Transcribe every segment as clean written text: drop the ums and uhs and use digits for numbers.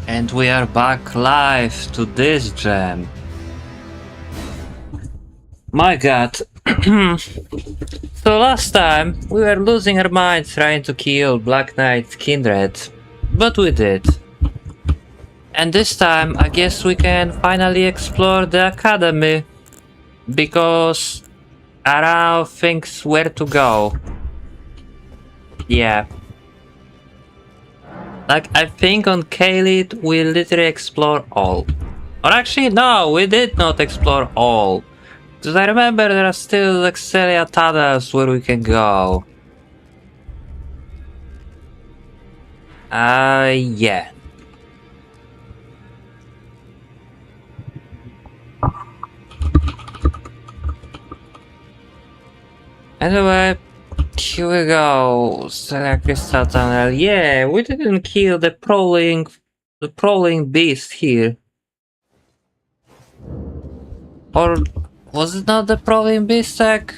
And we are back live to this gem. My god. So last time we were losing our minds trying to kill Black Knight Kindred, but we did. And this time I guess we can finally explore the academy, because I now think where to go. Yeah. Like, I think on Khalid we literally explore all. Or actually, no, we did not explore all. Because I remember there are still like Celia tunnels where we can go. Yeah. Anyway, here we go. Celia Crystal Tunnel. Yeah, we didn't kill the prowling beast here. Or was it not the prowling beast tag?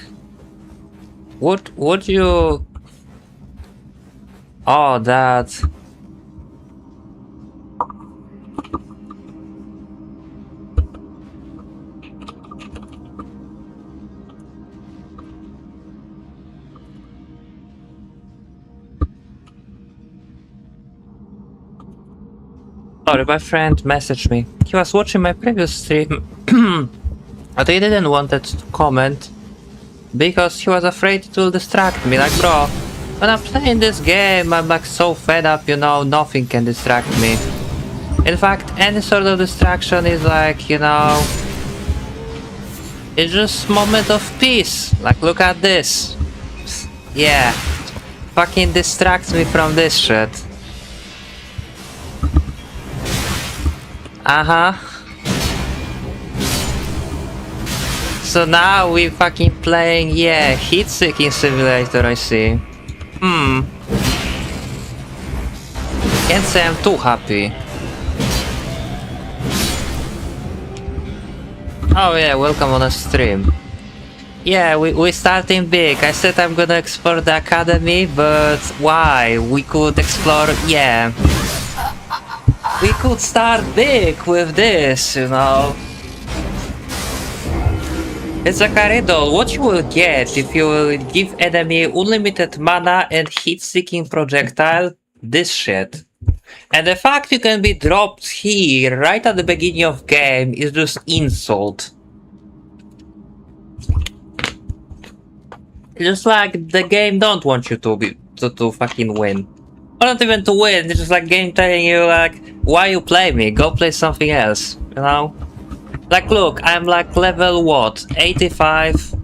What you... Oh, that... Sorry, my friend messaged me. He was watching my previous stream, but he didn't want to comment because he was afraid it will distract me. Like, bro, when I'm playing this game, I'm like so fed up, you know, nothing can distract me. In fact, any sort of distraction is like, you know, it's just moment of peace. Like, look at this. Yeah, fucking distracts me from this shit. So now we fucking playing, yeah, heat-seeking simulator, I see. Can't say I'm too happy. Oh yeah, welcome on a stream. Yeah, we starting big. I said I'm gonna explore the academy, but why? We could explore, yeah. We could start big with this, you know. It's like a riddle. What you will get if you will give enemy unlimited mana and heat-seeking projectile? This shit. And the fact you can be dropped here right at the beginning of game is just insult. Just like the game don't want you to fucking win. Or not even to win, it's just like game telling you like, why you play me? Go play something else, you know? Like, look, I'm like level what? 85?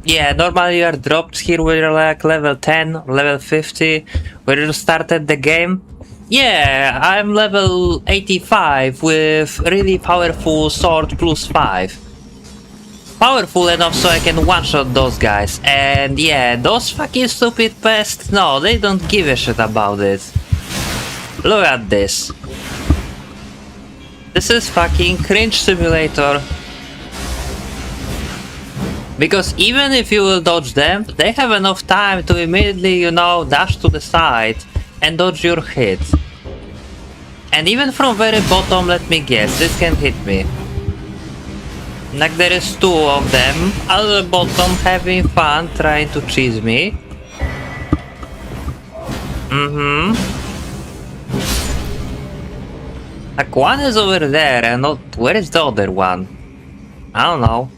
Yeah, normally you are dropped here when you're like level 10 or level 50, where you started the game. Yeah, I'm level 85 with really powerful sword plus 5. Powerful enough so I can one-shot those guys. And yeah, those fucking stupid pests, no, they don't give a shit about it. Look at this. This is fucking cringe simulator. Because even if you will dodge them, they have enough time to immediately, you know, dash to the side and dodge your hit. And even from very bottom, let me guess, this can hit me. Like, there is two of them at the bottom having fun trying to cheese me. Like, one is over there and not... Where is the other one? I don't know.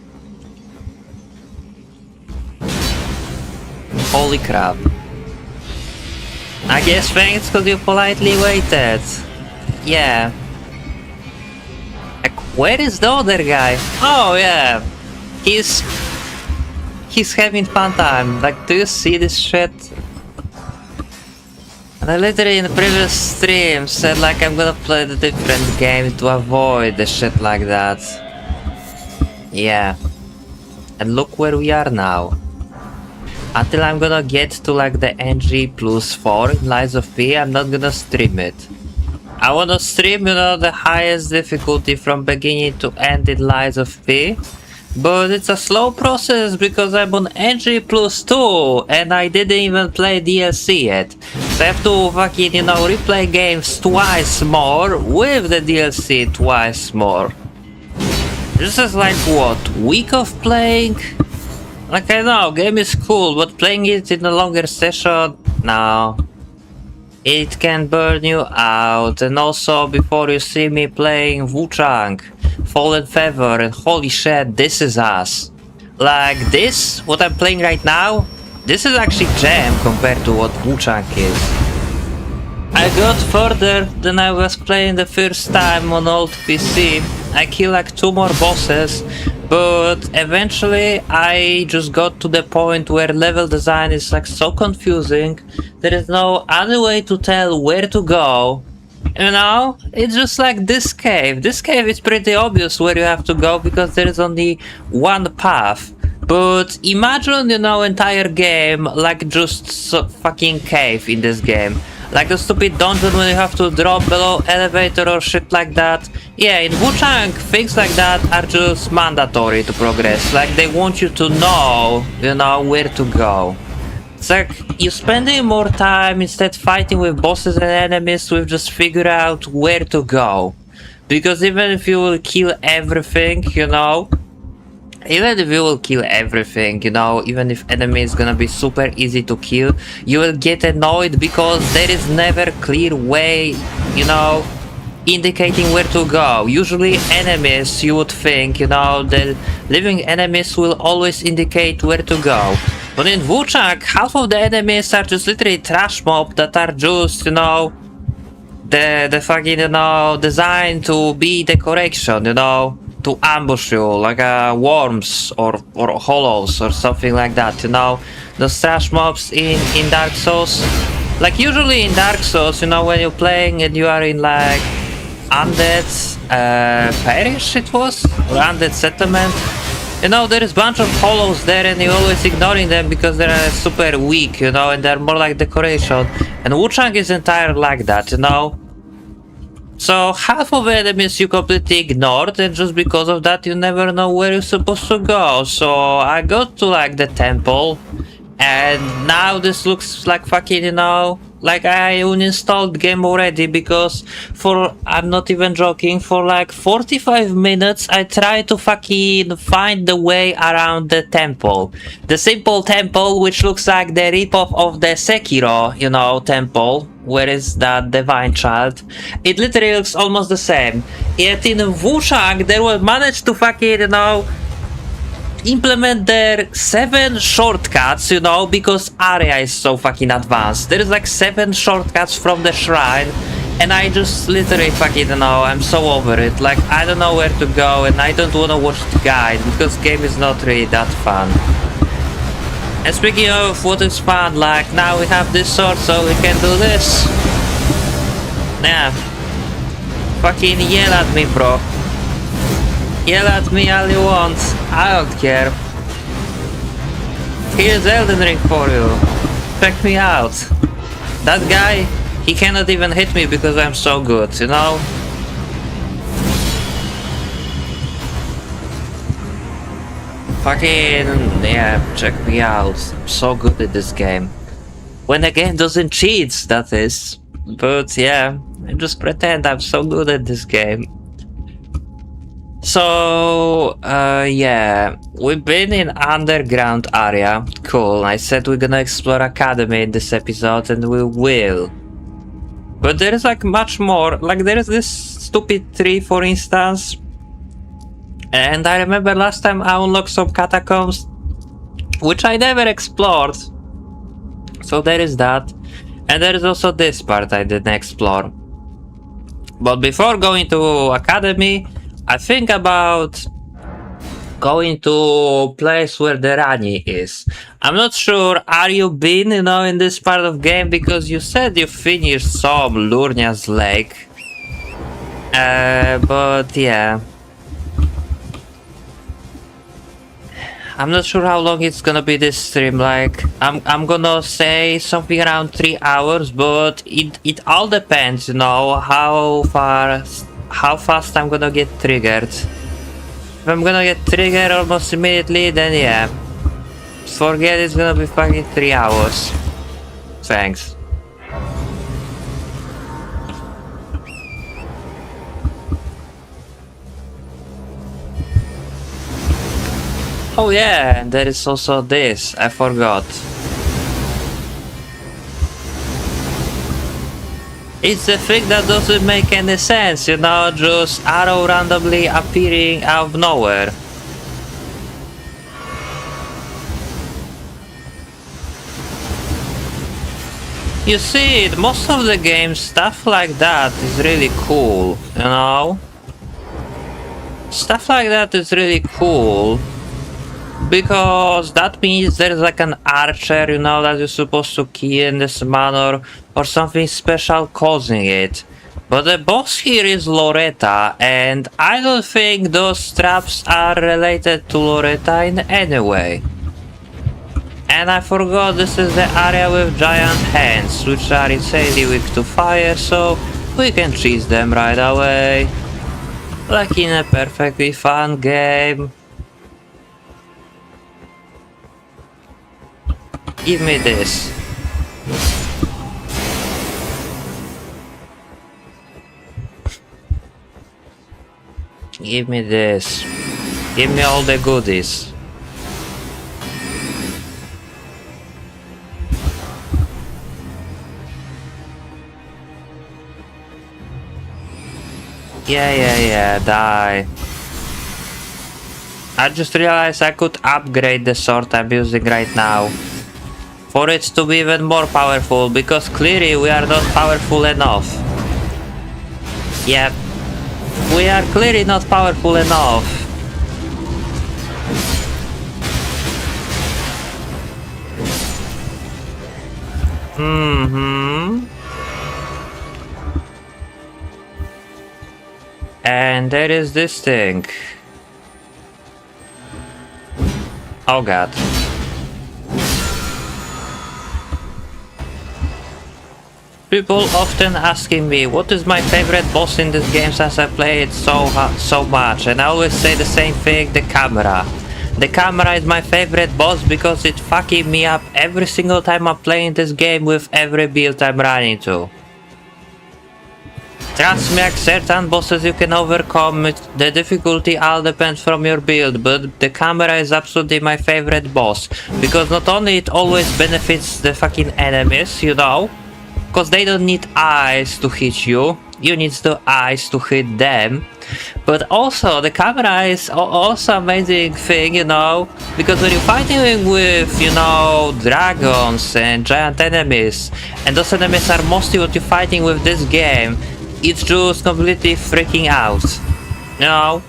Holy crap. I guess thanks because you politely waited. Yeah. Like, where is the other guy? Oh yeah. He's having fun time. Like, do you see this shit? And I literally in the previous stream said like I'm gonna play the different game to avoid the shit like that. Yeah. And look where we are now. Until I'm gonna get to like the NG plus 4 in Lies of P, I'm not gonna stream it. I wanna stream, you know, the highest difficulty from beginning to end in Lies of P. But it's a slow process because I'm on NG plus 2 and I didn't even play DLC yet. So I have to fucking, replay games twice more with the DLC twice more. This is like what, week of playing? Like I know, game is cool, but playing it in a longer session, no. It can burn you out. And also, before you see me playing Wu-Chang, Fallen Feather, and holy shit, this is us. Like this, what I'm playing right now, this is actually jam compared to what Wu-Chang is. I got further than I was playing the first time on old PC. I killed like 2 more bosses, but eventually I just got to the point where level design is like so confusing. There is no other way to tell where to go. It's just like this cave. This cave is pretty obvious where you have to go because there is only one path. But imagine, entire game like just fucking cave in this game. Like the stupid dungeon when you have to drop below elevator or shit like that. Yeah, in Wu-Chang, things like that are just mandatory to progress. Like they want you to know, where to go. It's like you spending more time instead fighting with bosses and enemies with just figure out where to go. Because even if you will kill everything, even if you will kill everything, even if enemy is gonna be super easy to kill, you will get annoyed because there is never clear way, indicating where to go. Usually enemies, you would think, the living enemies will always indicate where to go. But in Wu-Chang, half of the enemies are just literally trash mob that are just, the fucking, designed to be decoration, to ambush you, like worms or hollows or something like that, those trash mobs in Dark Souls. Like usually in Dark Souls, when you're playing and you are in like Undead Parish it was? Or Undead Settlement. There is bunch of hollows there and you're always ignoring them because they're super weak, and they're more like decoration. And Wu-Chang is entirely like that, So half of enemies you completely ignored, and just because of that you never know where you're supposed to go. So I got to like the temple, and now this looks like fucking, like I uninstalled the game already because I'm not even joking, for like 45 minutes I tried to fucking find the way around the temple. The simple temple which looks like the ripoff of the Sekiro, temple. Where is that divine child? It literally looks almost the same. Yet in Wu-Chang they will manage to fucking, implement their 7 shortcuts, because area is so fucking advanced. There is like 7 shortcuts from the shrine, and I just literally fucking, I'm so over it. Like I don't know where to go, and I don't want to watch the guide because game is not really that fun. And speaking of what is fun, like now we have this sword so we can do this. Yeah. Fucking yell at me, bro. Yell at me all you want. I don't care. Here's Elden Ring for you. Check me out. That guy, he cannot even hit me because I'm so good, Fucking, yeah, check me out. I'm so good at this game. When the game doesn't cheat, that is. But yeah, I just pretend I'm so good at this game. So, yeah, we've been in underground area. Cool, I said we're gonna explore Academy in this episode, and we will. But there is like much more. Like there is this stupid tree, for instance. And I remember last time I unlocked some catacombs, which I never explored. So there is that. And there is also this part I didn't explore. But before going to Academy, I think about going to place where the Rani is. I'm not sure, are you been, in this part of game? Because you said you finished some Lurnia's Lake. But yeah. I'm not sure how long it's gonna be this stream. Like I'm gonna say something around 3 hours, but it all depends, how fast I'm gonna get triggered. If I'm gonna get triggered almost immediately, then yeah, forget it's gonna be fucking 3 hours. Thanks. Oh yeah, and there is also this, I forgot. It's a thing that doesn't make any sense, you know, just arrow randomly appearing out of nowhere. You see, most of the games, stuff like that is really cool, you know? Stuff like that is really cool. Because that means there's like an archer, you know, that you're supposed to kill in this manner, or something special causing it. But the boss here is Loretta, and I don't think those traps are related to Loretta in any way. And I forgot this is the area with giant hands, which are insanely weak to fire, so we can cheese them right away. Like in a perfectly fun game. Give me this. Give me this. Give me all the goodies. Yeah, die. I just realized I could upgrade the sword I'm using right now. For it to be even more powerful, because clearly we are not powerful enough. Yep. We are clearly not powerful enough. And there is this thing. Oh god. People often asking me what is my favorite boss in this game since I play it so much, and I always say the same thing, the camera. The camera is my favorite boss because it's fucking me up every single time I'm playing this game with every build I'm running to. Trust me, like certain bosses you can overcome, the difficulty all depends from your build, but the camera is absolutely my favorite boss, because not only it always benefits the fucking enemies, you know, because they don't need eyes to hit you, you need the eyes to hit them, but also the camera is also amazing thing, you know, because when you're fighting with, you know, dragons and giant enemies, and those enemies are mostly what you're fighting with this game, it's just completely freaking out, you know?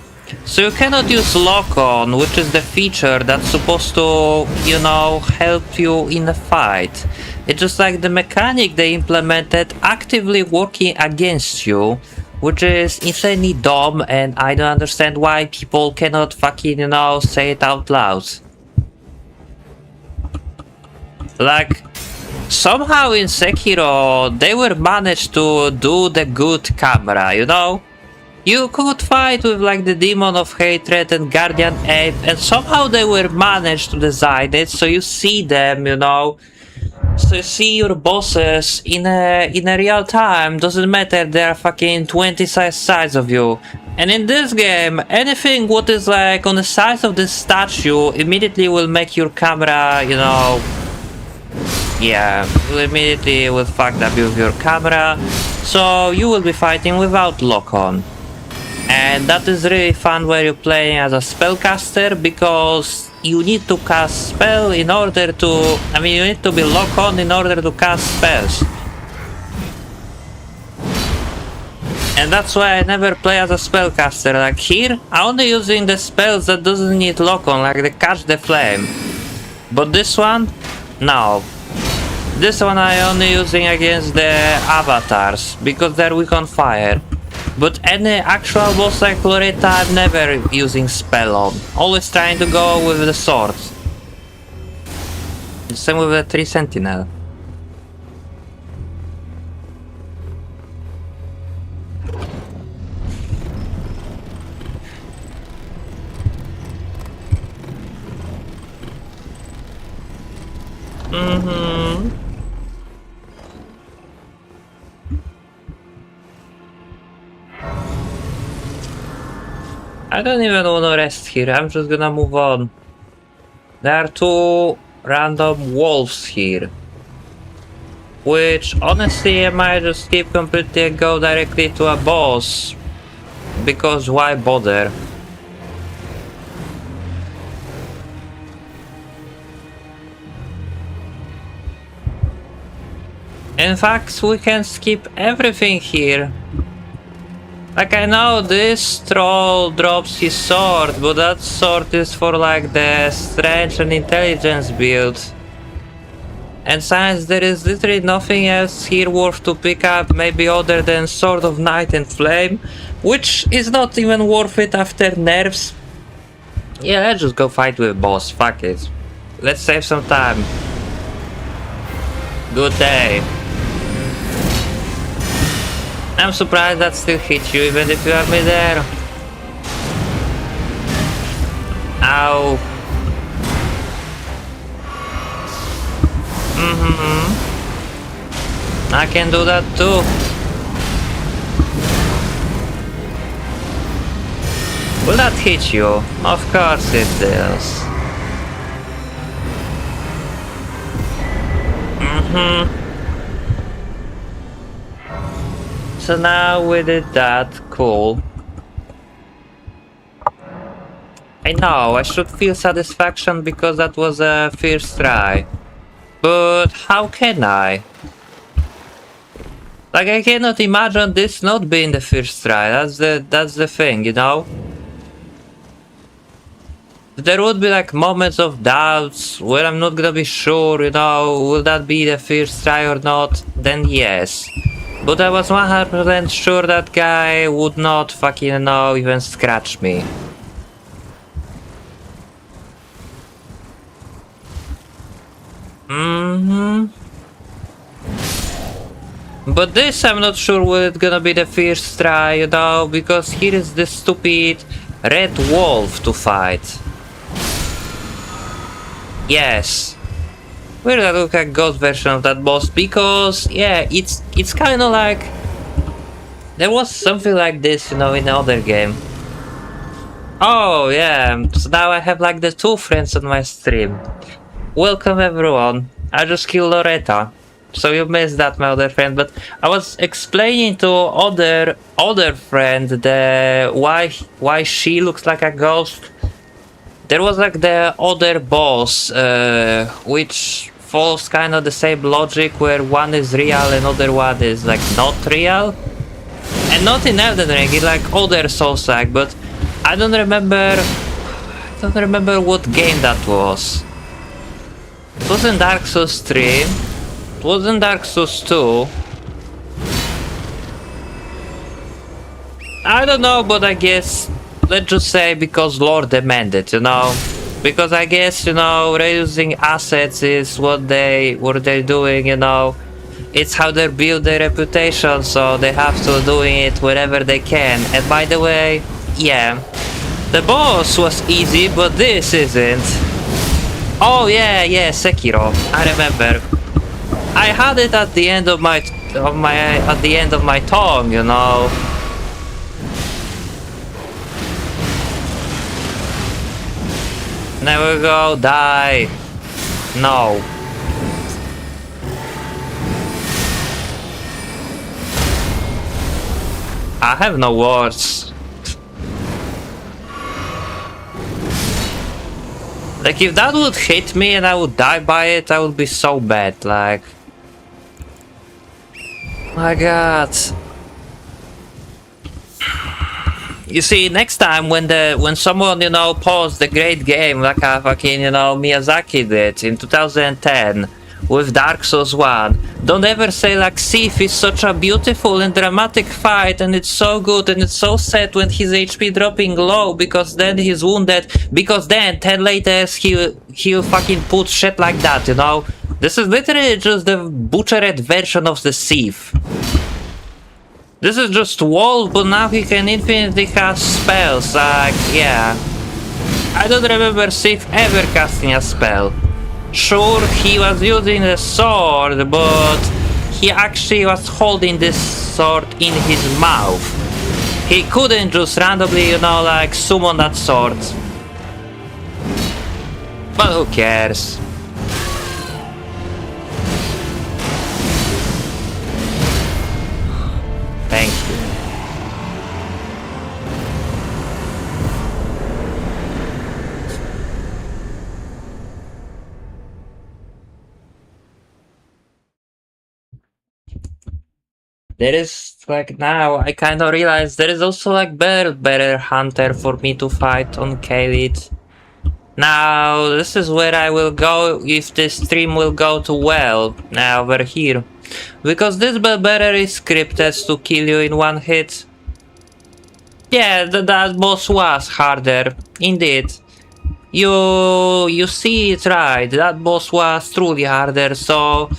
So you cannot use lock-on, which is the feature that's supposed to, you know, help you in a fight. It's just like the mechanic they implemented actively working against you, which is insanely dumb, and I don't understand why people cannot fucking, you know, say it out loud. Like, somehow in Sekiro, they were managed to do the good camera, you know? You could fight with like the Demon of Hatred and Guardian Ape, and somehow they were managed to design it so you see them, you know? So you see your bosses in a real time, doesn't matter, they are fucking 20 size of you. And in this game, anything what is like on the size of this statue immediately will make your camera, you know, yeah, will immediately will fuck up with your camera, so you will be fighting without lock-on. And that is really fun when you're playing as a spellcaster, because you need to cast spell in order to, I mean, you need to be lock-on in order to cast spells. And that's why I never play as a spellcaster. Like here, I'm only using the spells that doesn't need lock-on, like the Catch the Flame. But this one, no. This one I only using against the avatars, because they're weak on fire. But any actual boss like Loretta, I'm never using spell on. Always trying to go with the sword. Same with the 3 Sentinel. I don't even wanna rest here, I'm just gonna move on. There are two random wolves here. Which, honestly, I might just skip completely and go directly to a boss. Because why bother? In fact, we can skip everything here. Like, I know this troll drops his sword, but that sword is for like the strength and intelligence build. And since there is literally nothing else here worth to pick up, maybe other than Sword of Night and Flame, which is not even worth it after nerfs. Yeah, let's just go fight with boss, fuck it. Let's save some time. Good day. I'm surprised that still hit you even if you have me there. Ow. I can do that too. Will that hit you? Of course it does. So now we did that, cool. I know, I should feel satisfaction because that was a first try. But how can I? Like, I cannot imagine this not being the first try, that's the thing, you know? There would be like moments of doubts where I'm not gonna be sure, you know, will that be the first try or not, then yes. But I was 100% sure that guy would not fucking, you know, even scratch me. But this I'm not sure will it gonna be the first try, you know, because here is this stupid red wolf to fight. Yes. We're gonna look at ghost version of that boss because yeah, it's kinda like there was something like this, you know, in the other game. Oh yeah, so now I have like the two friends on my stream. Welcome everyone. I just killed Loretta. So you missed that, my other friend, but I was explaining to other friend the why she looks like a ghost. There was like the other boss, which follows kind of the same logic where one is real and other one is like not real. And not in Elden Ring, it's like other Souls-like, but I don't remember what game that was. It wasn't Dark Souls 3, it wasn't Dark Souls 2. I don't know, but I guess, let's just say because lore demanded, you know? Because I guess, you know, reusing assets is what they're doing, you know? It's how they build their reputation, so they have to do it wherever they can. And by the way, yeah, the boss was easy, but this isn't. Oh yeah, Sekiro. I remember. I had it at the end of my tongue, you know. Never go, die. No. I have no words. Like, if that would hit me and I would die by it, I would be so bad, like... My god. You see, next time when someone, you know, paused the great game like a fucking, you know, Miyazaki did in 2010 with Dark Souls 1, don't ever say like, Sif is such a beautiful and dramatic fight and it's so good and it's so sad when his HP dropping low because then he's wounded, because then 10 later he'll fucking put shit like that, you know? This is literally just the butchered version of the Sif. This is just Wolf, but now he can infinitely cast spells, like, yeah. I don't remember Sif ever casting a spell. Sure, he was using a sword, but he actually was holding this sword in his mouth. He couldn't just randomly, you know, like, summon that sword. But who cares? Thank you. There is like now I kind of realize there is also like better hunter for me to fight on Khalid. Now this is where I will go if this stream will go too well. Now over here, because this better is scripted to kill you in one hit. Yeah, that boss was harder, indeed. You see it right. That boss was truly harder. So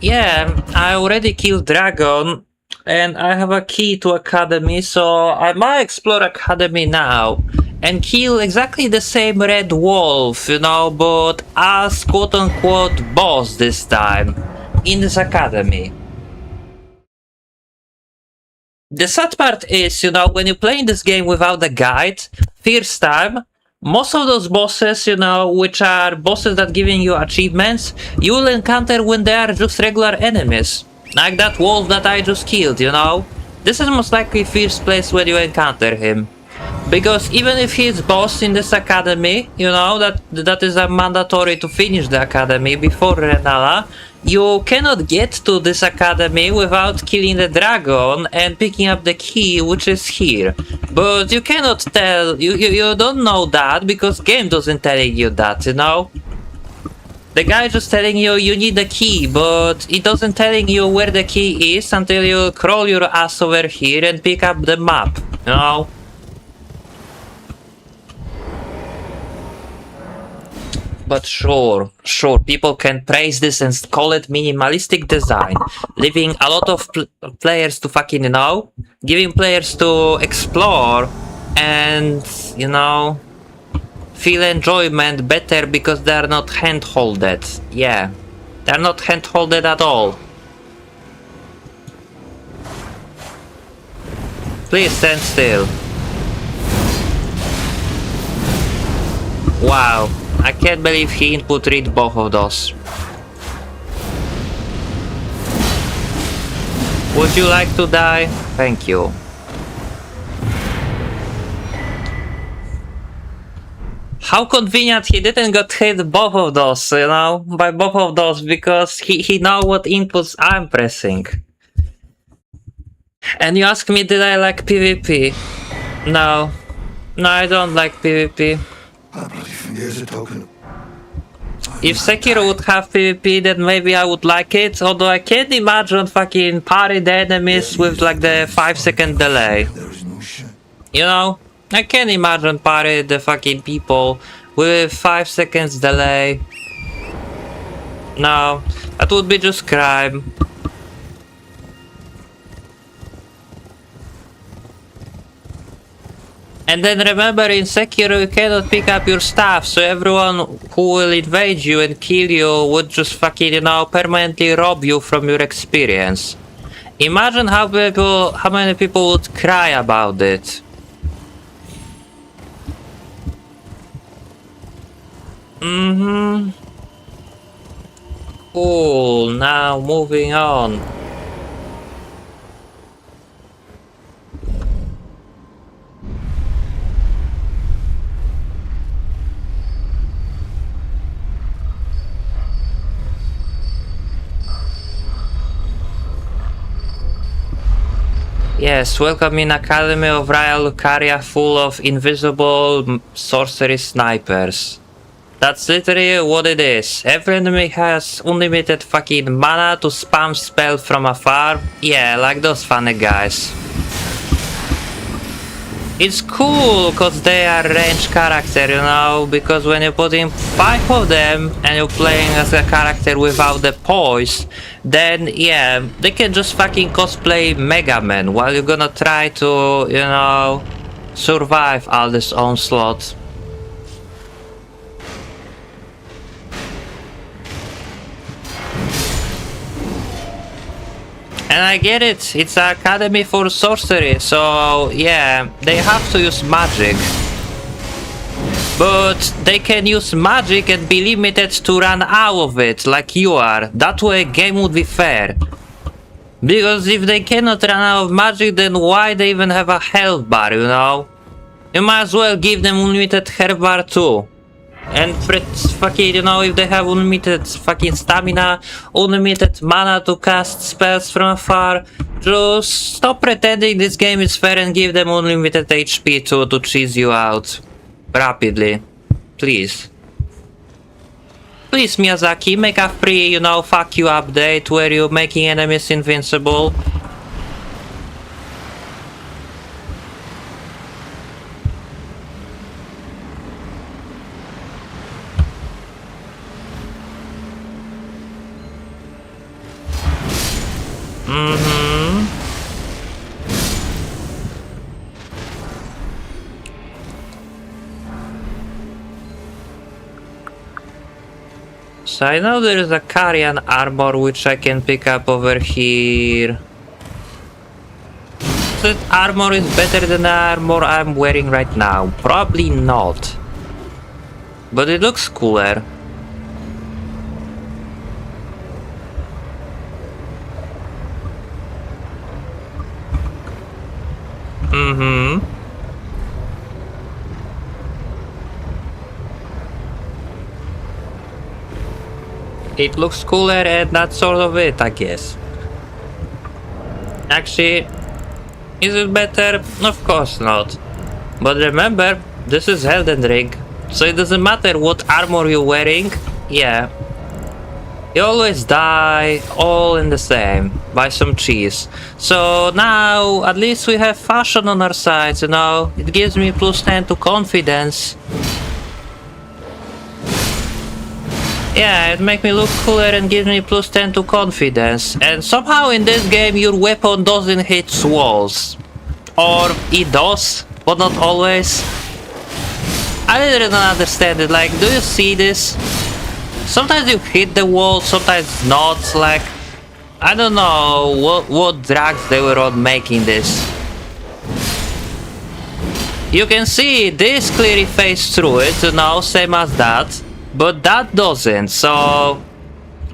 yeah, I already killed Dragon. And I have a key to Academy, so I might explore Academy now and kill exactly the same red wolf, you know, but as quote-unquote boss this time in this Academy. The sad part is, you know, when you play in this game without the guide, first time, most of those bosses, you know, which are bosses that giving you achievements, you will encounter when they are just regular enemies. Like that wolf that I just killed, you know? This is most likely first place where you encounter him. Because even if he's boss in this academy, you know, that is a mandatory to finish the academy before Renala, you cannot get to this academy without killing the dragon and picking up the key, which is here. But you cannot tell, you don't know that because game doesn't telling you that, you know? The guy just telling you you need the key, but it doesn't telling you where the key is until you crawl your ass over here and pick up the map, you know? But sure, people can praise this and call it minimalistic design, leaving a lot of players to fucking, you know, giving players to explore and, you know, feel enjoyment better because they are not hand-holded. Yeah, they are not hand-holded at all. Please stand still. Wow, I can't believe he input read both of those. Would you like to die? Thank you. How convenient he didn't get hit both of those, you know, by both of those, because he know what inputs I'm pressing. And you ask me, did I like PvP? No, I don't like PvP. If Sekiro would have PvP, then maybe I would like it, although I can't imagine fucking parry the enemies with like the 5-second delay. You know? I can't imagine parry the fucking people with 5 seconds delay. No, that would be just crime. And then remember, in Sekiro you cannot pick up your stuff, so everyone who will invade you and kill you would just fucking, you know, permanently rob you from your experience. Imagine how many people would cry about it. Cool, now moving on. Yes, welcome in Academy of Raya Lucaria full of invisible sorcery snipers. That's literally what it is. Every enemy has unlimited fucking mana to spam spell from afar. Yeah, like those funny guys. It's cool because they are range character, you know, because when you put in 5 of them and you're playing as a character without the poise, then yeah, they can just fucking cosplay Mega Man while you're gonna try to, you know, survive all this onslaught. And I get it, it's an academy for sorcery, so yeah, they have to use magic. But they can use magic and be limited to run out of it, like you are. That way game would be fair. Because if they cannot run out of magic, then why they even have a health bar, you know? You might as well give them unlimited health bar too. And fucking, you know, if they have unlimited fucking stamina, unlimited mana to cast spells from afar, just stop pretending this game is fair and give them unlimited HP to cheese you out. Rapidly. Please. Please, Miyazaki, make a free, you know, fuck you update where you're making enemies invincible. So I know there is a Carian armor which I can pick up over here. That armor is better than the armor I'm wearing right now. Probably not. But it looks cooler. It looks cooler and that's sort of it, I guess. Actually, is it better? Of course not. But remember, this is Elden Ring, so it doesn't matter what armor you're wearing. Yeah. You always die, all in the same, by some cheese. So now, at least we have fashion on our side, you know? It gives me plus 10 to confidence. Yeah, it makes me look cooler and gives me plus 10 to confidence. And somehow in this game your weapon doesn't hit walls. Or it does, but not always. I really don't understand it, like, do you see this? Sometimes you hit the wall, sometimes not, like... I don't know what drugs they were on making this. You can see this clearly fades through it, you know, same as that. But that doesn't, so...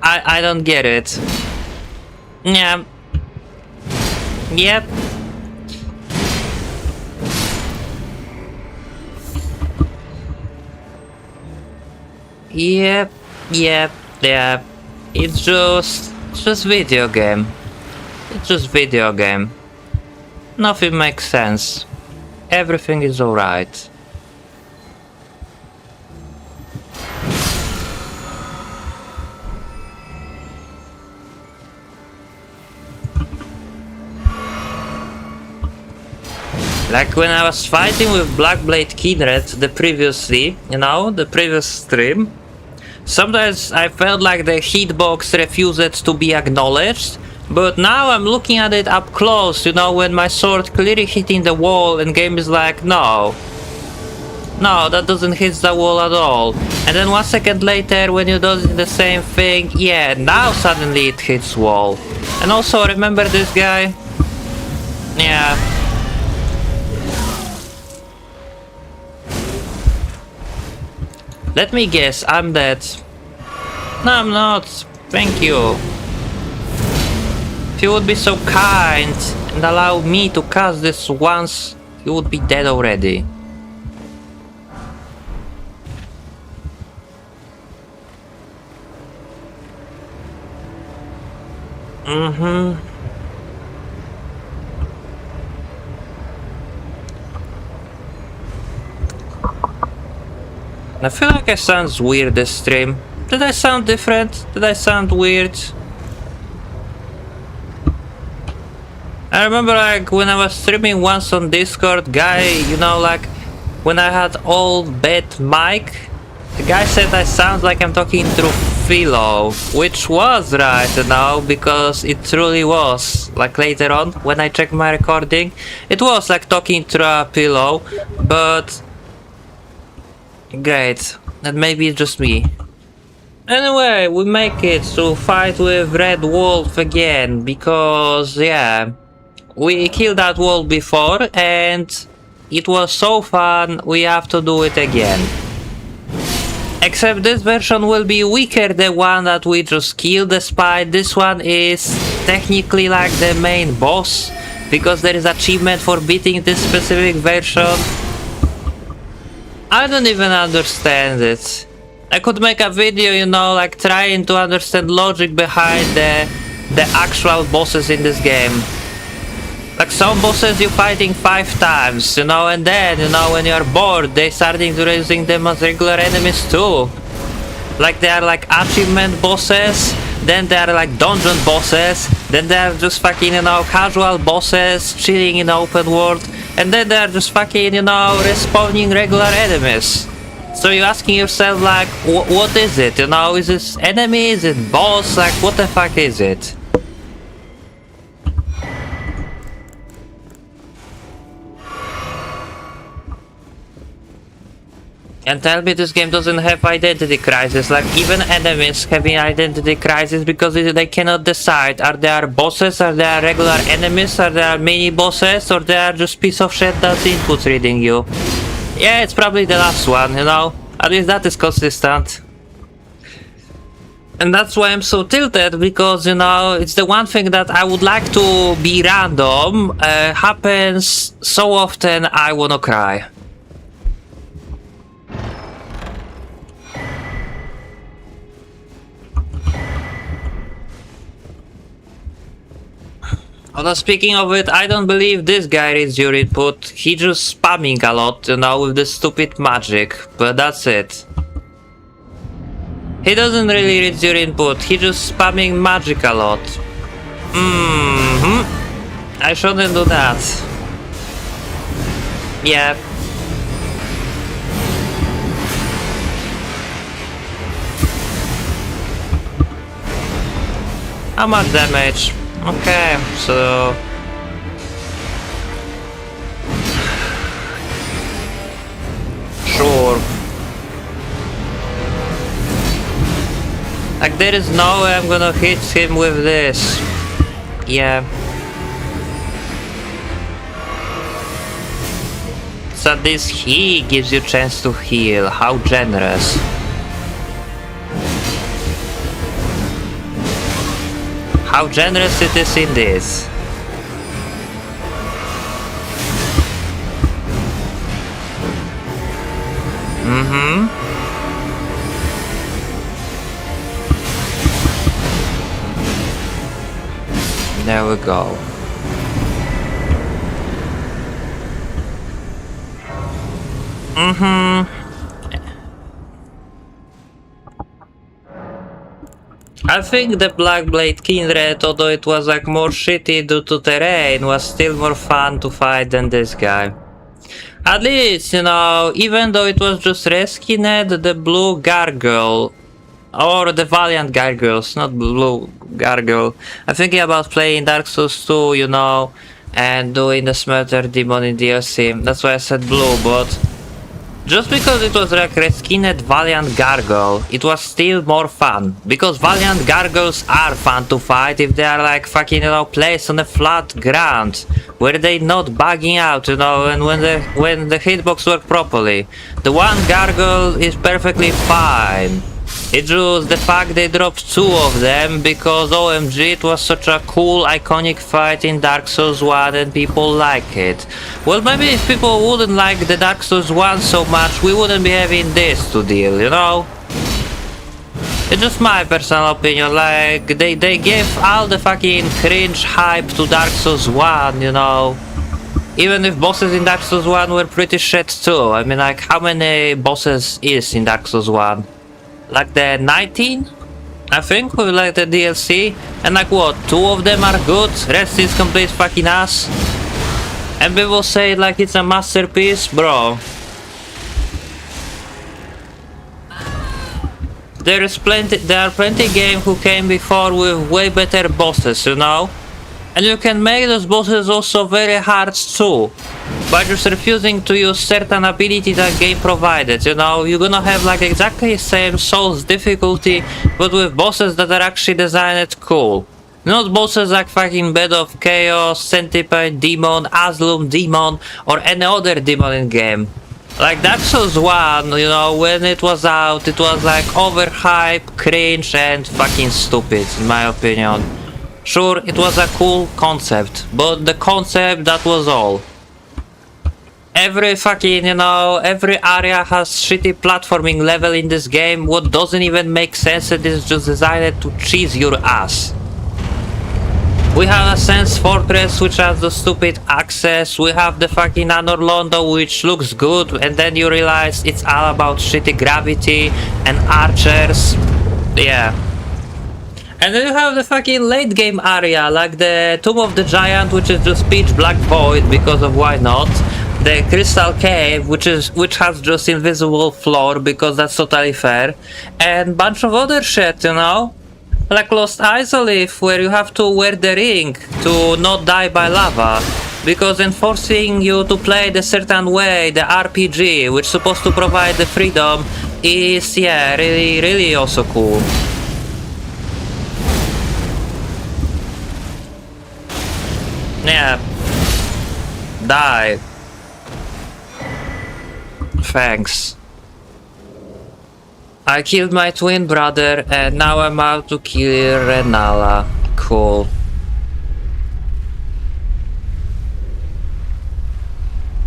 I don't get it. Yeah. Yep. Yep. It's just video game. It's just video game. Nothing makes sense. Everything is alright. Like when I was fighting with Blackblade Kindred the previous stream, sometimes I felt like the hitbox refused to be acknowledged, but now I'm looking at it up close, you know, when my sword clearly hitting the wall and game is like, no, that doesn't hit the wall at all. And then 1 second later when you do the same thing, yeah, now suddenly it hits wall. And also remember this guy? Yeah. Let me guess, I'm dead. No, I'm not. Thank you. If you would be so kind and allow me to cast this once, you would be dead already. I feel like I sound weird this stream. Did I sound different? Did I sound weird? I remember like when I was streaming once on Discord, guy, you know, like when I had old bad mic, the guy said I sound like I'm talking through Philo, which was right, you know, because it truly was. Like later on, when I checked my recording, it was like talking through a pillow, but great, that maybe it's just me. Anyway, we make it to fight with Red Wolf again, because, yeah, we killed that wolf before, and it was so fun, we have to do it again. Except this version will be weaker than one that we just killed, despite this one is technically like the main boss, because there is achievement for beating this specific version. I don't even understand it. I could make a video, you know, like trying to understand logic behind the actual bosses in this game. Like some bosses you're fighting 5 times, you know, and then, you know, when you're bored, they starting to raising them as regular enemies too. Like they are like achievement bosses, then they are like dungeon bosses, then they are just fucking, you know, casual bosses chilling in the open world, and then they are just fucking, you know, respawning regular enemies. So you're asking yourself like, what is it, you know, is this enemy, is it boss, like what the fuck is it? And tell me this game doesn't have identity crisis, like even enemies having identity crisis because they cannot decide, are they bosses, are they regular enemies, are they mini bosses, or they are just piece of shit that's input reading you. Yeah, it's probably the last one, you know, at least that is consistent. And that's why I'm so tilted, because, you know, it's the one thing that I would like to be random, happens so often I wanna cry. Although speaking of it, I don't believe this guy reads your input. He just spamming a lot, you know, with this stupid magic, but that's it. He doesn't really read your input, he just spamming magic a lot. I shouldn't do that. Yeah. How much damage? Okay, so... Sure. Like there is no way I'm gonna hit him with this. Yeah. So this he gives you a chance to heal. How generous. How generous it is in this. There we go. I think the Black Blade Kindred, although it was like more shitty due to terrain, was still more fun to fight than this guy. At least, you know, even though it was just reskinned, the blue gargoyle, or the Valiant gargoyles, not blue gargoyle. I'm thinking about playing Dark Souls 2, you know, and doing the Smelter Demon in DLC. That's why I said blue, but just because it was like reskinned Valiant gargoyle, it was still more fun. Because Valiant gargoyles are fun to fight if they are like fucking, you know, placed on a flat ground where they not bugging out, you know, and when the hitbox work properly. The one gargoyle is perfectly fine. It's just the fact they dropped 2 of them because OMG it was such a cool iconic fight in Dark Souls 1 and people like it. Well, maybe if people wouldn't like the Dark Souls 1 so much, we wouldn't be having this to deal, you know? It's just my personal opinion, like they gave all the fucking cringe hype to Dark Souls 1, you know? Even if bosses in Dark Souls 1 were pretty shit too. I mean, like, how many bosses is in Dark Souls 1? Like the 19, I think, with like the DLC, and like what, 2 of them are good, rest is complete fucking ass, and people say like it's a masterpiece, bro. There are plenty games who came before with way better bosses, you know, and you can make those bosses also very hard too. By just refusing to use certain ability that game provided, you know, you're gonna have like exactly the same Souls difficulty, but with bosses that are actually designed cool. Not bosses like fucking Bed of Chaos, Centipede Demon, Asylum Demon, or any other demon in game. Like Dark Souls 1, you know, when it was out, it was like overhyped, cringe, and fucking stupid, in my opinion. Sure, it was a cool concept, but the concept, that was all. Every fucking, you know, every area has shitty platforming level in this game, what doesn't even make sense. It is just designed to cheese your ass. We have a Sense Fortress which has the stupid access, we have the fucking Anor Londo which looks good, and then you realize it's all about shitty gravity and archers. Yeah. And then you have the fucking late game area, like the Tomb of the Giant, which is just pitch black void because of why not. The Crystal Cave, which has just invisible floor because that's totally fair, and bunch of other shit, you know? Like Lost Isolith, where you have to wear the ring to not die by lava, because enforcing you to play the certain way, the RPG, which is supposed to provide the freedom, is, yeah, really also cool. Yeah. Die. Thanks. I killed my twin brother and now I'm out to kill Renala. Cool.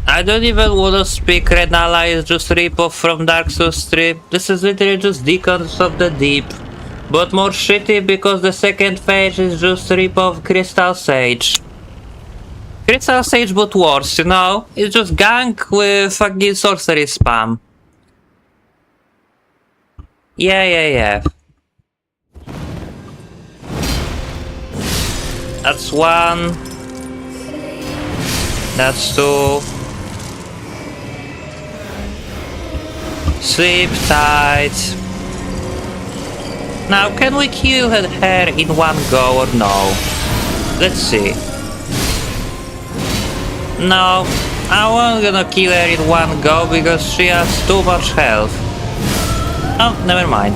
I don't even wanna speak. Renala is just ripoff from Dark Souls 3. This is literally just Deacons of the Deep. But more shitty because the second phase is just ripoff Crystal Sage. Crystal Sage but worse, you know? It's just gang with fucking sorcery spam. Yeah. That's one. That's two. Sleep tight. Now, can we kill her in one go or no? Let's see. No, I wasn't gonna kill her in one go because she has too much health. Oh, never mind.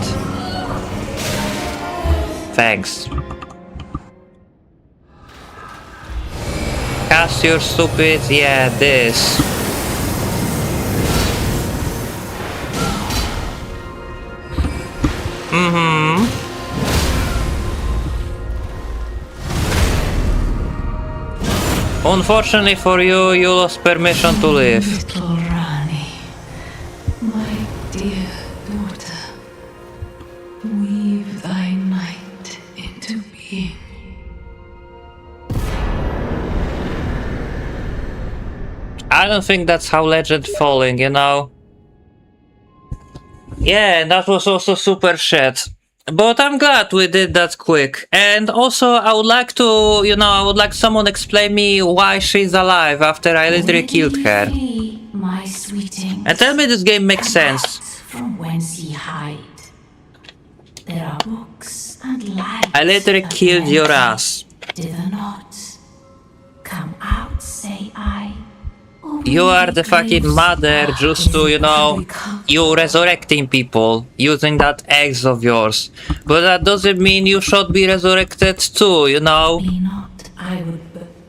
Thanks. Cast your stupid, yeah, this. Unfortunately for you, you lost permission to live. Little Rani, my dear daughter, weave thy night into being. I don't think that's how legend falling, you know? Yeah, that was also super shit. But I'm glad we did that quick. And also, I would like to, you know, I would like someone explain me why she's alive after I literally killed her. My sweetings, And tell me this game makes sense. from whence ye hide. There are books and lights. I literally that killed men your keep. ass. Dither not. Come out, say I. You are the fucking mother just to, you know, you resurrecting people using that eggs of yours. But that doesn't mean you should be resurrected too, you know? Me not, I would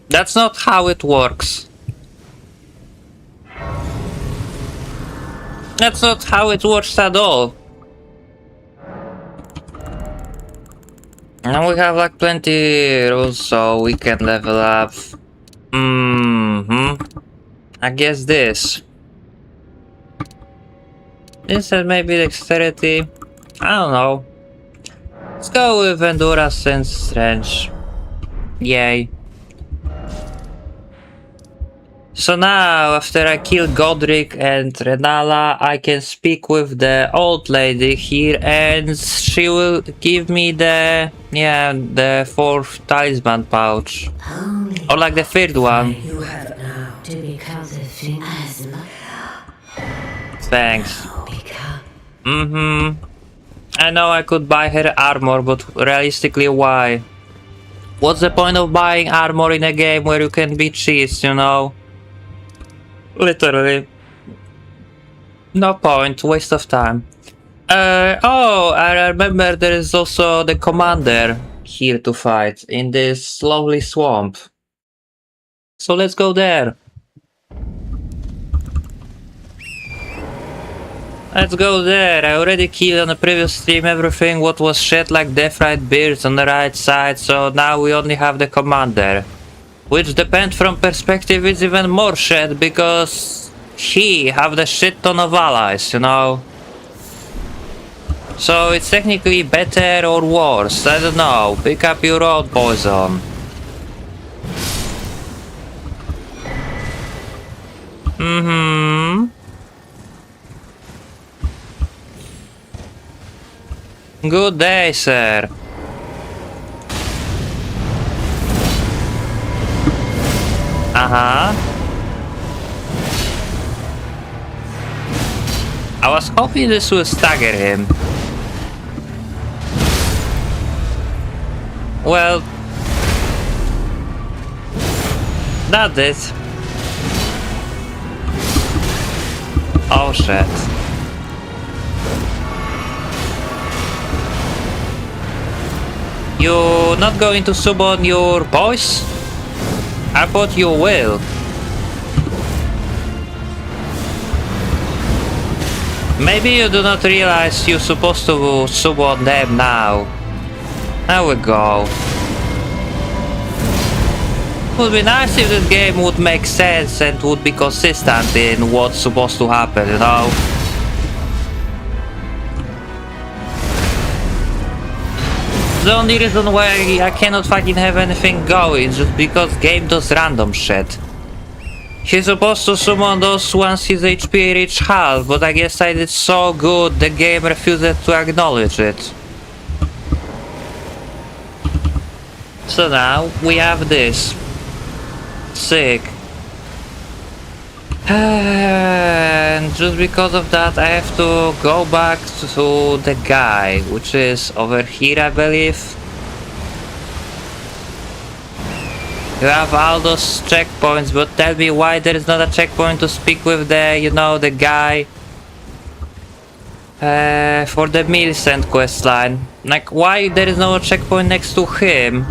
That's not how it works. That's not how it works at all. Now we have like plenty rules so we can level up. I guess this. Instead maybe dexterity. I don't know. Let's go with endurance and strength. Yay. So now, after I kill Godric and Renala, I can speak with the old lady here and she will give me the, yeah, the fourth talisman pouch. only Or like the third one. you have now to become the thing as Thanks. become. I know I could buy her armor, but realistically why? What's the point of buying armor in a game where you can be cheats, you know? Literally. No point, waste of time. Oh, I remember there is also the commander here to fight in this lovely swamp. So let's go there. Let's go there. I already killed on the previous stream everything what was shit like death right beards on the right side, so now we only have the commander. Which depend from perspective is even more shit because he have the shit ton of allies, you know. So it's technically better or worse, I don't know. Pick up your own poison. Good day, sir. Uh-huh. I was hoping this would stagger him. Well, that did. Oh shit. You not going to summon your boys? I thought you will. Maybe you do not realize you're supposed to summon them now. There we go. Would be nice if this game would make sense and would be consistent in what's supposed to happen, you know? The only reason why I cannot fucking have anything going is just because game does random shit. He's supposed to summon those once his HP reached half, but I guess I did so good the game refused to acknowledge it. So now we have this. Sick. And just because of that I have to go back to the guy, which is over here I believe. You have all those checkpoints, but tell me why there is not a checkpoint to speak with the, you know, the guy for the Millicent questline. Like, why there is no checkpoint next to him?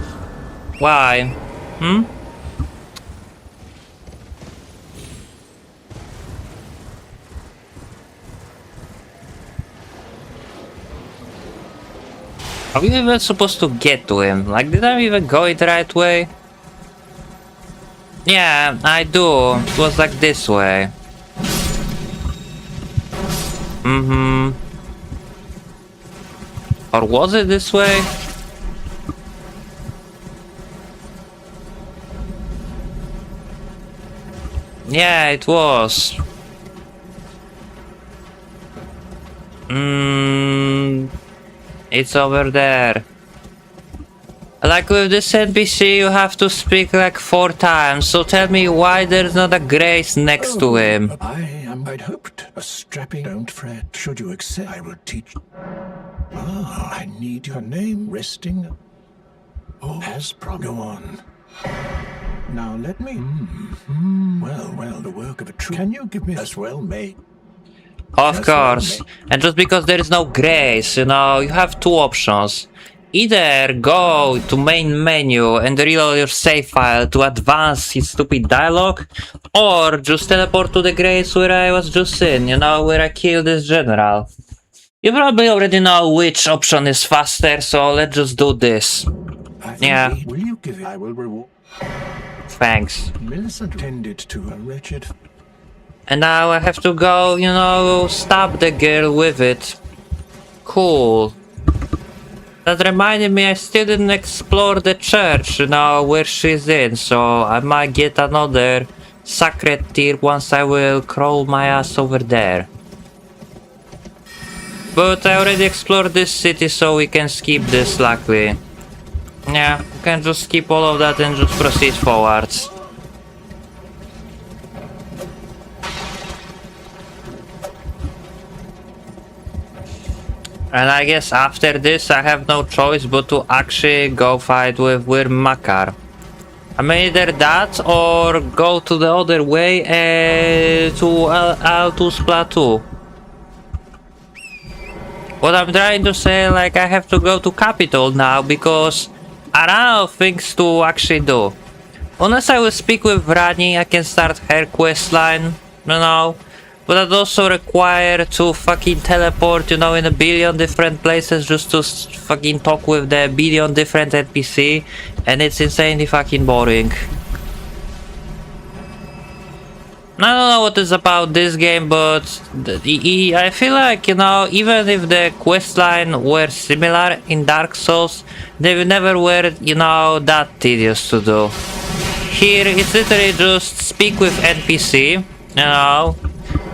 Why? Are we even supposed to get to him? Like, did I even go it the right way? Yeah, I do. It was like this way. Or was it this way? Yeah, it was. It's over there. Like with this NPC you have to speak like 4 times, so tell me why there's not a Grace next to him. I'd hoped a strapping. Don't fret. Should you accept, I will teach. I need your name resting. Oh, as promised. Go on. Now let me. Well, the work of a true. Can you give me as well, mate? Of course. And just because there is no Grace, you know, you have 2 options. Either go to main menu and reload your save file to advance his stupid dialogue, or just teleport to the Grace where I was just in, you know, where I killed this general. You probably already know which option is faster, so let's just do this. Yeah. Will you give it? I will reward. Thanks. Millicent tended to a wretched. And now I have to go, you know, stab the girl with it. Cool. That reminded me I still didn't explore the church, you know, where she's in, so I might get another sacred tier once I will crawl my ass over there. But I already explored this city, so we can skip this luckily. Yeah, we can just skip all of that and just proceed forwards. And I guess after this I have no choice but to actually go fight with Makar. I mean either that or go to the other way to Altus Plateau. What I'm trying to say, like, I have to go to Capital now because I run out of things to actually do. Unless I will speak with Rani, I can start her questline, you know. but that also require to fucking teleport, you know, in a billion different places just to fucking talk with the billion different NPC, and it's insanely fucking boring. I don't know what is about this game, but I feel like, you know, even if the questline were similar in Dark Souls, they never were, you know, that tedious to do. Here, it's literally just speak with NPC, you know,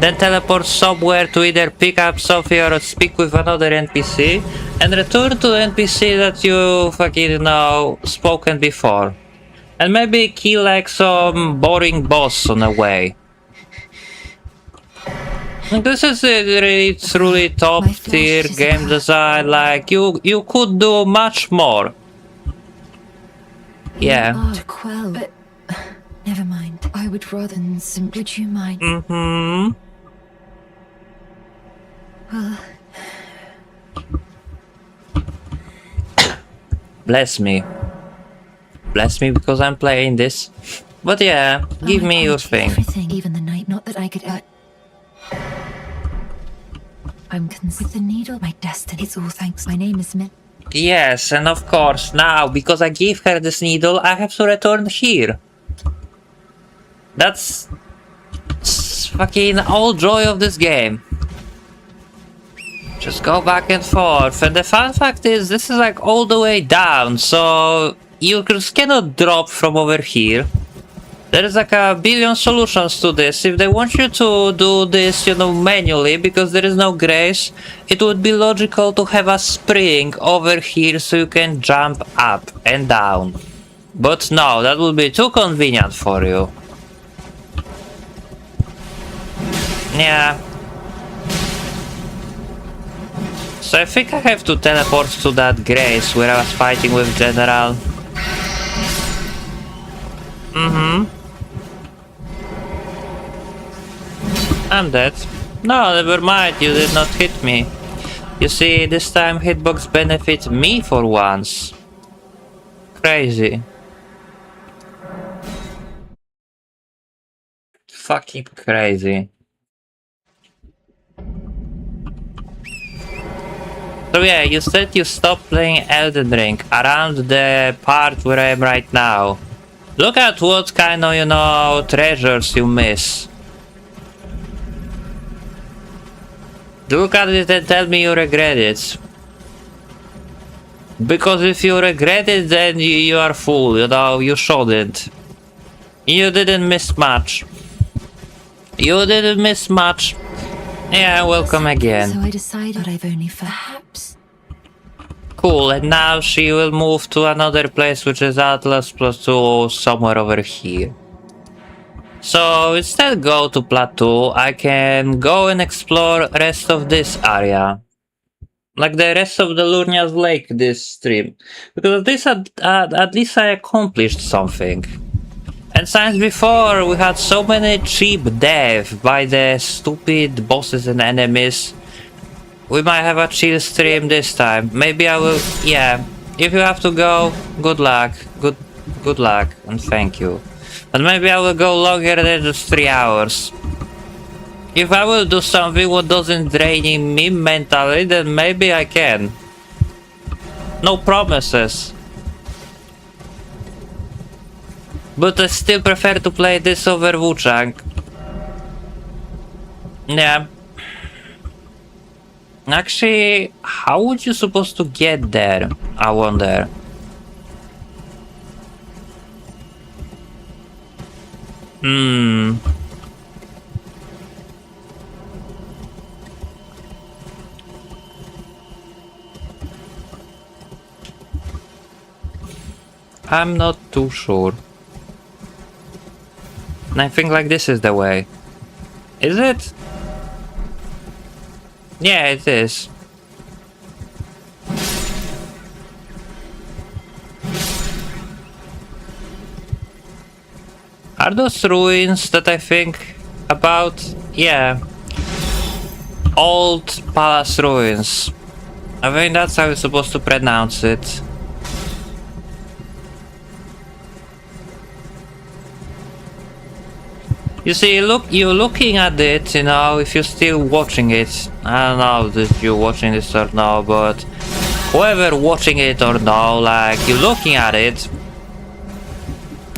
then teleport somewhere to either pick up something or speak with another NPC, and return to the NPC that you fucking, you know, spoken before. And maybe kill like some boring boss on the way. This is a really truly top tier game design, like you could do much more. Yeah. To quell, but never mind. I would rather than simply. Would you mind? Mm-hmm. Well, Bless me. Bless me because I'm playing this. But yeah, give me your thing. Everything, even the night. Not that I could. I'm with the needle. My destiny. It's all thanks. My name is Min. Yes, and of course, now, because I gave her this needle, I have to return here. That's fucking all joy of this game. Just go back and forth. And the fun fact is, this is like all the way down, so you just cannot drop from over here. There is like a billion solutions to this. If they want you to do this, you know, manually, because there is no grace, it would be logical to have a spring over here so you can jump up and down. But no, that would be too convenient for you. Yeah. So I think I have to teleport to that grace where I was fighting with General. Mm-hmm. I'm dead. No, never mind, you did not hit me. You see, this time hitbox benefits me for once. Crazy. Fucking crazy. So yeah, you said you stopped playing Elden Ring around the part where I am right now. Look at what kind of, you know, treasures you miss. Look at it and tell me you regret it. Because if you regret it, then you are fool, you know, you shouldn't. You didn't miss much. You didn't miss much. Yeah, welcome again. So I decided I've only perhaps. Cool, and now she will move to another place, which is Atlas Plateau, somewhere over here. So instead go to Plateau, I can go and explore rest of this area. Like the rest of the Lurnia's Lake this stream. Because at least I accomplished something. And since before we had so many cheap deaths by the stupid bosses and enemies, we might have a chill stream this time. Maybe I will, yeah. If you have to go, good luck. Good luck and thank you. But maybe I will go longer than just 3 hours. If I will do something what doesn't drain me mentally, then maybe I can. No promises. But I still prefer to play this over Wuchang. Yeah. Actually, how would you supposed to get there? I wonder. I'm not too sure. And I think like this is the way. Is it? Yeah, it is. Are those ruins that I think about? Yeah. Old palace ruins. I think that's how you're supposed to pronounce it. You see, you're looking at it, you know, if you're still watching it. I don't know if you're watching this or not, but whoever watching it or not, like, you're looking at it.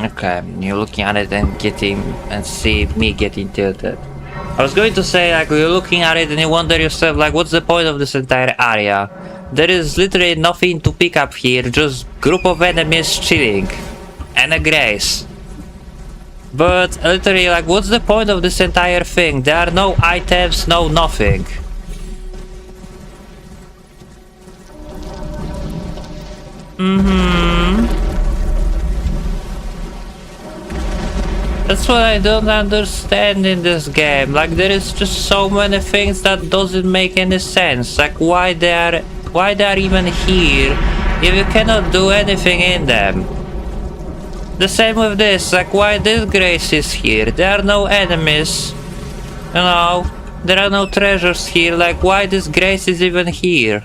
Okay, you're looking at it and see me getting tilted. I was going to say, like, you're looking at it and you wonder yourself, like, what's the point of this entire area? There is literally nothing to pick up here, just group of enemies chilling. And a grace. But literally, like, what's the point of this entire thing? There are no items, no nothing. That's what I don't understand in this game. Like, there is just so many things that doesn't make any sense. Like, why they are even here if you cannot do anything in them. The same with this, like, why this grace is here? There are no enemies, you know, there are no treasures here, like, why this grace is even here?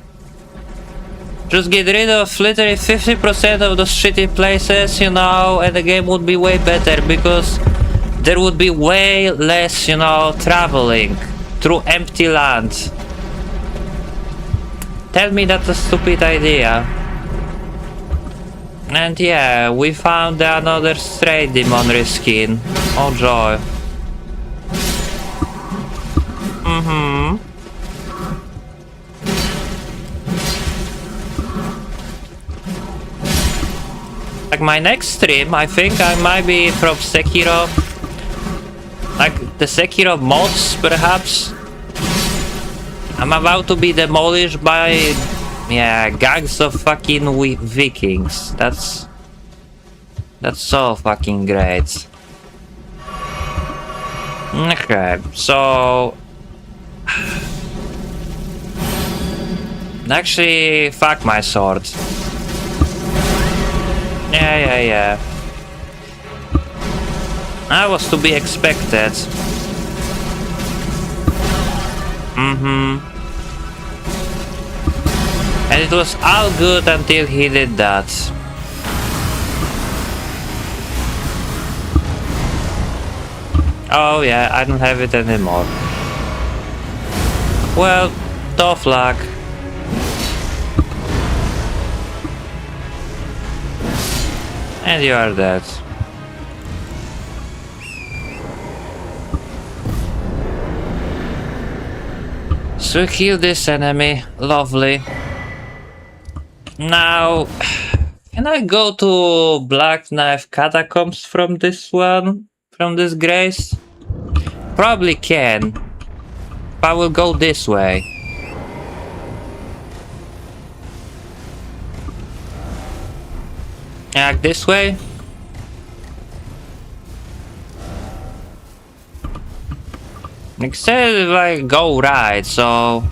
Just get rid of literally 50% of those shitty places, you know, and the game would be way better, because there would be way less, you know, traveling through empty land. Tell me that's a stupid idea. And yeah, we found another stray demon reskin. Oh joy. Like, my next stream, I think I might be from Sekiro. Like, the Sekiro mods, perhaps. I'm about to be demolished by... yeah, gangs of fucking Vikings. That's so fucking great. Okay, so actually, fuck my sword. Yeah. That was to be expected. And it was all good until he did that. Oh yeah, I don't have it anymore. Well, tough luck. And you are dead. So kill this enemy, lovely. Now, can I go to Black Knife Catacombs from this one? From this grace? Probably can. I will go this way. Like this way? It said like go right, so...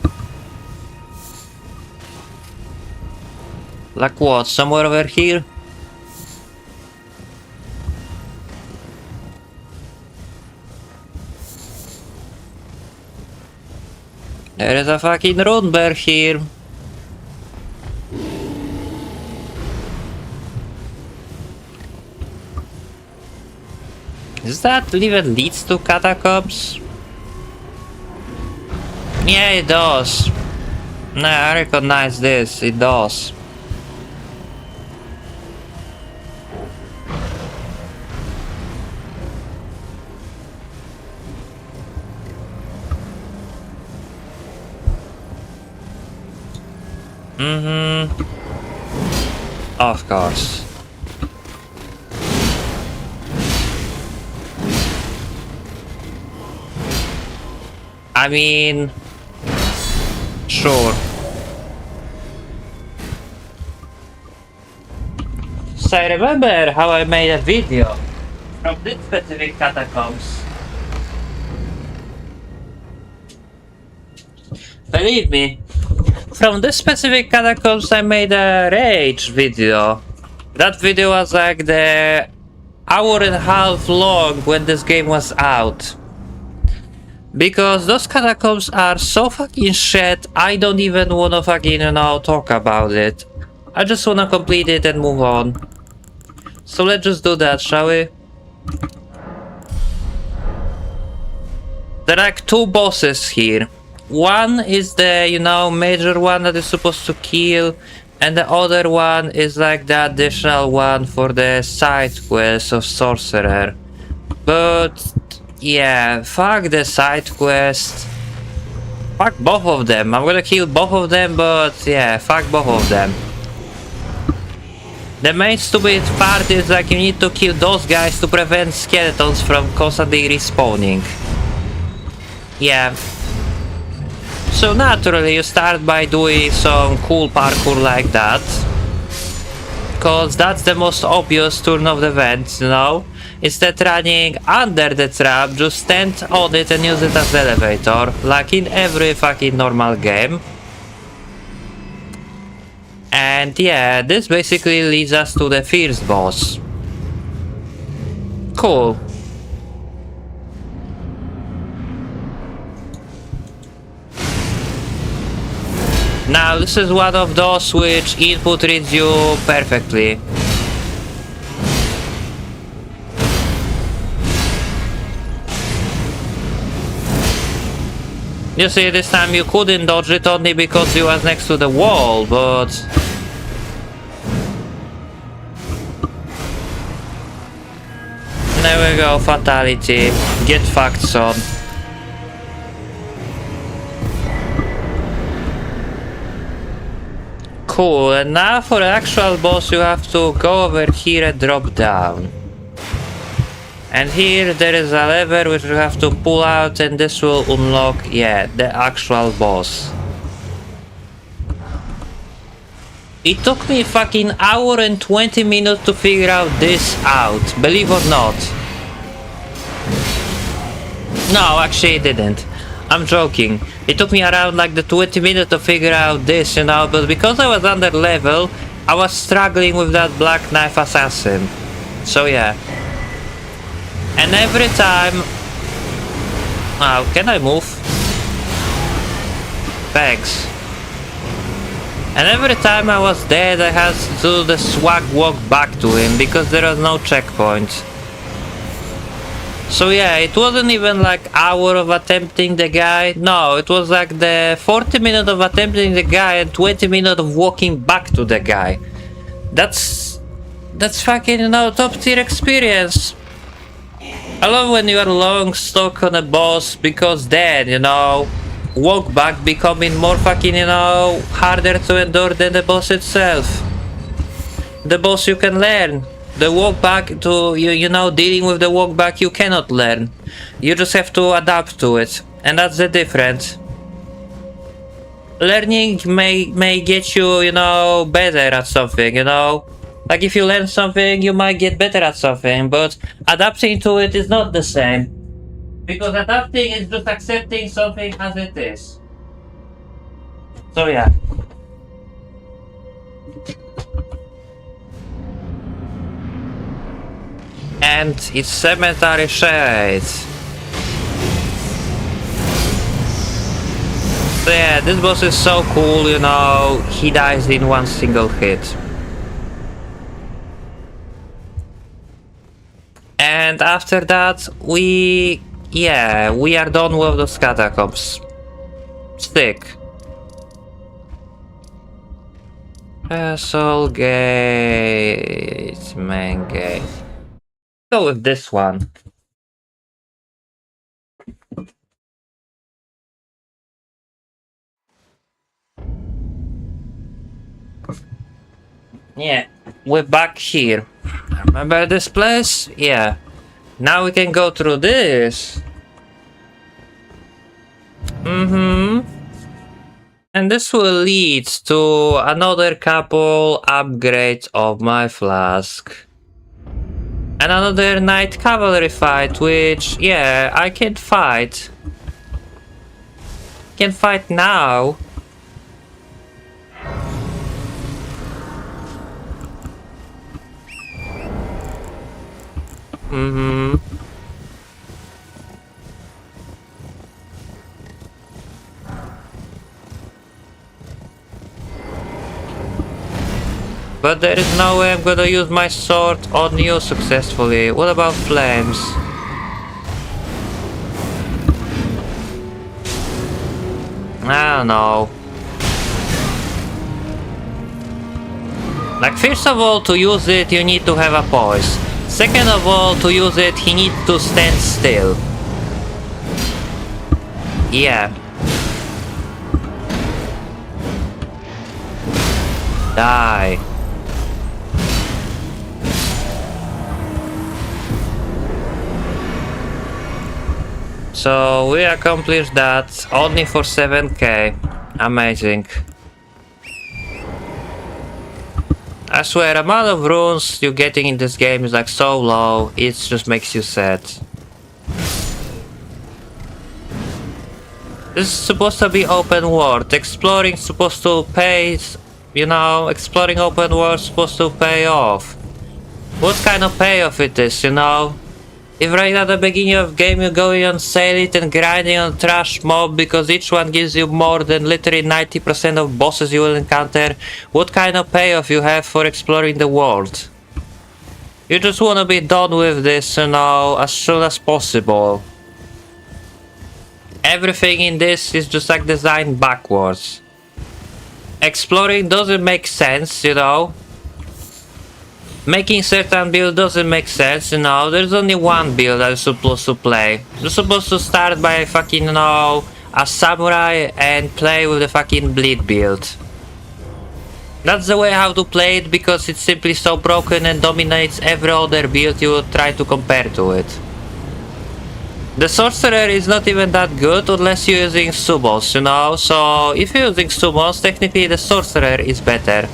Like what? Somewhere over here? There is a fucking rune bear here. Is that even leads to catacombs? Yeah, it does. No, I recognize this. It does. Of course. I mean, sure. So I remember how I made a video from this specific catacombs. Believe me, from this specific catacombs I made a rage video. That video was like the hour and a half long when this game was out. Because those catacombs are so fucking shit, I don't even wanna fucking, you know, talk about it. I just wanna complete it and move on. So let's just do that, shall we? There are like two bosses here. One is the, you know, major one that is supposed to kill, and the other one is like the additional one for the side quest of Sorcerer. But yeah, fuck the side quest. Fuck both of them. I'm gonna kill both of them, but yeah, fuck both of them. The main stupid part is like you need to kill those guys to prevent skeletons from constantly respawning. Yeah. So naturally you start by doing some cool parkour like that. Cause that's the most obvious turn of the event, you know? Instead running under the trap, just stand on it and use it as the elevator, like in every fucking normal game. And yeah, this basically leads us to the first boss. Cool. Now this is one of those which input reads you perfectly. You see, this time you couldn't dodge it only because he was next to the wall, but... There we go, fatality. Get fucked, son. Cool, and now for the actual boss you have to go over here and drop down. And here there is a lever which you have to pull out, and this will unlock, yeah, the actual boss. It took me fucking hour and 20 minutes to figure out this out, believe or not. No, actually it didn't. I'm joking. It took me around like the 20 minutes to figure out this, you know, but because I was under level, I was struggling with that Black Knife Assassin. So yeah. And every time... Oh, can I move? Thanks. And every time I was dead, I had to do the swag walk back to him, because there was no checkpoint. So yeah, it wasn't even like hour of attempting the guy. No, it was like the 40 minutes of attempting the guy and 20 minutes of walking back to the guy. That's fucking, you know, top tier experience. I love when you are long stuck on a boss, because then, you know, walk back becoming more fucking, you know, harder to endure than the boss itself. The boss you can learn. The walk back to, you know, dealing with the walk back you cannot learn. You just have to adapt to it. And that's the difference. Learning may get you, you know, better at something, you know. Like if you learn something, you might get better at something, but adapting to it is not the same. Because adapting is just accepting something as it is. So yeah. And it's Cemetery Shades. So yeah, this boss is so cool, you know, he dies in one single hit. And after that, we are done with those catacombs. Stick. Castle Gate, main gate. Go with this one. Yeah, we're back here. Remember this place? Yeah. Now we can go through this. And this will lead to another couple upgrades of my flask. And another night cavalry fight, which, yeah, I can fight. Can fight now. But there is no way I'm gonna use my sword on you successfully. What about flames? I don't know. Like, first of all, to use it, you need to have a poise. Second of all, to use it, he needs to stand still. Yeah. Die. So we accomplished that only for 7k. Amazing. I swear, the amount of runes you're getting in this game is like so low, it just makes you sad. This is supposed to be open world. Exploring supposed to pay, you know, exploring open world supposed to pay off. What kind of payoff it is, you know? If right at the beginning of game you're going on sale it and grinding on trash mob because each one gives you more than literally 90% of bosses you will encounter, what kind of payoff you have for exploring the world? You just wanna be done with this, you know, as soon as possible. Everything in this is just like designed backwards. Exploring doesn't make sense, you know. Making certain build doesn't make sense, you know. There's only one build that you're supposed to play. You're supposed to start by fucking, you know, a samurai and play with the fucking bleed build. That's the way how to play it because it's simply so broken and dominates every other build you would try to compare to it. The sorcerer is not even that good unless you're using summons, you know. So if you're using summons, technically the sorcerer is better.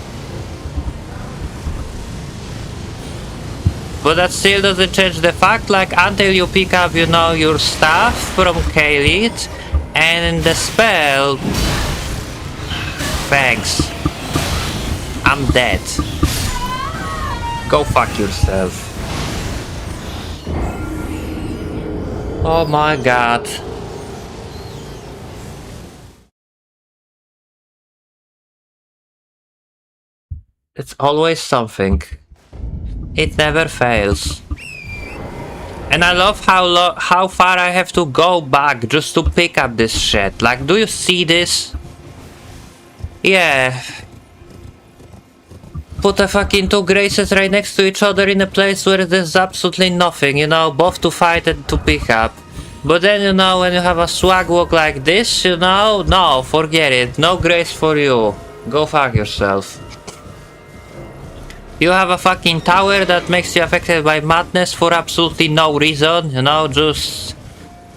But that still doesn't change the fact, like, until you pick up, you know, your stuff from Khalid and the spell... Thanks. I'm dead. Go fuck yourself. Oh my god. It's always something. It never fails. And I love how far I have to go back just to pick up this shit. Like, do you see this? Yeah. Put the fucking two graces right next to each other in a place where there's absolutely nothing, you know, both to fight and to pick up. But then, you know, when you have a swag walk like this, you know, no, forget it. No grace for you. Go fuck yourself. You have a fucking tower that makes you affected by madness for absolutely no reason, you know, just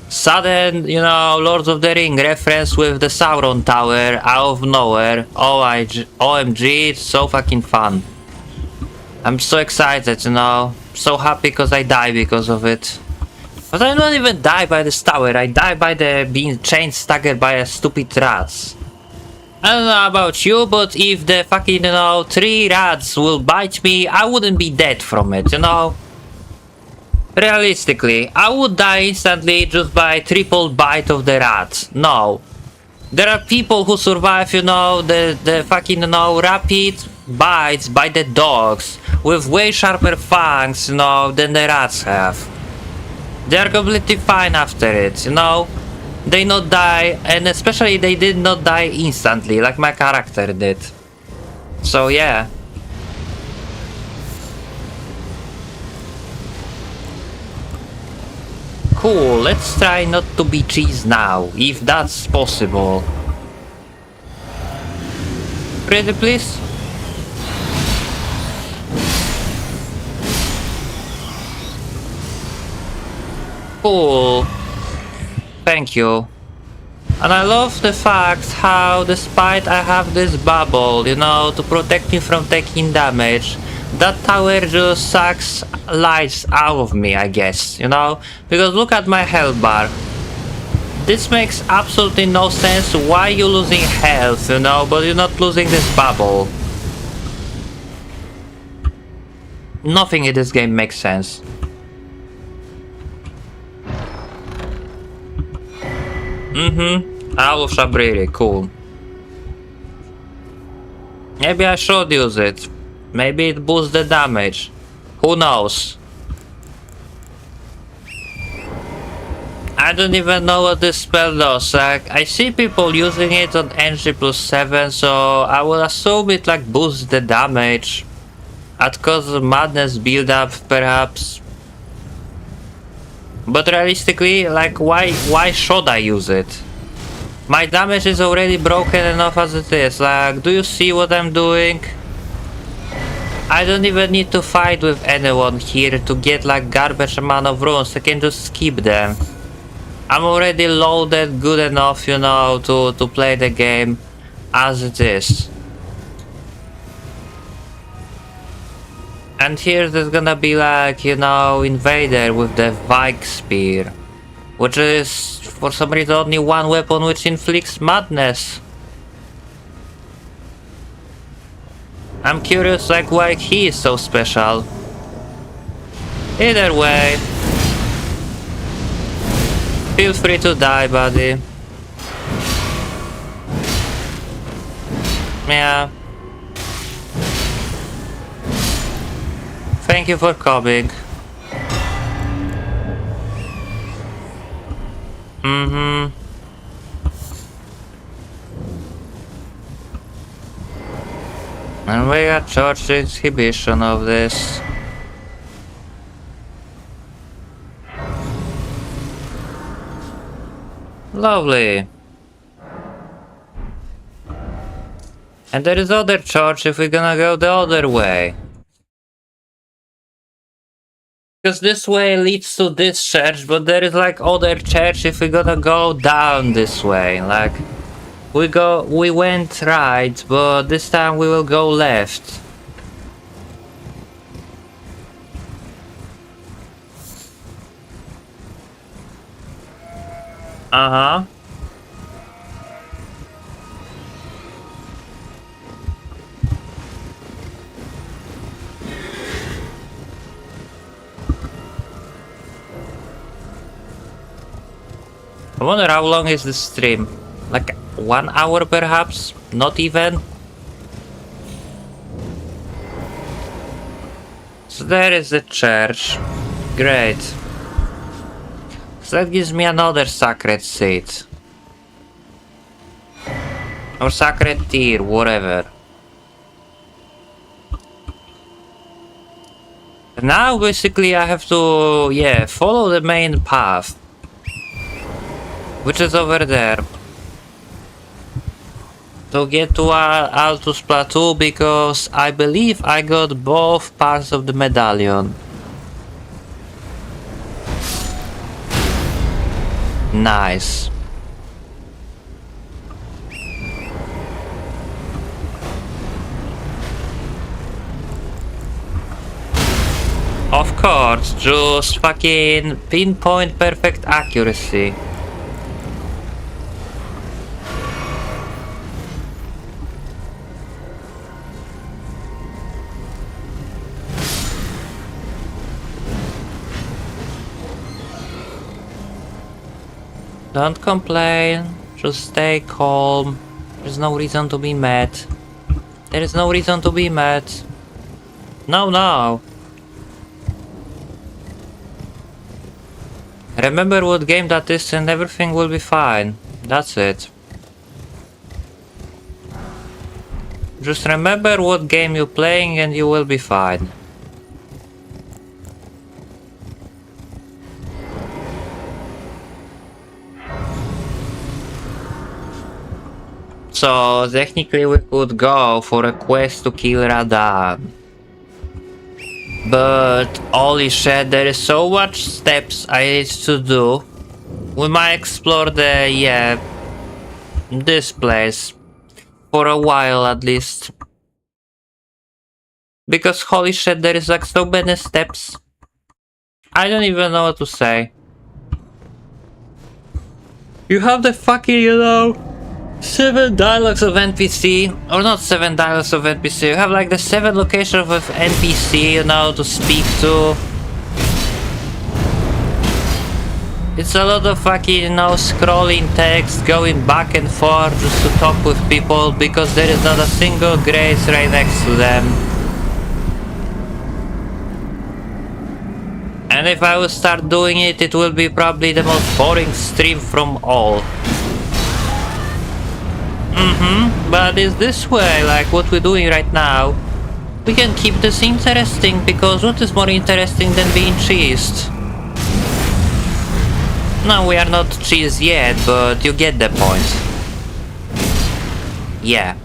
sudden, you know, Lord of the Ring reference with the Sauron tower out of nowhere. OMG, it's so fucking fun. I'm so excited, you know, so happy because I die because of it. But I don't even die by this tower, I die by the being chain staggered by a stupid rats. I don't know about you, but if the fucking, you know, 3 rats will bite me, I wouldn't be dead from it, you know? Realistically, I would die instantly just by triple bite of the rat. No. There are people who survive, you know, the fucking, you know, rapid bites by the dogs with way sharper fangs, you know, than the rats have. They are completely fine after it, you know? They not die, and especially they did not die instantly, like my character did. So yeah. Cool, let's try not to be cheese now, if that's possible. Pretty please? Cool. Thank you. And I love the fact how, despite I have this bubble, you know, to protect me from taking damage, that tower just sucks lives out of me, I guess, you know? Because look at my health bar. This makes absolutely no sense why you're losing health, you know, but you're not losing this bubble. Nothing in this game makes sense. Owl of Shabriri, cool. Maybe I should use it. Maybe it boosts the damage. Who knows? I don't even know what this spell does. Like, I see people using it on NG plus 7, so I will assume it like boosts the damage. At cause of madness build up, perhaps. But realistically, like, why should I use it? My damage is already broken enough as it is. Like, do you see what I'm doing? I don't even need to fight with anyone here to get like garbage amount of runes. I can just skip them. I'm already loaded good enough, you know, to play the game as it is. And here there's gonna be like, you know, Invader with the Vike Spear, which is for some reason only one weapon which inflicts madness. I'm curious like why he is so special. Either way, feel free to die, buddy. Yeah. Thank you for coming. Mm-hmm. And we got charged inhibition of this. Lovely. And there is other charge if we're gonna go the other way. Because this way leads to this church, but there is like other church if we're gonna go down this way. Like, we went right, but this time we will go left. Uh-huh. I wonder how long is the stream? Like 1 hour perhaps? Not even? So there is the church. Great. So that gives me another sacred seat. Or sacred tier, whatever. Now basically I have to, yeah, follow the main path. Which is over there. To get to Altus Plateau, because I believe I got both parts of the medallion. Nice. Of course, just fucking pinpoint perfect accuracy. Don't complain, just stay calm. There's no reason to be mad. There is no reason to be mad. No, no. Remember what game that is and everything will be fine. That's it. Just remember what game you're playing and you will be fine. So technically we could go for a quest to kill Radan. But holy shit, there is so much steps I need to do. We might explore the, yeah, this place. For a while at least. Because holy shit, there is like so many steps. I don't even know what to say. You have the fucking, you know, 7 dialogues of NPC, or not 7 dialogues of NPC, you have like the 7 locations of NPC, you know, to speak to. It's a lot of fucking, you know, scrolling text, going back and forth just to talk with people, because there is not a single grace right next to them. And And if I would start doing it, it will be probably the most boring stream from all. But it's this way, like what we're doing right now. We can keep this interesting, because what is more interesting than being cheesed? No, we are not cheesed yet, but you get the point. Yeah.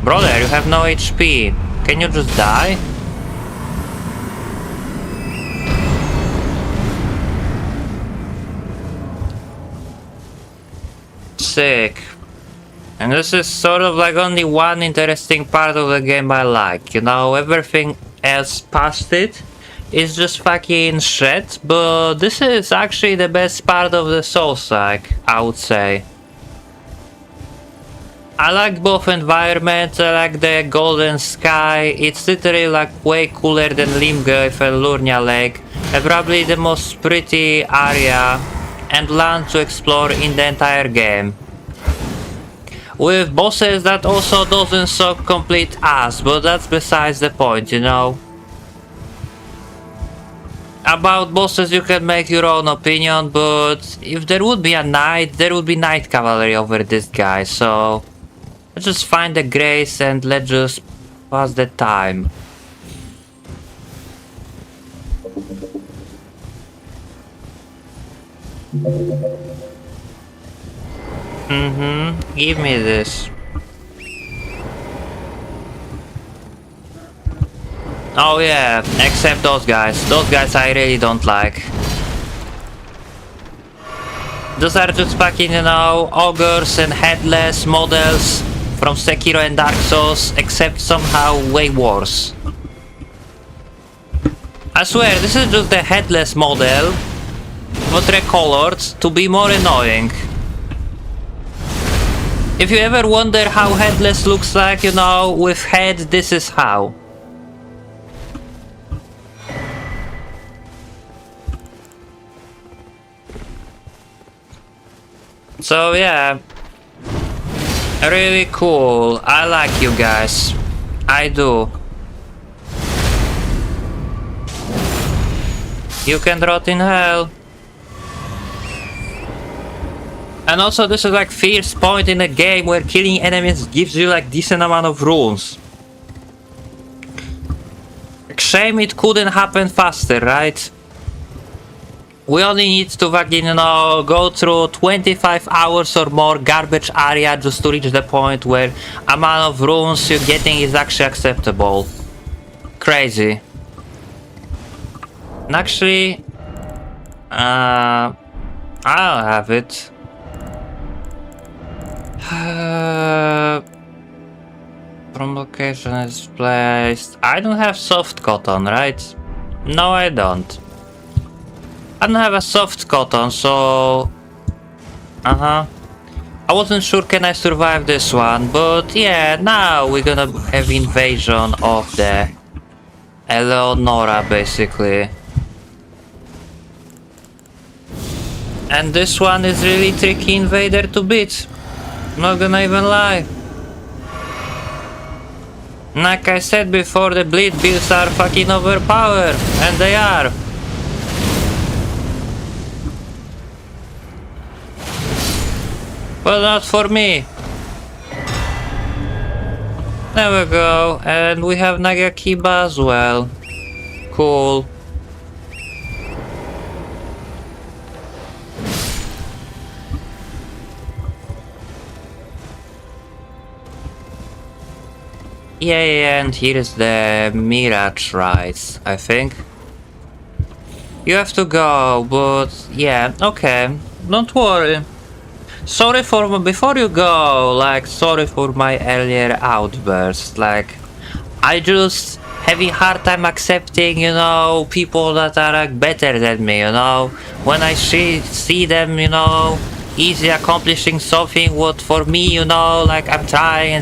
Brother, you have no HP. Can you just die? Sick. And this is sort of like only one interesting part of the game I like, you know, everything else past it is just fucking shit, but this is actually the best part of the Souls-like, I would say. I like both environments, I like the golden sky, it's literally like way cooler than Limgrave and Lurnia Lake, and probably the most pretty area and land to explore in the entire game. With bosses that also doesn't suck complete ass, but that's besides the point, you know. About bosses you can make your own opinion, but if there would be a knight, there would be knight cavalry over this guy, so let's just find the grace and let's just pass the time. Give me this. Oh yeah, except those guys. Those guys I really don't like. Those are just fucking, you know, ogres and headless models from Sekiro and Dark Souls, except somehow way worse. I swear, this is just the headless model, but recolored to be more annoying. If you ever wonder how headless looks like, you know, with head, this is how. So yeah, really cool. I like you guys. I do. You can rot in hell. And also this is like first point in a game where killing enemies gives you like decent amount of runes. Shame it couldn't happen faster, right? We only need to fucking, you know, go through 25 hours or more garbage area just to reach the point where amount of runes you're getting is actually acceptable. Crazy. And actually, I'll have it. From location is placed. I don't have soft cotton, right? No, I don't. I don't have a soft cotton, so... I wasn't sure can I survive this one, but yeah, now we're gonna have invasion of the Eleonora, basically. And this one is really tricky invader to beat. Not gonna even lie. Like I said before, the bleed builds are fucking overpowered, and they are. But not for me. There we go, and we have Nagakiba as well. Cool. Yeah, and here is the Mirage Rides, I think. You have to go, but yeah, okay, don't worry. Sorry for, before you go, like, sorry for my earlier outburst, like, I just having hard time accepting, you know, people that are like better than me, you know, when I see them, you know, easy accomplishing something what for me, you know, like I'm trying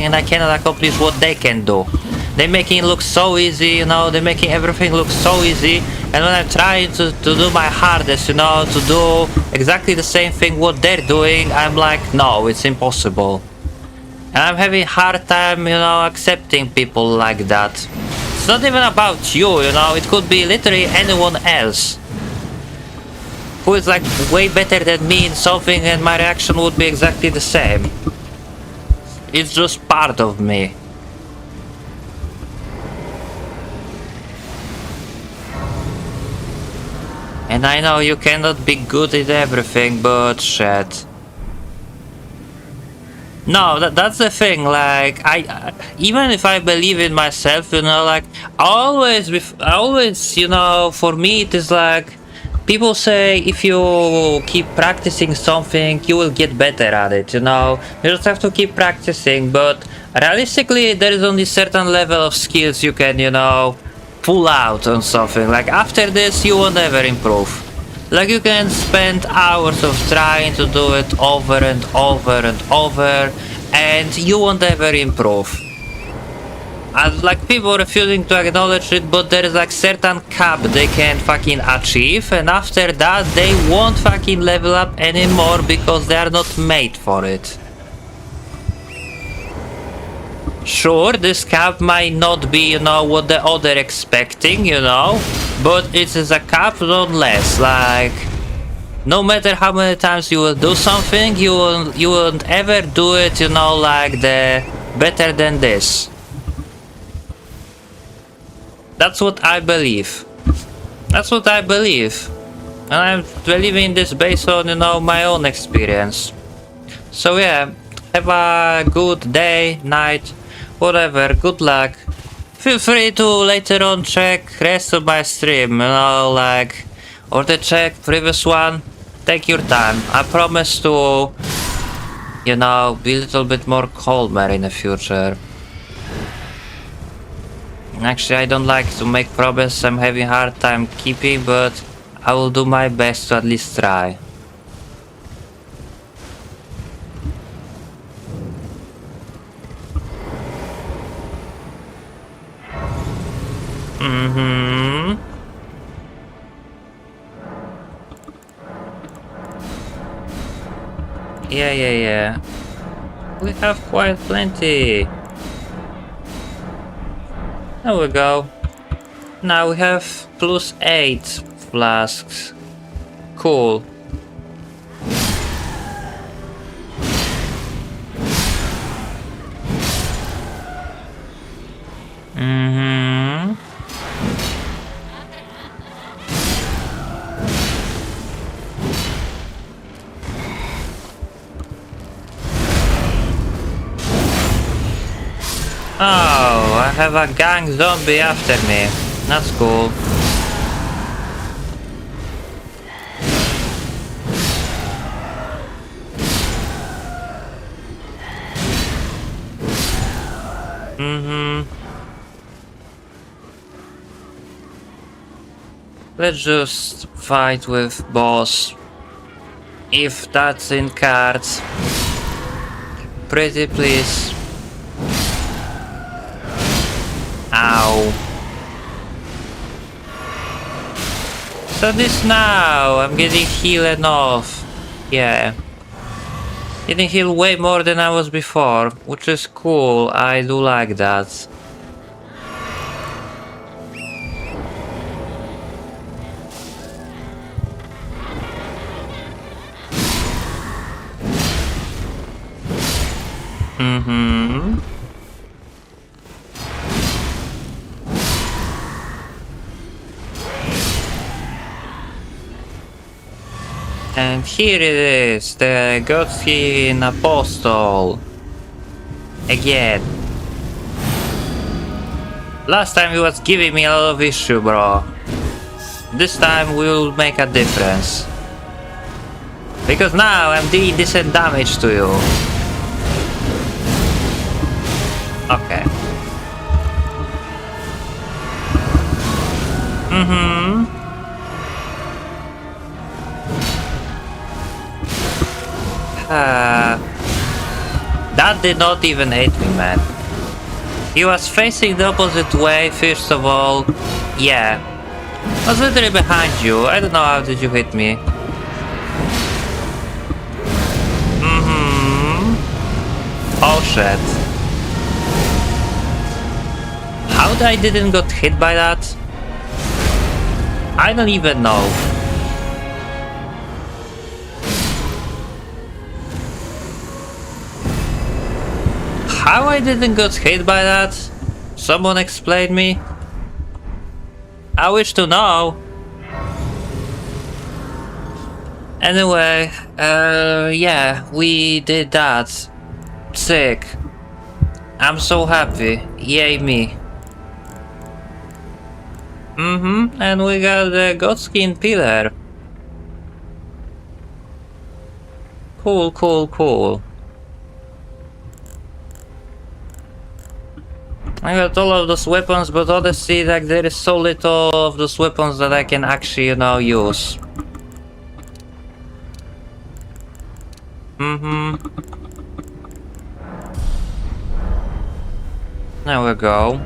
and I cannot accomplish what they can do. They're making it look so easy, you know, they're making everything look so easy, and when I'm trying to do my hardest, you know, to do exactly the same thing what they're doing, I'm like, no, it's impossible. And I'm having hard time, you know, accepting people like that. It's not even about you, you know, it could be literally anyone else who is like way better than me in something and my reaction would be exactly the same. It's just part of me. And I know you cannot be good at everything, but shit. No, that's the thing, like, even if I believe in myself, you know, like, always, you know, for me it is like, people say if you keep practicing something, you will get better at it, you know, you just have to keep practicing, but realistically, there is only certain level of skills you can, you know, pull out on something, like, after this, you won't ever improve. Like, you can spend hours of trying to do it over and over and over, and you won't ever improve. And like, people refusing to acknowledge it, but there is like certain cap they can fucking achieve, and after that they won't fucking level up anymore because they are not made for it. Sure, this cap might not be, you know, what the other expecting, you know, but it is a cap nonetheless. Like, no matter how many times you will do something, you won't ever do it, you know, like the better than this. That's what I believe. That's what I believe. And I'm believing this based on, you know, my own experience. So yeah, have a good day, night, whatever, good luck. Feel free to later on check rest of my stream, you know, like, or to check previous one. Take your time. I promise to, you know, be a little bit more calmer in the future. Actually, I don't like to make promises I'm having a hard time keeping, but I will do my best to at least try. Yeah. We have quite plenty. There we go. Now we have +8 flasks. Cool. Oh, I have a gang zombie after me. That's cool. Let's just fight with boss. If that's in cards. Pretty please. Ow. So this now, I'm getting healed enough. Yeah. Getting healed way more than I was before, which is cool, I do like that. And here it is, the Godskin Apostle. Again. Last time he was giving me a lot of issue, bro. This time we'll make a difference. Because now I'm doing decent damage to you. Okay. That did not even hit me, man. He was facing the opposite way, first of all. Yeah. I was literally behind you. I don't know how did you hit me. Oh shit. How I didn't got hit by that? I don't even know. How I didn't got hit by that? Someone explain me? I wish to know. Anyway, yeah, we did that. Sick. I'm so happy. Yay me. And we got the Godskin pillar. Cool, cool, cool. I got all of those weapons, but honestly, like, there is so little of those weapons that I can actually, you know, use. There we go.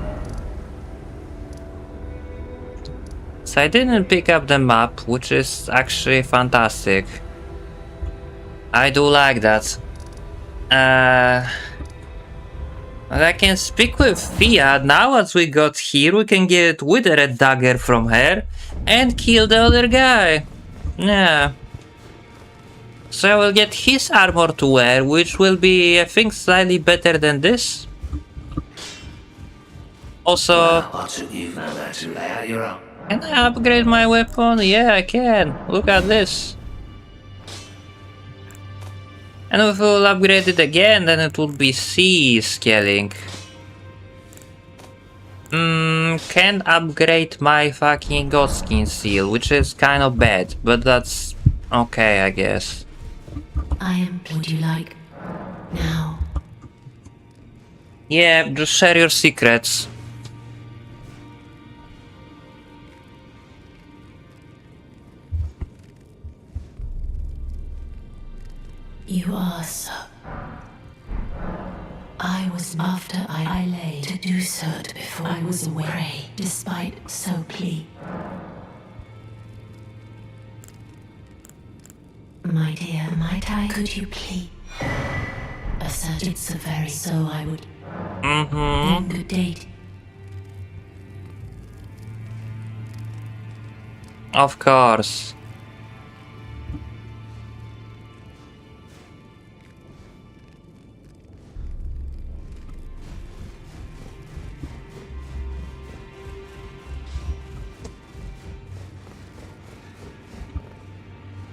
So I didn't pick up the map, which is actually fantastic. I do like that. And I can speak with Fia. Now as we got here, we can get Withered Dagger from her and kill the other guy. Yeah. So I will get his armor to wear, which will be, I think, slightly better than this. Also, I took you found out to lay out your own. can I upgrade my weapon? Yeah, I can. Look at this. And if we'll upgrade it again, then it will be C scaling. Can't upgrade my fucking Godskin seal, which is kind of bad, but that's okay, I guess. I am. Would you like now? Yeah, just share your secrets. You are so. I was after I lay to do so before I was away, despite so plea. My dear, might I? Could you please? Assert it's a very so I would. Then good date. Of course.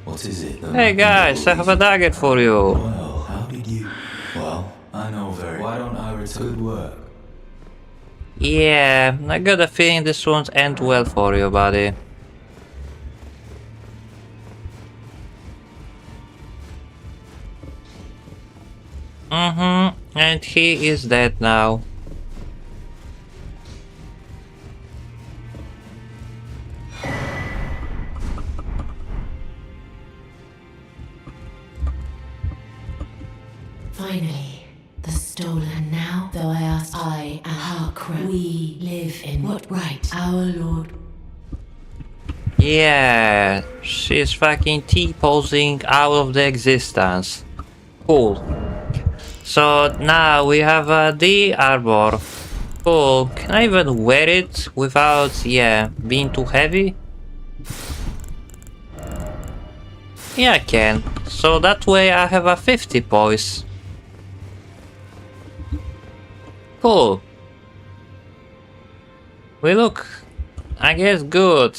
What is it? Hey guys, I have a dagger for you. Well, how did you? Well, I know very. Why don't I return? Good work. Yeah, I got a feeling this won't end well for you, buddy. And he is dead now. Finally, the stolen now. Though I ask, I am Harkra. We live in what right? Our Lord. Yeah, she's fucking T-posing out of the existence. Cool. So now we have the armor. Cool. Can I even wear it without, yeah, being too heavy? Yeah, I can. So that way I have a 50 poise. Cool. We look, I guess, good.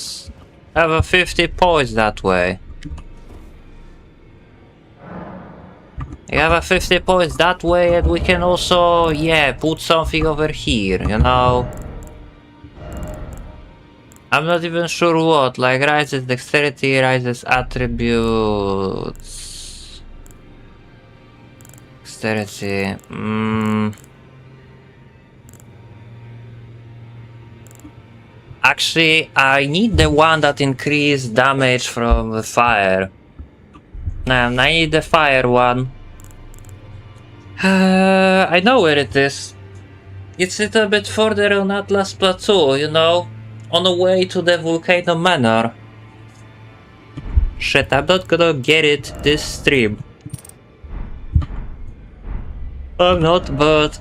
Have a 50 poise that way. You have a 50 points that way, and we can also, yeah, put something over here, you know? I'm not even sure what, like rises dexterity, rises attributes... Dexterity... Actually, I need the one that increases damage from the fire. Nah, I need the fire one. I know where it is. It's a little bit further on Atlas Plateau, you know? On the way to the Volcano Manor. Shit, I'm not gonna get it this stream. or not, but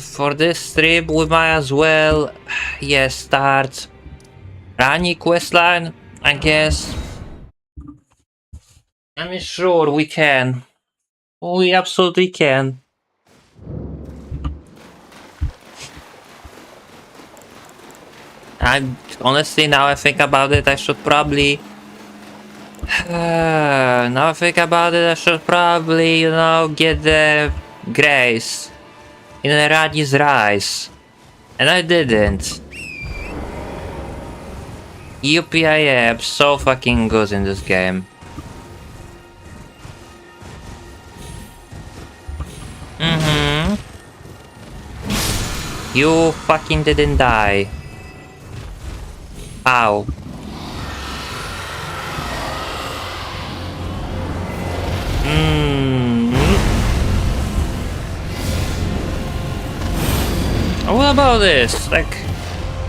for this trip we might as well, yes, start Rani questline, I guess. I mean, sure, we can. We absolutely can. I honestly, now I think about it, I should probably. Now I think about it, I should probably, you know, get the grace in Rani's Rise. And I didn't. UPI app, so fucking good in this game. You fucking didn't die. Ow. What about this? Like,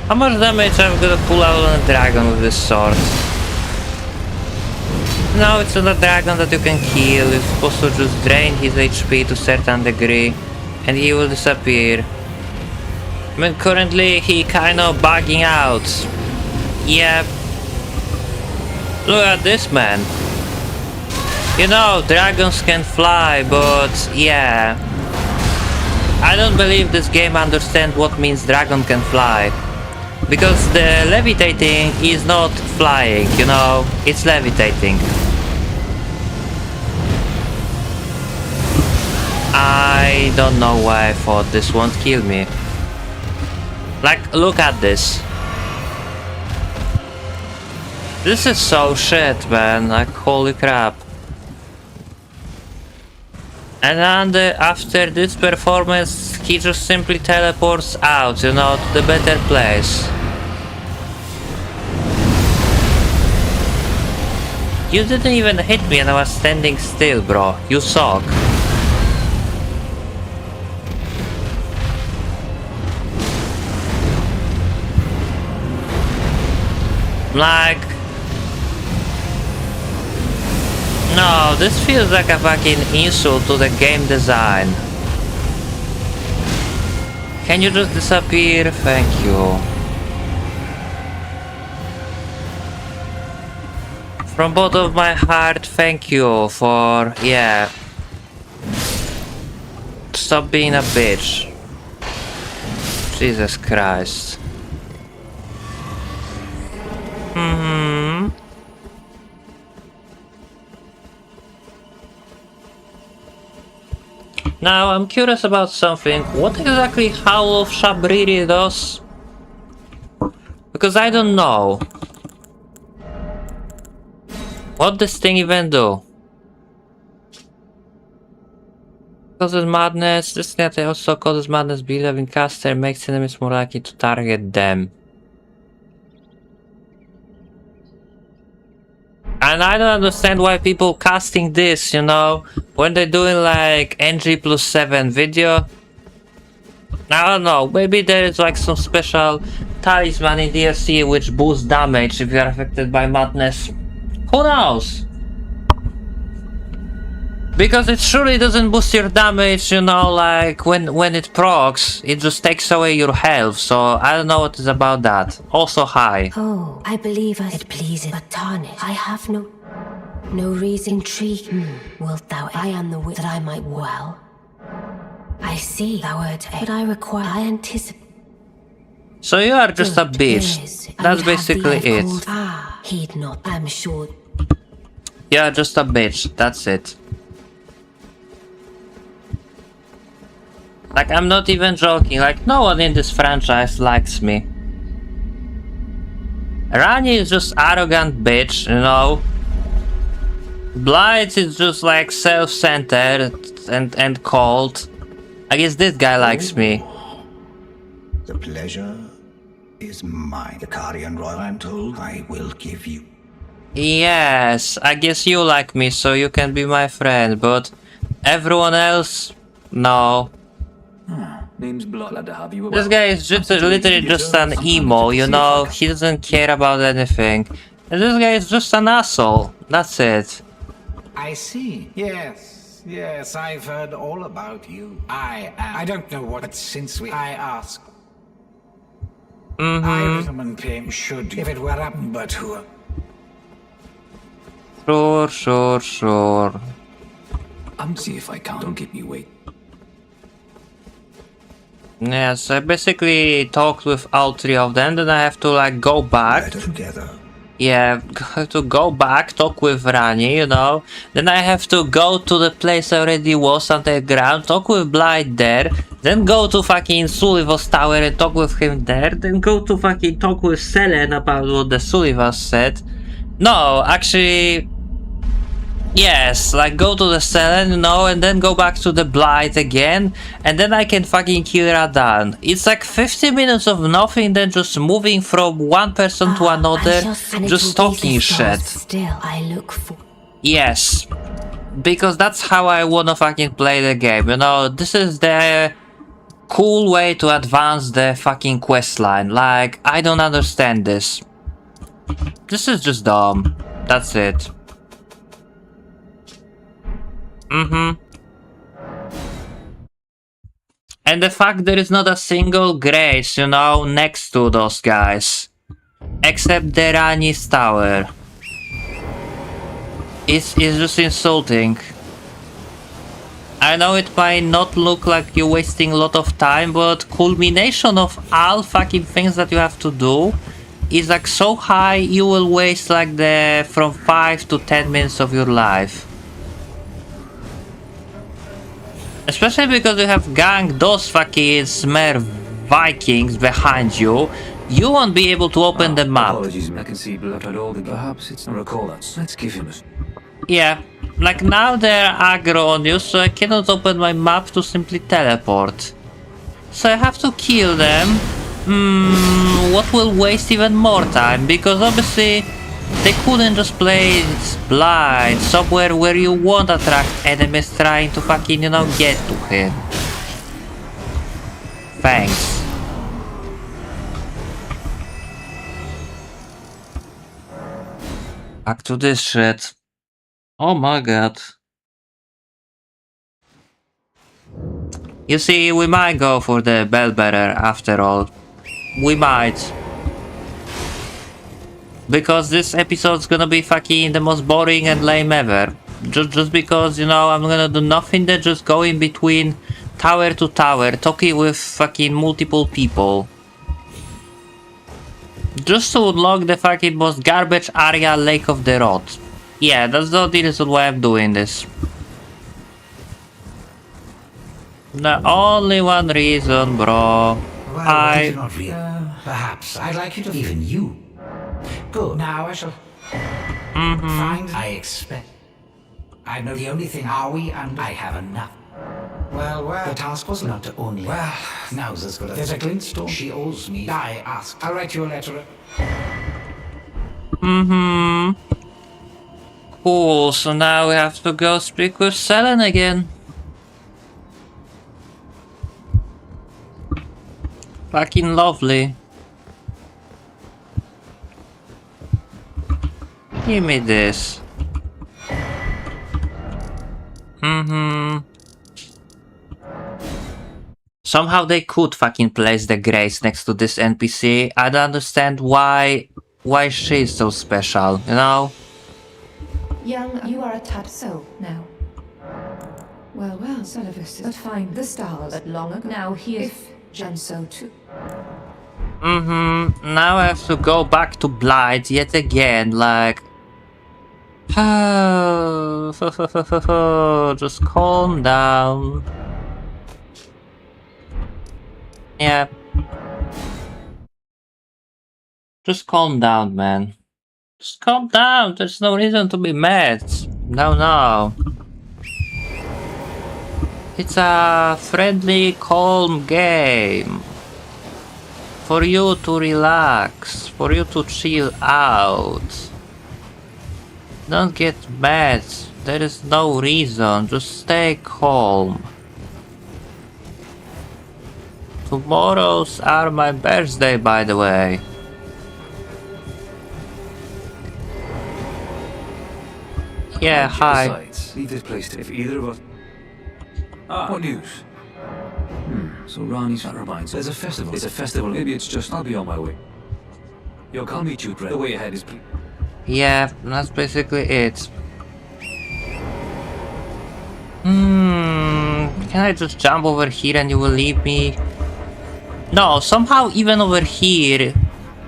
how much damage I'm gonna pull out on a dragon with this sword? No, it's not a dragon that you can kill. You're supposed to just drain his HP to a certain degree, and he will disappear. I mean, currently he kind of bugging out. Yeah. Look at this man. You know, dragons can fly, but yeah. I don't believe this game understands what means dragon can fly. Because the levitating is not flying, you know, it's levitating. I don't know why I thought this won't kill me. Like, look at this. This is so shit, man, like, holy crap. And then after this performance, he just simply teleports out, you know, to the better place. You didn't even hit me and I was standing still, bro. You suck. Like... No, this feels like a fucking insult to the game design. Can you just disappear? Thank you. From bottom of my heart, thank you for, yeah. Stop being a bitch. Jesus Christ. Now, I'm curious about something. What exactly Howl of Shabriri does? Because I don't know. What this thing even do? Causes madness. This net also causes madness. Believing caster makes enemies more likely to target them. And I don't understand why people casting this, you know, when they're doing like NG+7 video. I don't know, maybe there is like some special talisman in DLC which boosts damage if you are affected by madness. Who knows? Because it surely doesn't boost your damage, you know, like when it procs, it just takes away your health, so I don't know what is about that. Also hi. Oh, I believe us. It pleases, but tarnish. I have no reason. Intrigue. Wilt thou? I am the wit that I might well. I see thou art, but I require. I anticipate. So you are just a bitch. That's basically it. Heed not. I'm sure. You are just a bitch. That's it. Like, I'm not even joking, like, no one in this franchise likes me. Rani is just arrogant bitch, you know. Blight is just like self-centered and cold. I guess this guy likes me. The pleasure is mine. The Carian Royal, I'm told, I will give you. Yes, I guess you like me, so you can be my friend, but everyone else, no. Name's Blood. Glad to have you. This guy is just literally just an emo, you know, he doesn't care about anything. And this guy is just an asshole, that's it. I see, yes. Yes, I've heard all about you. I don't know what, but since I asked. Irishman came should if it were up, but who? Sure. I'm see if I can't. Don't keep me wait. Yes, I basically talked with all three of them, then I have to like go back. Better together. Yeah, have to go back, talk with Rani, you know. Then I have to go to the place I already was underground, talk with Blight there. Then go to fucking Sullivan's tower and talk with him there. Then go to fucking talk with Selen about what the Sullivan said. No, actually... Yes, like go to the Selen, you know, and then go back to the Blight again. And then I can fucking kill Radan. It's like 50 minutes of nothing, then just moving from one person to another, just talking shit. Still, I look for. Yes, because that's how I wanna fucking play the game, you know. This is the cool way to advance the fucking questline. Like, I don't understand this. This is just dumb. That's it. And the fact there is not a single grace, you know, next to those guys. Except the Rani's tower. It's just insulting. I know it might not look like you're wasting a lot of time, but culmination of all fucking things that you have to do is like so high you will waste like the from 5 to 10 minutes of your life. Especially because you have gang those fucking Smer Vikings behind you, you won't be able to open the map. Apologies, I can see blood had all the. Perhaps it's not recall us. Let's give him a. Yeah, like now they're aggro on you, so I cannot open my map to simply teleport. So I have to kill them. What will waste even more time, because obviously they couldn't just play blind somewhere where you won't attract enemies trying to fucking, you know, get to him. Thanks. Back to this shit. Oh my god. You see, we might go for the Bellbearer after all. We might. Because this episode's gonna be fucking the most boring and lame ever. Just because, you know, I'm gonna do nothing but just go in between tower to tower, talking with fucking multiple people. Just to unlock the fucking most garbage area, Lake of the Rod. Yeah, that's the only reason why I'm doing this. The only one reason, bro. Perhaps I'd like you to even you. Good. Now I shall find. I expect. I know the only thing. Are we? And I have enough. Well, the task was not to only. Well, now's as good as. There's a glintstone. She owes me. I asked. I'll write you a letter. Cool, so now we have to go speak with Selen again. Fucking lovely. Give me this. Somehow they could fucking place the Grace next to this NPC. I don't understand why she's so special, you know? Young, you are a tad so now. Well, Sullivan, but find the stars at long ago. Now here's Janso too. Now I have to go back to Blight yet again, like... just calm down. Yeah. Just calm down, man. Just calm down, there's no reason to be mad. No. It's a friendly, calm game. For you to relax, for you to chill out. Don't get mad, there is no reason, just stay calm. Tomorrow's are my birthday, by the way. Yeah, hi. Besides, leave this place if either of us. Ah, what news? So Rani's reminds. There's a festival. It's a festival. Maybe it's just. I'll be on my way. Yo, I'll meet you, Brett. The way ahead is. Yeah, that's basically it. Can I just jump over here and you will leave me? No, somehow even over here,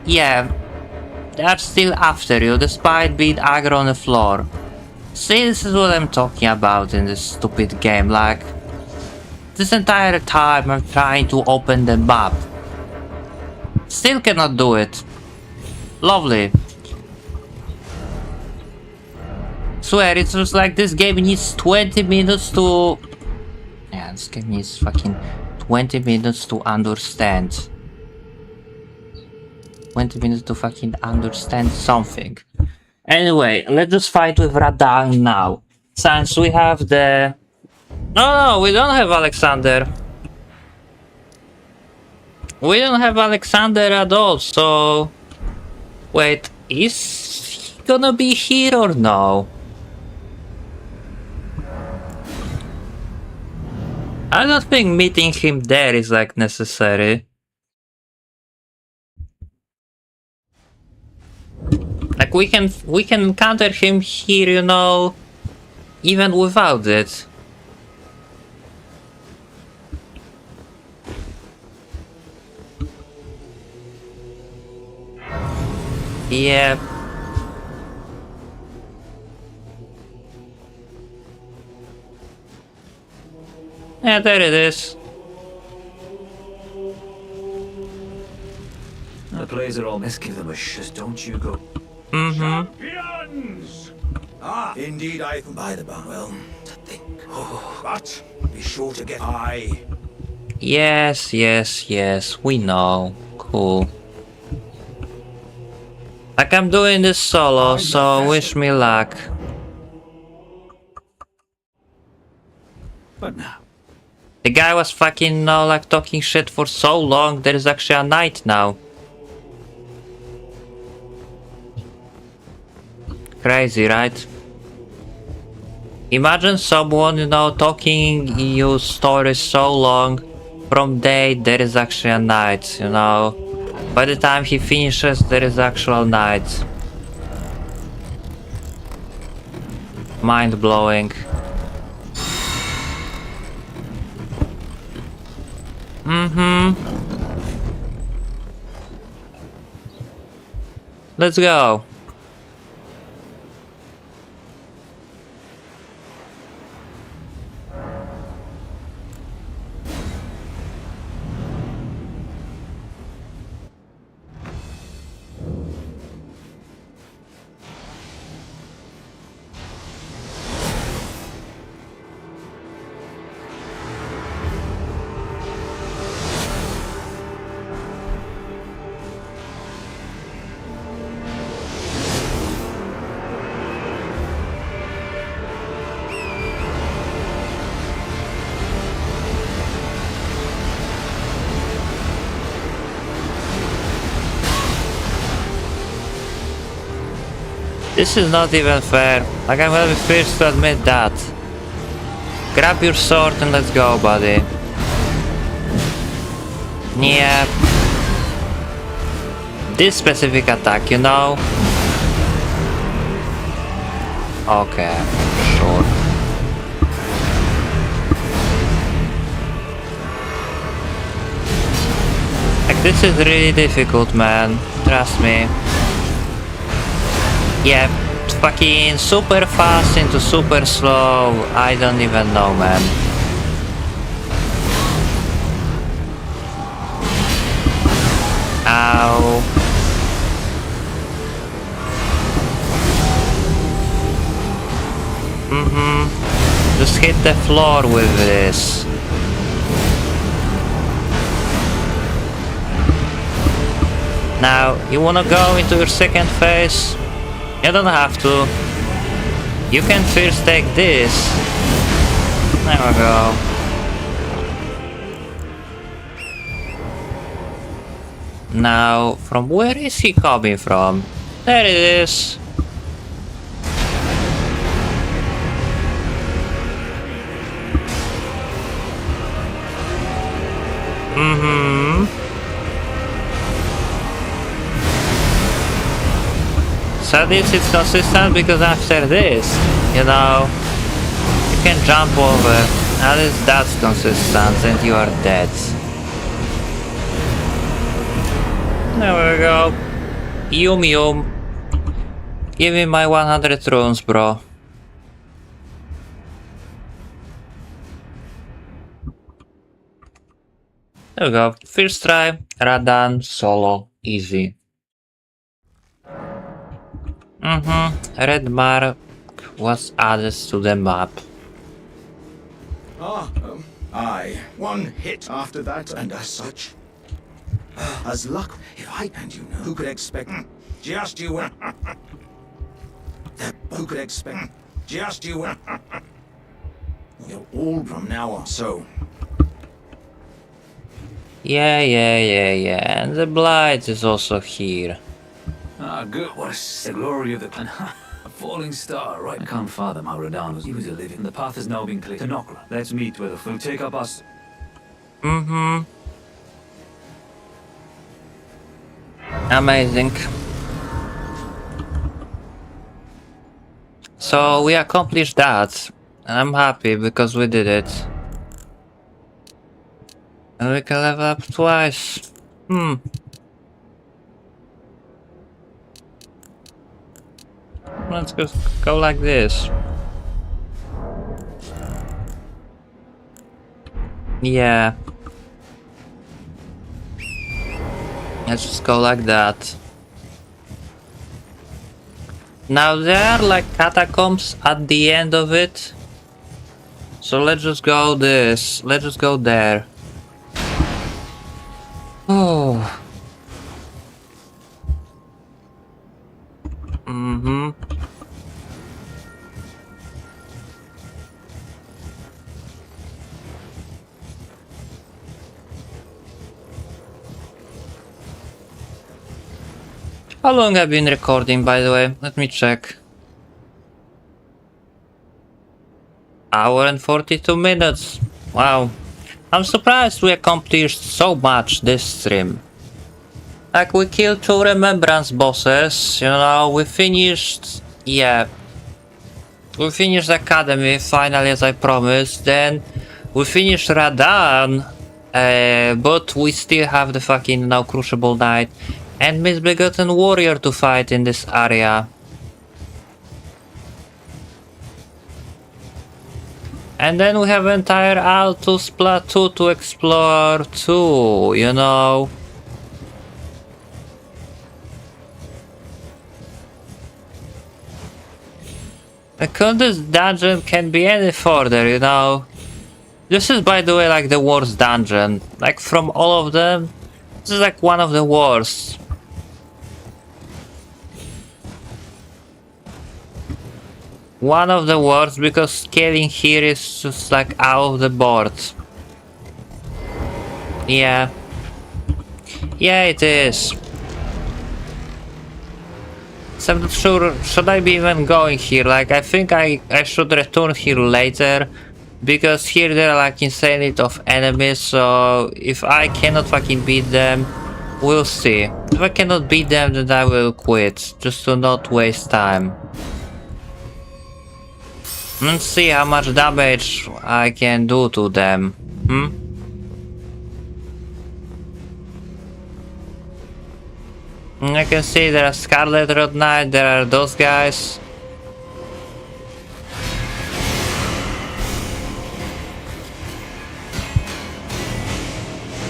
yeah, they're still after you, despite being aggro on the floor. See, this is what I'm talking about in this stupid game, like, this entire time I'm trying to open the map. Still cannot do it. Lovely. Swear, it's just like this game needs 20 minutes to... Yeah, this game needs fucking 20 minutes to understand. 20 minutes to fucking understand something. Anyway, let's just fight with Radahn now. Since we have the... No, we don't have Alexander. We don't have Alexander at all, so... Wait, is he gonna be here or no? I don't think meeting him there is like necessary. Like we can encounter him here, you know, even without it. Yeah. Yeah, there it is. The plays are all. Let's give them a shit. Don't you go. Champions! Ah, indeed, I can buy the bar. Well, to think. But be sure to get. Yes, we know. Cool. Like I'm doing this solo, so wish me luck. But now. The guy was fucking, like talking shit for so long, there is actually a knight now. Crazy, right? Imagine someone, talking you stories so long, from day there is actually a knight, By the time he finishes, there is actual night. Mind blowing. Let's go. This is not even fair. Like, I'm gonna be first to admit that. Grab your sword and let's go, buddy. Yeah. This specific attack, Okay, sure. Like, this is really difficult, man. Trust me. Yeah, fucking super fast into super slow, I don't even know, man. Ow. Just hit the floor with this. Now, you wanna go into your second phase? You don't have to. You can first take this. There we go. Now, from where is he coming from? There it is. at least it's consistent because after this, you know, you can jump over. At least that's consistent and you are dead. There we go. Yum yum. Give me my 100 runes, bro. There we go. First try, Radan, solo, easy. Red mark was added to the map. Aye. One hit after that, and as such. As luck, if I and you know, who could expect? Just you. Who could expect? Just you. You're all from now on. So. Yeah. And the blight is also here. Ah, good. What the glory of the clan. A falling star, right? I can't fathom how Radan was. He was a living. The path has now been cleared. To Nokra. Let's meet where the will take up us. Amazing. So we accomplished that. And I'm happy because we did it. And we can level up twice. Let's just go like this. Yeah. Let's just go like that. Now there are like catacombs at the end of it. So let's just go this. Let's just go there. Oh. How long have I been recording, by the way? Let me check. Hour and 42 minutes. Wow. I'm surprised we accomplished so much this stream. Like, we killed 2 remembrance bosses, you know, we finished... Yeah. We finished Academy, finally, as I promised. Then we finished Radan, but we still have the fucking now Crucible Knight and Misbegotten Warrior to fight in this area. And then we have entire Altus Plateau to explore too, you know. Because this dungeon can be any further, you know. This is, by the way, like the worst dungeon. Like, from all of them, this is like one of the worst. One of the worst, because scaling here is just like out of the board. Yeah. Yeah, it is. So I'm not sure, should I be even going here? Like, I think I should return here later. Because here there are like insanely of enemies, so if I cannot fucking beat them, we'll see. If I cannot beat them, then I will quit, just to not waste time. Let's see how much damage I can do to them. I can see there are Scarlet Red Knight, there are those guys.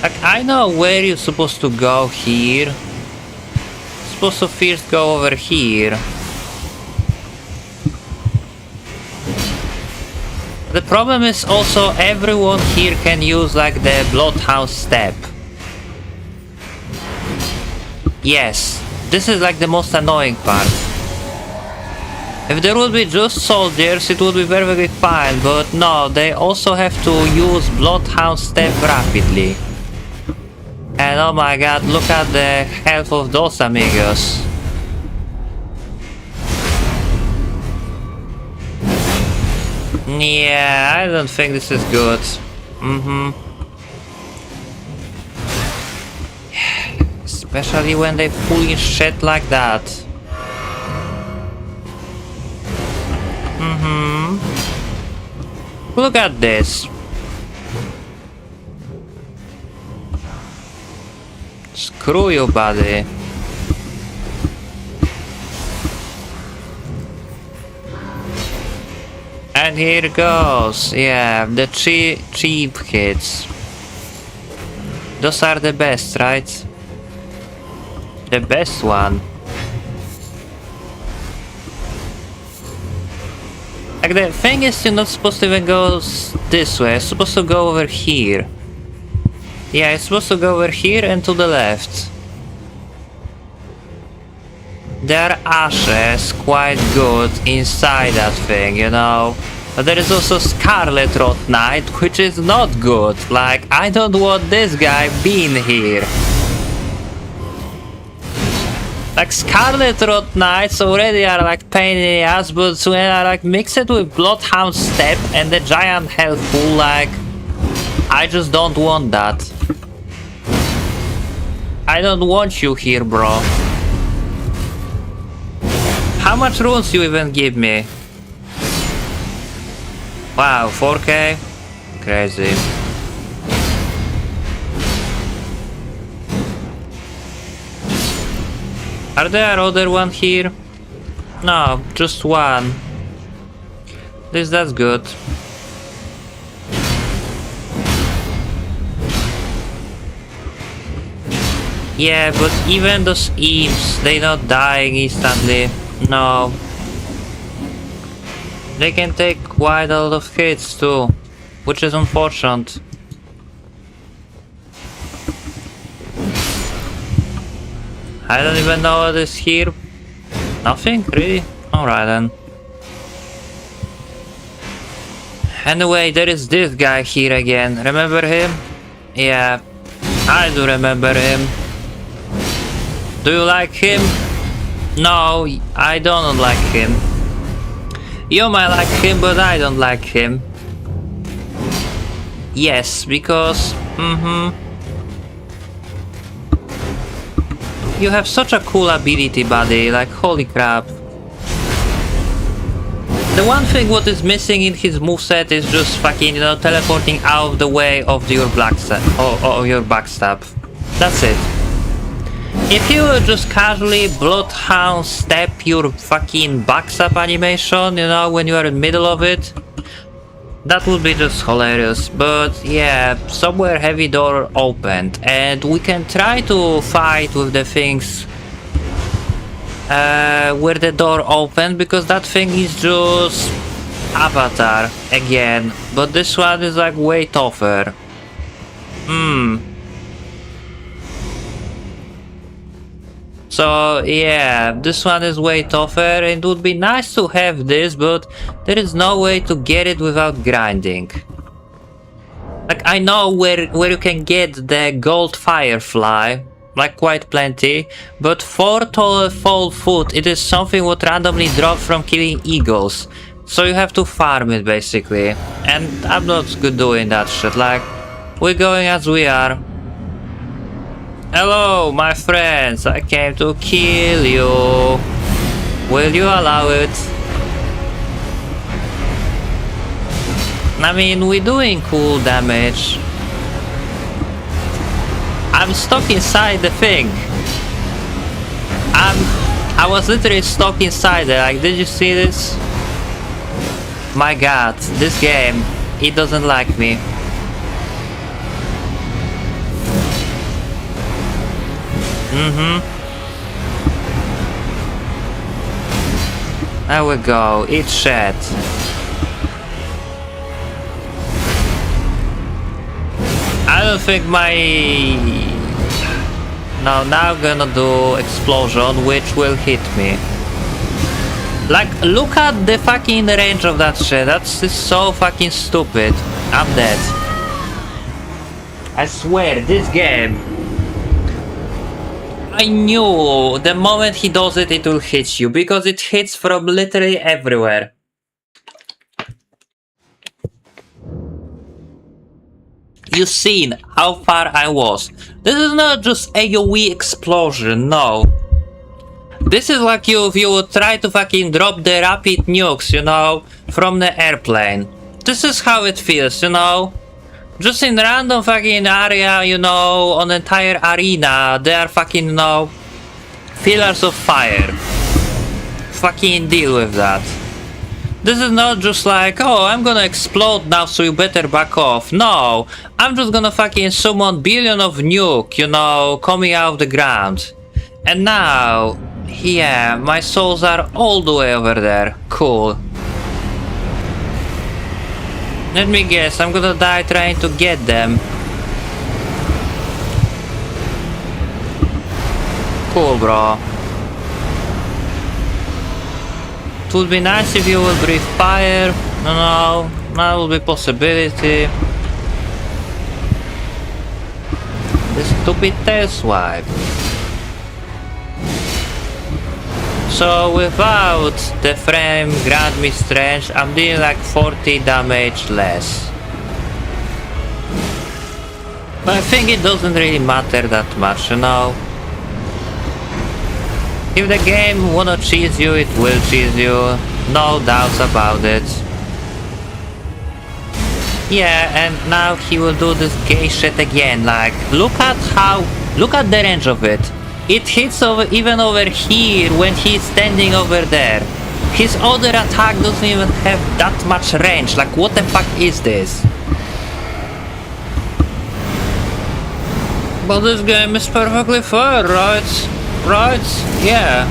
Like, I know where you're supposed to go here. You're supposed to first go over here. The problem is also everyone here can use like the Bloodhound step. Yes, this is like the most annoying part. If there would be just soldiers, it would be very fine, but no, they also have to use Bloodhound step rapidly. And oh my god, look at the health of those amigos. Yeah, I don't think this is good. Especially when they pull in shit like that. Look at this. Screw you, buddy. And here goes. Yeah, the cheap hits. Those are the best, right? The best one. Like, the thing is, you're not supposed to even go this way. You're supposed to go over here. Yeah, you're supposed to go over here and to the left. There are ashes quite good inside that thing, you know. But there is also Scarlet Rot Knight, which is not good. Like, I don't want this guy being here. Like, Scarlet Rot Knights already are like pain in the ass, but when I like mix it with Bloodhound Step and the Giant Health Pool, like, I just don't want that. I don't want you here, bro. How much runes you even give me? Wow, 4k? Crazy. Are there other one here? No, just one. That's good. Yeah, but even those imps, they not dying instantly. No. They can take quite a lot of hits too, which is unfortunate. I don't even know what is here. Nothing? Really? Alright then. Anyway, there is this guy here again. Remember him? Yeah, I do remember him. Do you like him? No, I don't like him. You might like him, but I don't like him. Yes, because... You have such a cool ability, buddy, like holy crap. The one thing what is missing in his moveset is just fucking, you know, teleporting out of the way of your your backstab. That's it. If you would just casually Bloodhound Step your fucking backstab animation, you know, when you are in the middle of it, that would be just hilarious. But yeah, somewhere heavy door opened, and we can try to fight with the things where the door opened, because that thing is just avatar again, but this one is like way tougher. So yeah, this one is way tougher, and it would be nice to have this, but there is no way to get it without grinding. Like, I know where you can get the gold firefly, like quite plenty, but for fall food it is something what randomly drops from killing eagles, so you have to farm it basically, and I'm not good doing that shit. Like, we're going as we are. Hello, my friends, I came to kill you. Will you allow it? I mean, we're doing cool damage. I'm stuck inside the thing. I was literally stuck inside it. Like, did you see this? My god, this game, it doesn't like me. There we go, eat shit. I don't think my... No, now I'm gonna do explosion, which will hit me. Like, look at the fucking range of that shit. That's just so fucking stupid. I'm dead. I swear, this game... I knew the moment he does it, it will hit you, because it hits from literally everywhere. You've seen how far I was. This is not just AoE explosion, no. This is like if you would try to fucking drop the rapid nukes, you know, from the airplane. this is how it feels, you know? Just in random fucking area, you know, on entire arena, there are fucking, you know, pillars of fire. Fucking deal with that. This is not just like, oh, I'm gonna explode now, so you better back off. No, I'm just gonna fucking summon billion of nuke, you know, coming out of the ground. And now, yeah, my souls are all the way over there. Cool. Let me guess, I'm gonna die trying to get them. Cool, bro. It would be nice if you would breathe fire. No, that would be a possibility. The stupid tail swipe. So without the frame grant me strength, I'm dealing like 40 damage less. But I think it doesn't really matter that much, you know. If the game wanna cheese you, it will cheese you. No doubts about it. Yeah, and now he will do this gay shit again. Like, look at the range of it. It hits even over here when he's standing over there. His other attack doesn't even have that much range. Like, what the fuck is this? But this game is perfectly fair, right? Right? Yeah.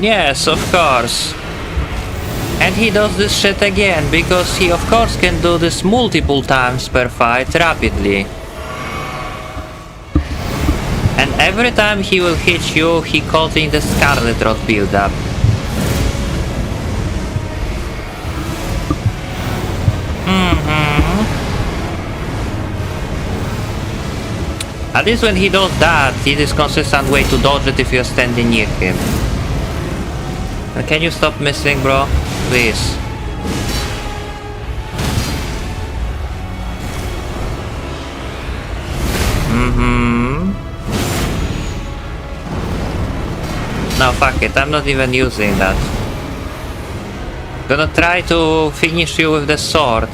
Yes, of course. And he does this shit again, because he of course can do this multiple times per fight rapidly. And every time he will hit you, he causing the Scarlet Rot build-up. At least when he does that, it is consistent way to dodge it if you're standing near him. And can you stop missing, bro? Please. No, fuck it, I'm not even using that. Gonna try to finish you with the sword.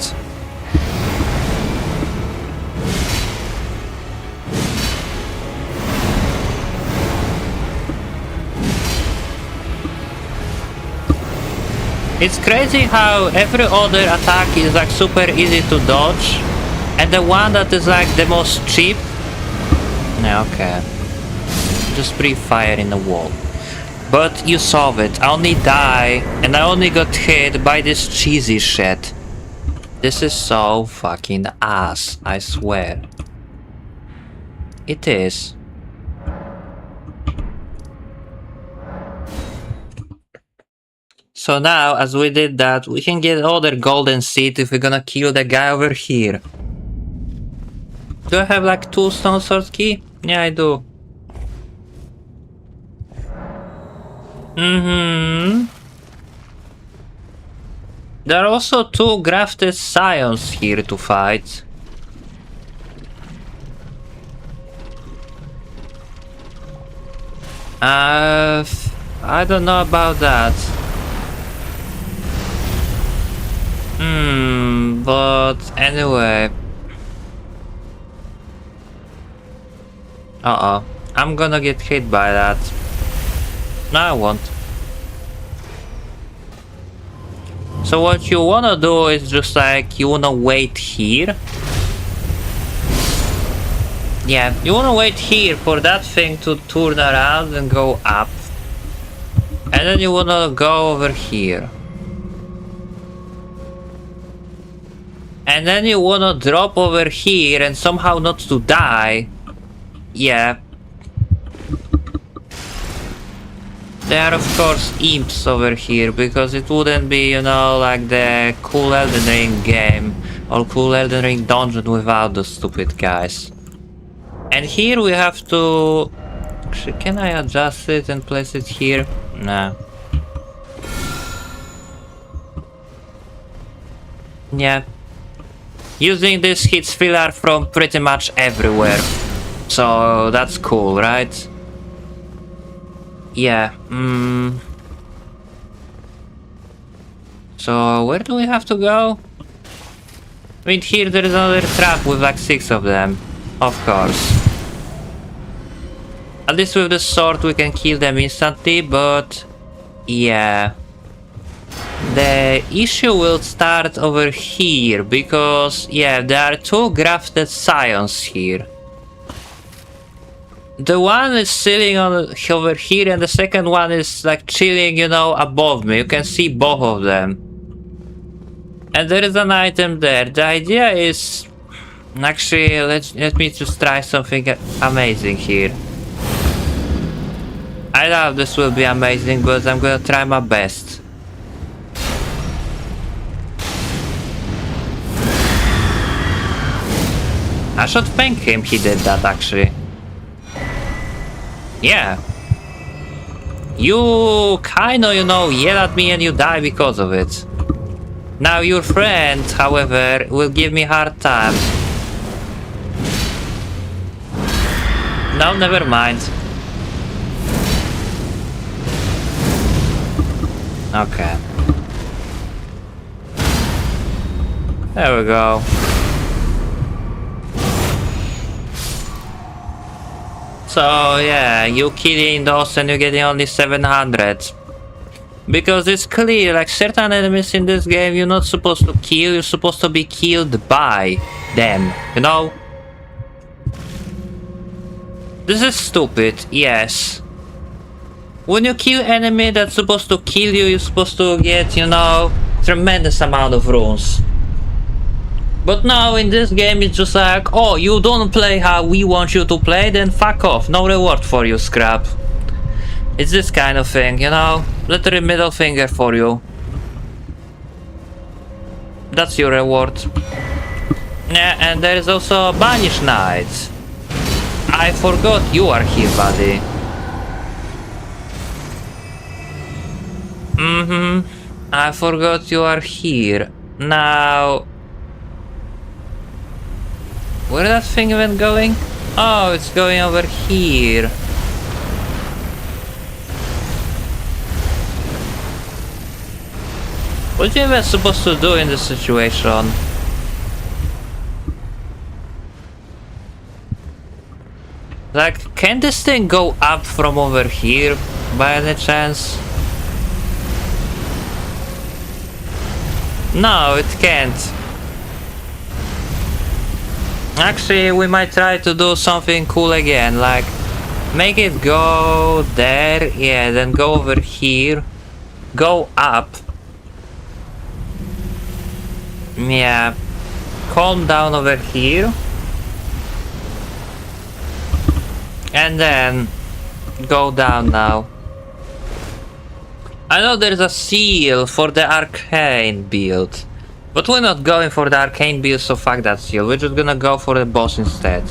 It's crazy how every other attack is like super easy to dodge, and the one that is like the most cheap. Yeah, okay. Just breathe fire in the wall. But you saw it. I only die, and I only got hit by this cheesy shit. This is so fucking ass, I swear. It is. So now, as we did that, we can get other golden seed if we're gonna kill the guy over here. Do I have like 2 stone sword key? Yeah, I do. There are also 2 grafted scions here to fight. I don't know about that. But anyway. Uh-oh. I'm gonna get hit by that. No, I won't. So what you wanna do is just like, you wanna wait here. Yeah, you wanna wait here for that thing to turn around and go up. And then you wanna go over here. And then you wanna drop over here and somehow not to die. Yeah. There are of course imps over here, because it wouldn't be, you know, like the cool Elden Ring game or cool Elden Ring dungeon without those stupid guys. And here we have to... Actually, can I adjust it and place it here? Nah. Yeah. Using this hits filler from pretty much everywhere. So that's cool, right? Yeah. So where do we have to go? I mean, here there is another trap with like 6 of them. Of course. At least with the sword we can kill them instantly, but yeah. The issue will start over here, because yeah, there are 2 grafted scions here. The one is sitting on over here and the second one is like chilling, you know, above me. You can see both of them. And there is an item there. The idea is... Actually, let me just try something amazing here. I doubt this will be amazing, but I'm gonna try my best. I should thank him he did that, actually. Yeah. You kinda, you know, yell at me and you die because of it. Now your friend, however, will give me hard time. No, never mind. Okay. There we go. So yeah, you killing those and you're getting only 700. Because it's clear, like certain enemies in this game you're not supposed to kill, you're supposed to be killed by them, you know? This is stupid, yes. When you kill enemy that's supposed to kill you, you're supposed to get, you know, tremendous amount of runes. But now in this game it's just like, oh, you don't play how we want you to play, then fuck off, no reward for you, scrap. It's this kind of thing, you know, literally middle finger for you. That's your reward. Yeah, and there is also a Banished Knight. I forgot you are here, buddy. I forgot you are here. Now... Where that thing even going? Oh, it's going over here. What are you even supposed to do in this situation? Like, can this thing go up from over here by any chance? No, it can't. Actually, we might try to do something cool again, like make it go there, yeah, then go over here, go up. Yeah, calm down over here. And then go down now. I know there's a seal for the arcane build, but we're not going for the arcane build, so fuck that seal. We're just gonna go for the boss instead.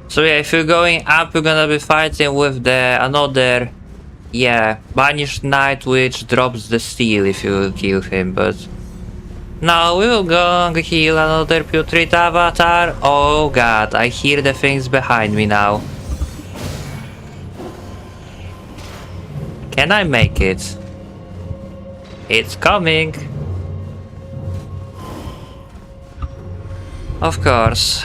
So yeah, if you're going up, you're gonna be fighting with the another, yeah, Banished Knight, which drops the steel if you kill him, but... Now we will go and kill another putrid avatar. Oh god, I hear the things behind me now. Can I make it? It's coming. Of course.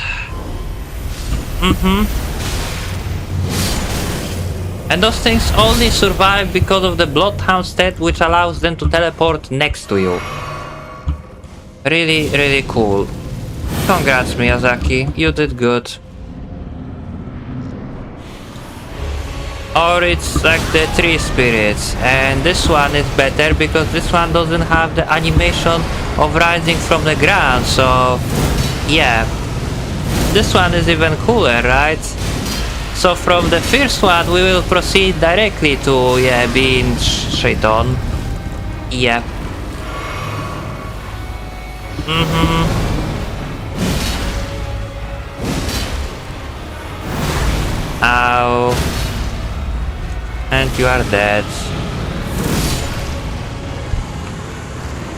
And those things only survive because of the Bloodhound stat, which allows them to teleport next to you. Really, really cool. Congrats, Miyazaki. You did good. Or it's like the tree spirits, and this one is better because this one doesn't have the animation of rising from the ground, so yeah, this one is even cooler, right? So from the first one we will proceed directly to, yeah, being straight on. Yeah. Ow. And you are dead.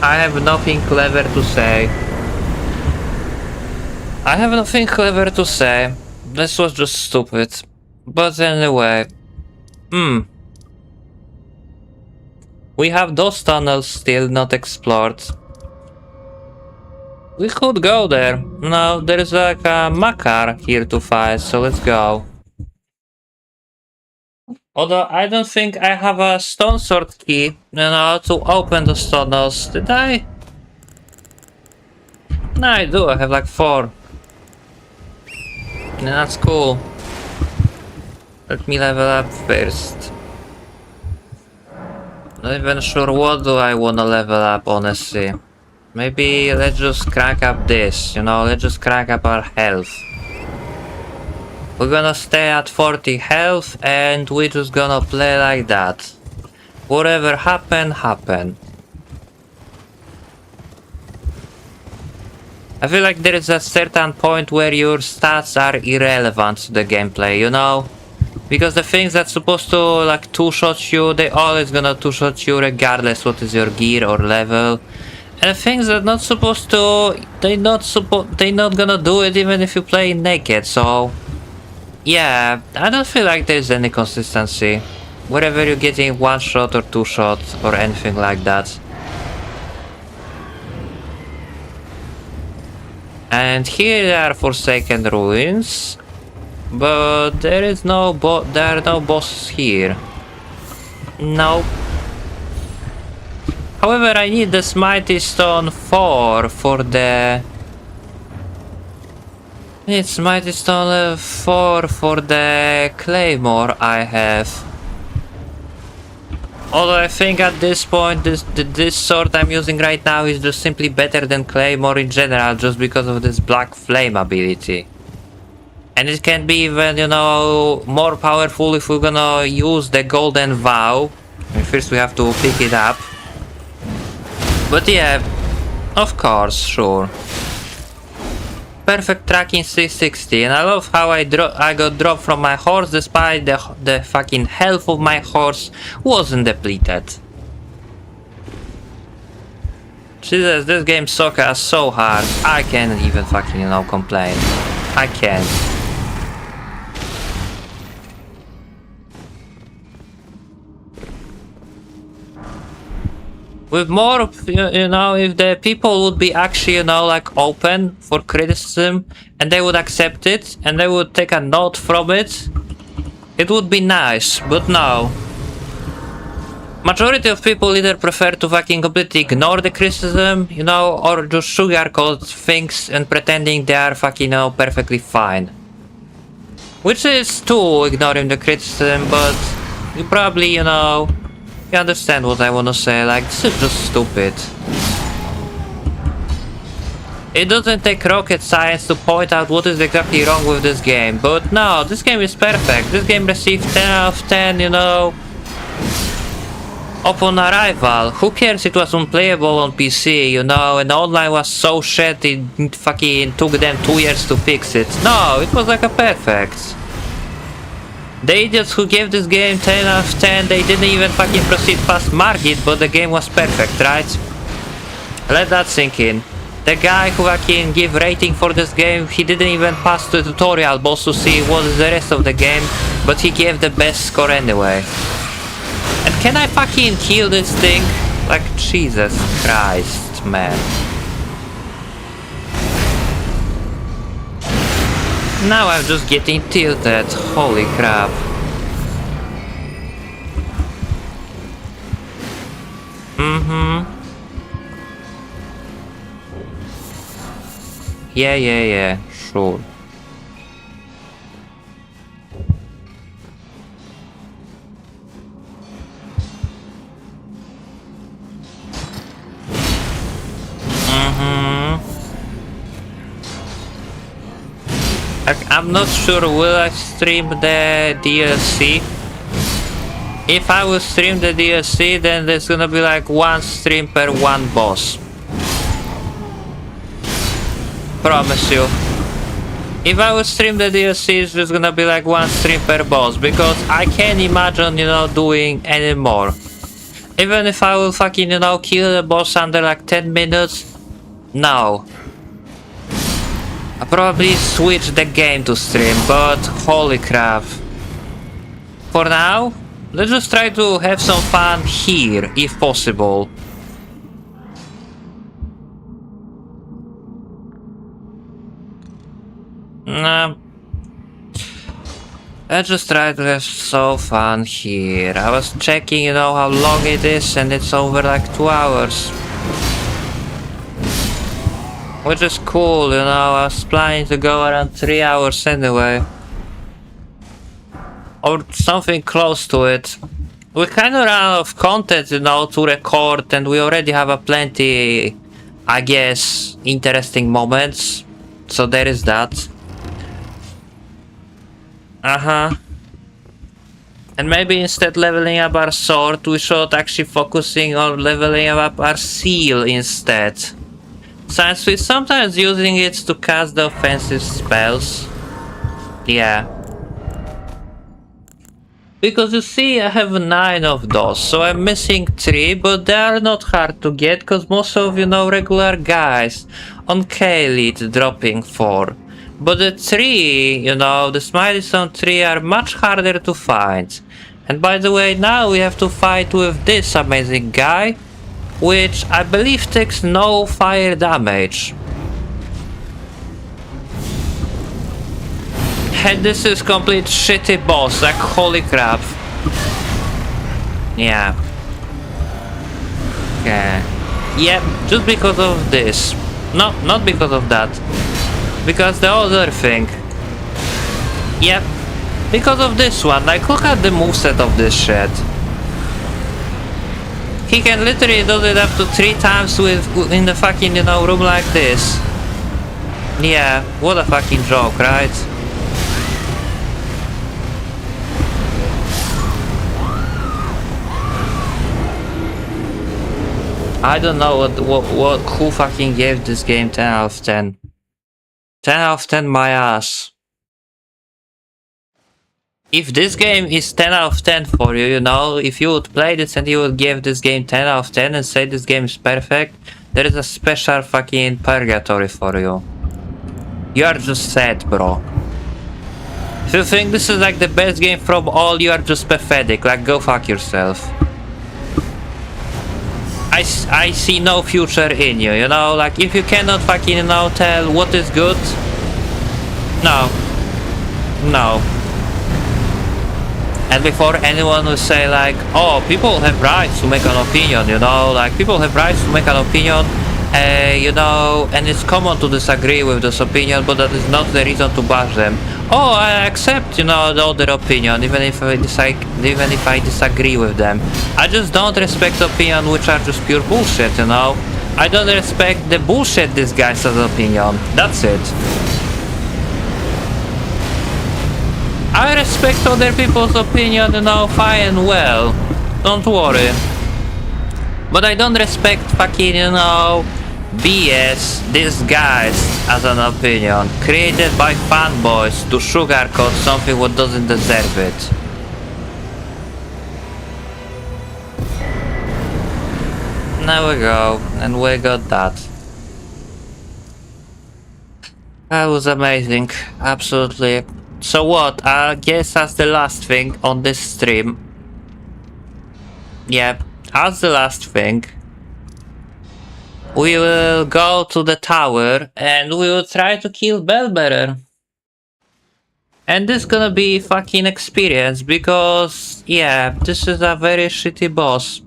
I have nothing clever to say. I have nothing clever to say. This was just stupid. But anyway. We have those tunnels still not explored. We could go there. No, there is like a Makar here to fight, so let's go. Although I don't think I have a stone sword key, to open those tunnels. Did I? No, I do. I have like 4. Yeah, that's cool. Let me level up first. Not even sure what do I wanna level up, honestly. Maybe let's just crank up this, let's just crank up our health. We're gonna stay at 40 health and we're just gonna play like that. Whatever happen, happen. I feel like there is a certain point where your stats are irrelevant to the gameplay, Because the things that's supposed to like two-shot you, they always gonna two-shot you regardless what is your gear or level. And things that not supposed to, they not gonna do it even if you play naked, so... Yeah, I don't feel like there's any consistency. Wherever you're getting 1-shot or 2-shot or anything like that. And here there are Forsaken Ruins. But there are no bosses here. Nope. However, I need the Mighty Stone 4 for the... It's Mighty Stone 4 for the Claymore I have. Although I think at this point, this sword I'm using right now is just simply better than Claymore in general, just because of this Black Flame ability. And it can be even, more powerful if we're gonna use the Golden Vow. And first we have to pick it up. But yeah, of course, sure. Perfect tracking 360, and I love how I got dropped from my horse despite the fucking health of my horse wasn't depleted. Jesus, this game sucks so hard. I can't even fucking complain. I can't. With more, if the people would be actually, like open for criticism and they would accept it and they would take a note from it, it would be nice, but no. Majority of people either prefer to fucking completely ignore the criticism, or just sugarcoat things and pretending they are fucking, perfectly fine. Which is too, ignoring the criticism, but you probably, you understand what I wanna say, like, this is just stupid. It doesn't take rocket science to point out what is exactly wrong with this game, but no, this game is perfect. This game received 10 out of 10, upon arrival. Who cares it was unplayable on PC, and online was so shit it fucking took them 2 years to fix it. No, it was like a perfect. The idiots who gave this game 10 out of 10, they didn't even fucking proceed past mark it, but the game was perfect, right? Let that sink in. The guy who fucking gave rating for this game, he didn't even pass the tutorial boss to see what is the rest of the game, but he gave the best score anyway. And can I fucking kill this thing? Like, Jesus Christ, man. Now I'm just getting tilted, holy crap. Yeah, sure. I'm not sure will I stream the DLC. If I will stream the DLC, then there's gonna be like 1 stream per 1 boss. Promise you. If I will stream the DLC, it's just gonna be like 1 stream per boss, because I can't imagine, doing any more. Even if I will fucking, kill the boss under like 10 minutes, no. I probably switch the game to stream, but holy crap. For now, Let's just try to have some fun here, if possible. Nah. Let's just try to have so fun here. I was checking, you know, how long it is, and it's over like 2 hours. Which is cool, you know, I was planning to go around 3 hours anyway. Or something close to it. We kind of ran out of content, you know, to record, and we already have a plenty, I guess, interesting moments. So there is that. And maybe instead leveling up our sword, we should actually focusing on leveling up our seal instead. Since we're sometimes using it to cast the offensive spells. Yeah. Because you see, I have 9 of those, so I'm missing 3, but they are not hard to get, because most of, you know, regular guys on K-Elite dropping 4. But the 3, you know, the Smiley Stone 3 are much harder to find. And by the way, now we have to fight with this amazing guy, which I believe takes no fire damage. And this is complete shitty boss, like holy crap. Yeah. Okay. Yep, just because of this. No, not because of that. Because the other thing. Yep. Because of this one. Like, look at the moveset of this shit. He can literally do it up to 3 times in the fucking, you know, room like this. Yeah, what a fucking joke, right? I don't know who fucking gave this game 10 out of 10. 10 out of 10 my ass. If this game is 10 out of 10 for you, you know, if you would play this and you would give this game 10 out of 10 and say this game is perfect, there is a special fucking purgatory for you. You are just sad, bro. If you think this is like the best game from all, you are just pathetic, like go fuck yourself. I see no future in you, you know, like if you cannot fucking, you know, tell what is good, no. And before anyone will say like, oh, people have rights to make an opinion, you know, like people have rights to make an opinion, you know, and it's common to disagree with this opinion, but that is not the reason to bash them. Oh, I accept, you know, the other opinion, even if I disagree with them. I just don't respect opinion which are just pure bullshit, you know. I don't respect the bullshit disguised as opinion. That's it. I respect other people's opinion, you know, fine and well. Don't worry. But I don't respect fucking, you know, BS disguised as an opinion, created by fanboys to sugarcoat something what doesn't deserve it. There we go, and we got that. That was amazing, absolutely. So what, I guess that's the last thing on this stream. Yep, that's the last thing. We will go to the tower and we will try to kill Bellbearer. And this is gonna be fucking experience because, yeah, this is a very shitty boss.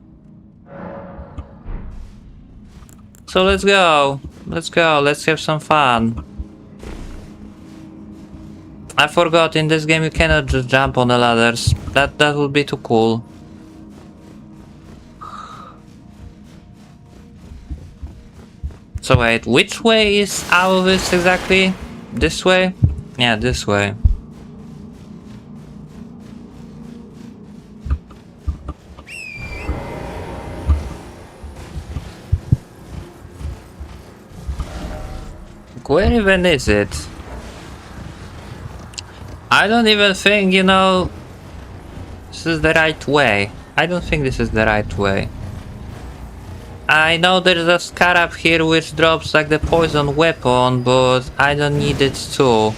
So let's go, let's have some fun. I forgot, in this game you cannot just jump on the ladders. That would be too cool. So wait, which way is out of this exactly? This way? Yeah, this way. Where even is it? I don't even think, you know, this is the right way. I don't think this is the right way. I know there's a scarab here which drops like the poison weapon, but I don't need it too.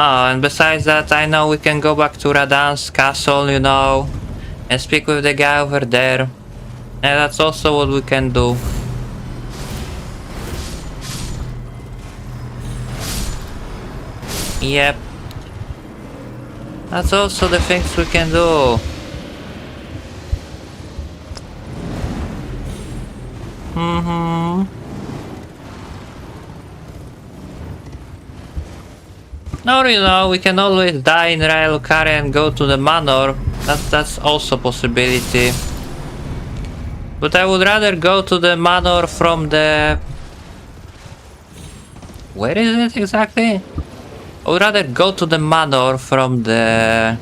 Oh, and besides that, I know we can go back to Radan's castle, you know, and speak with the guy over there. And that's also what we can do. Yep. That's also the things we can do. Or, you know, we can always die in Rael'Kari and go to the manor. That's also a possibility. But I would rather go to the manor from the... Where is it exactly? I would rather go to the manor from the...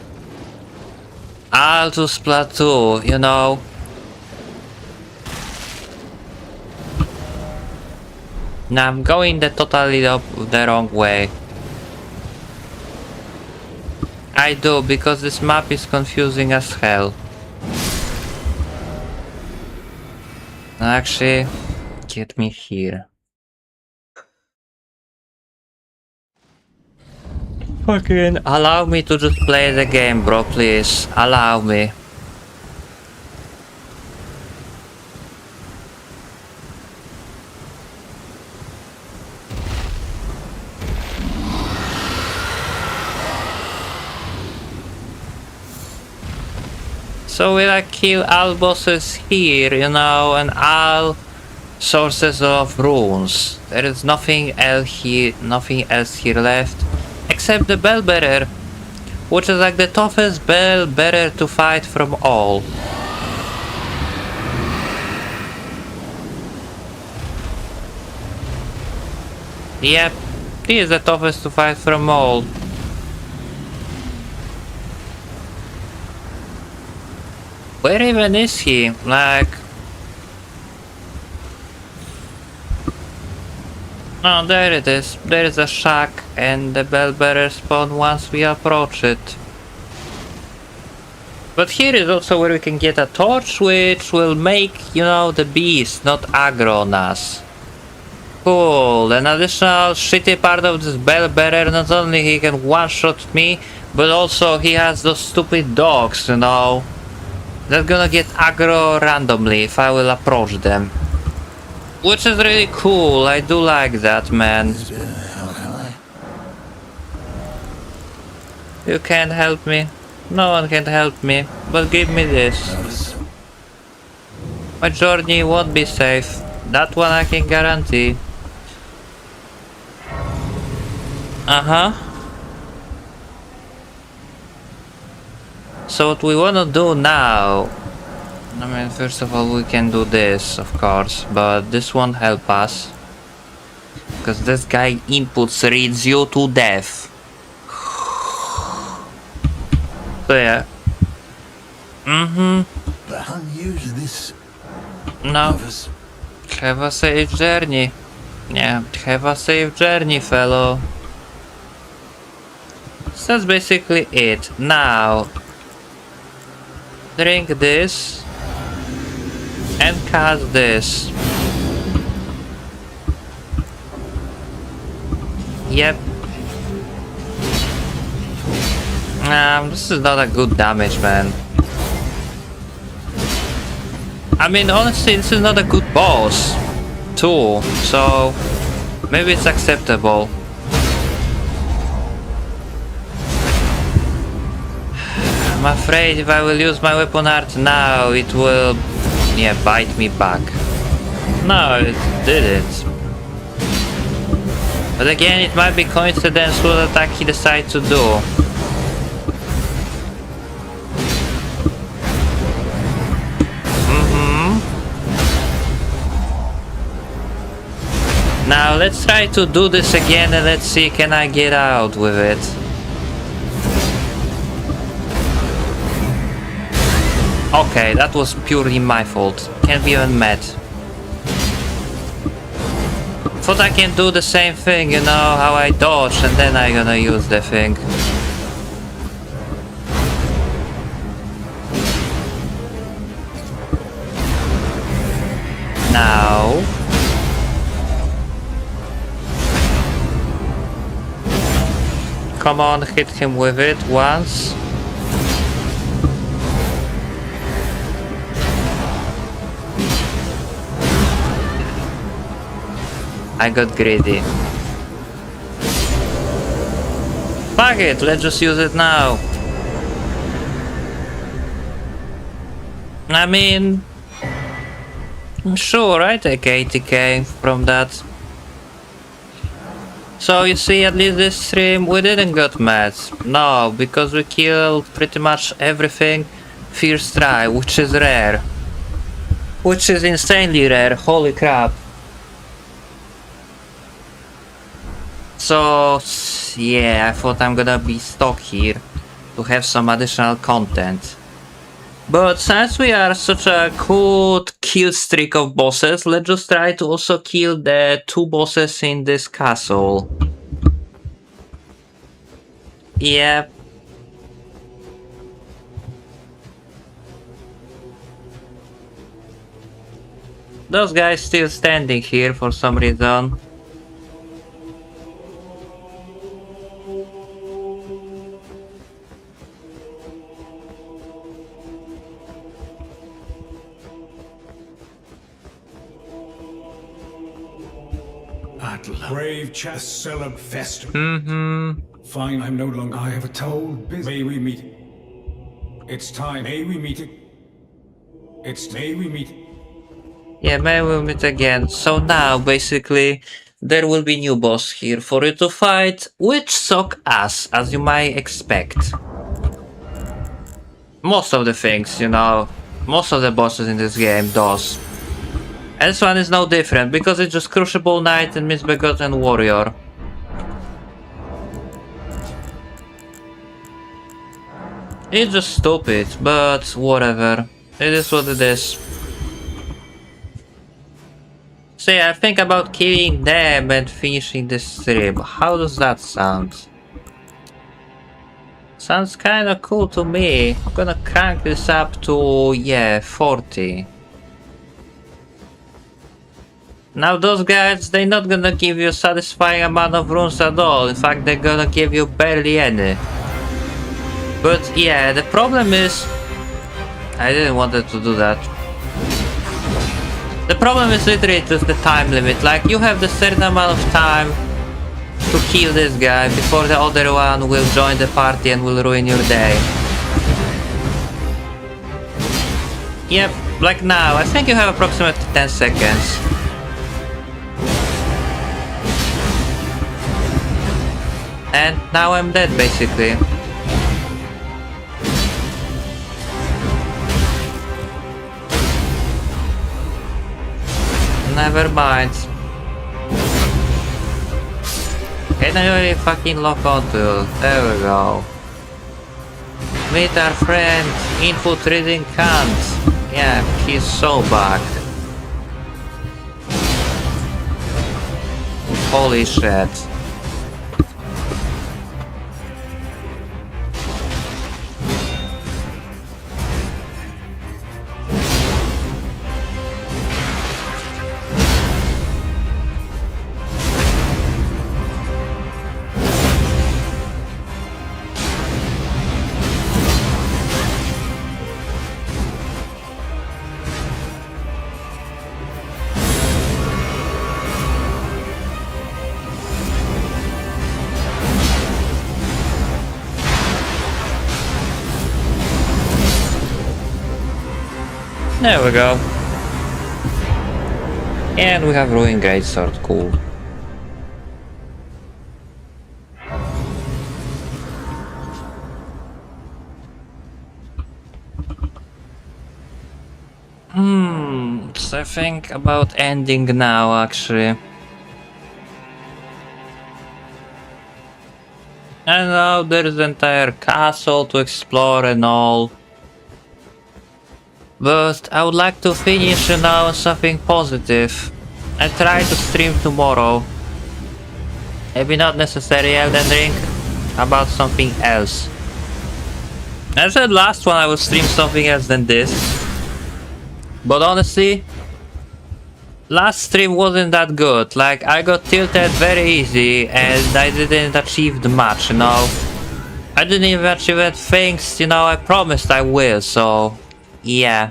Altus Plateau, you know. Now I'm going the the wrong way. I do, because this map is confusing as hell. Actually, get me here. Fucking allow me to just play the game, bro, please. Allow me. So we like kill all bosses here, you know, and all sources of runes. There is nothing else here left, except the Bellbearer, which is like the toughest Bellbearer to fight from all. Yep, he is the toughest to fight from all. Where even is he? Like... Oh, there it is. There is a shack and the Bellbearer spawn once we approach it. But here is also where we can get a torch, which will make, you know, the beast not aggro on us. Cool. An additional shitty part of this Bellbearer, not only he can one-shot me, but also he has those stupid dogs, you know. They're gonna get aggro randomly if I will approach them. Which is really cool, I do like that, man. You can't help me. No one can help me, but give me this. My journey won't be safe. That one I can guarantee. Uh-huh. So what we wanna do now... I mean, first of all, we can do this, of course, but this won't help us. Because this guy inputs reads you to death. So yeah. But unused this. No. Have a safe journey. Yeah, have a safe journey, fellow. So that's basically it. Now, drink this and cast this. Yep. This is not a good damage, man. I mean, honestly, this is not a good boss, too, so maybe it's acceptable. I'm afraid if I will use my weapon art now, it will, yeah, bite me back. No, it didn't. But again, it might be coincidence what attack he decided to do. Now let's try to do this again and let's see can I get out with it. Okay, that was purely my fault. Can't be even mad. Thought I can do the same thing, you know, how I dodge and then I'm gonna use the thing. Now... come on, hit him with it once. I got greedy. Fuck it, let's just use it now. I mean, sure, I take 80k from that. So you see, at least this stream we didn't get mad. No, because we killed pretty much everything first try, which is rare. Which is insanely rare, holy crap. So yeah, I thought I'm gonna be stuck here to have some additional content. But since we are such a good kill streak of bosses, let's just try to also kill the 2 bosses in this castle. Yep. Those guys still standing here for some reason. Brave chest celeb festival. Fine, I'm no longer. I have a told business. May we meet? It's time. May we meet it? May we meet? Yeah, maybe we'll meet again. So now, basically, there will be new boss here for you to fight, which suck ass, as you might expect. Most of the things, you know, most of the bosses in this game does. And this one is no different, because it's just Crucible Knight and Misbegotten Warrior. It's just stupid, but whatever. It is what it is. So yeah, I think about killing them and finishing this stream. How does that sound? Sounds kinda cool to me. I'm gonna crank this up to, yeah, 40. Now those guys, they're not gonna give you a satisfying amount of runes at all. In fact, they're gonna give you barely any. But yeah, the problem is... I didn't want to do that. The problem is literally just the time limit. Like, you have the certain amount of time to kill this guy before the other one will join the party and will ruin your day. Yep, like now, I think you have approximately 10 seconds. And now I'm dead, basically. Never mind. Can I really fucking lock onto it? There we go. Meet our friend, input reading cunt. Yeah, he's so bugged. Holy shit. There we go. And we have Ruin Greatsword, cool. So I think about ending now, actually. I know there's the entire castle to explore and all. But I would like to finish, you know, something positive. I try to stream tomorrow. Maybe not necessarily Elden Ring, about something else. I said last one I would stream something else than this. But honestly, last stream wasn't that good. Like, I got tilted very easy and I didn't achieve much, you know. I didn't even achieve things, you know, I promised I will, so yeah.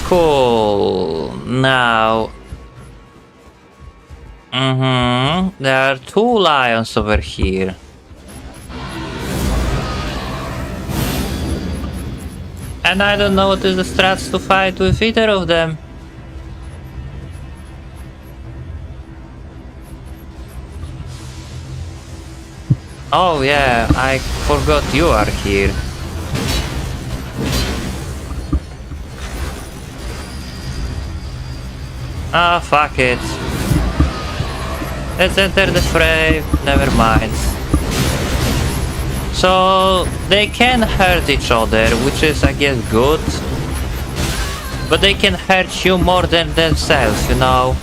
Cool. Now. There are 2 lions over here. And I don't know what is the strats to fight with either of them. Oh yeah, I forgot you are here. Ah, fuck it. Let's enter the fray. Never mind. So they can hurt each other, which is, I guess, good. But they can hurt you more than themselves, you know.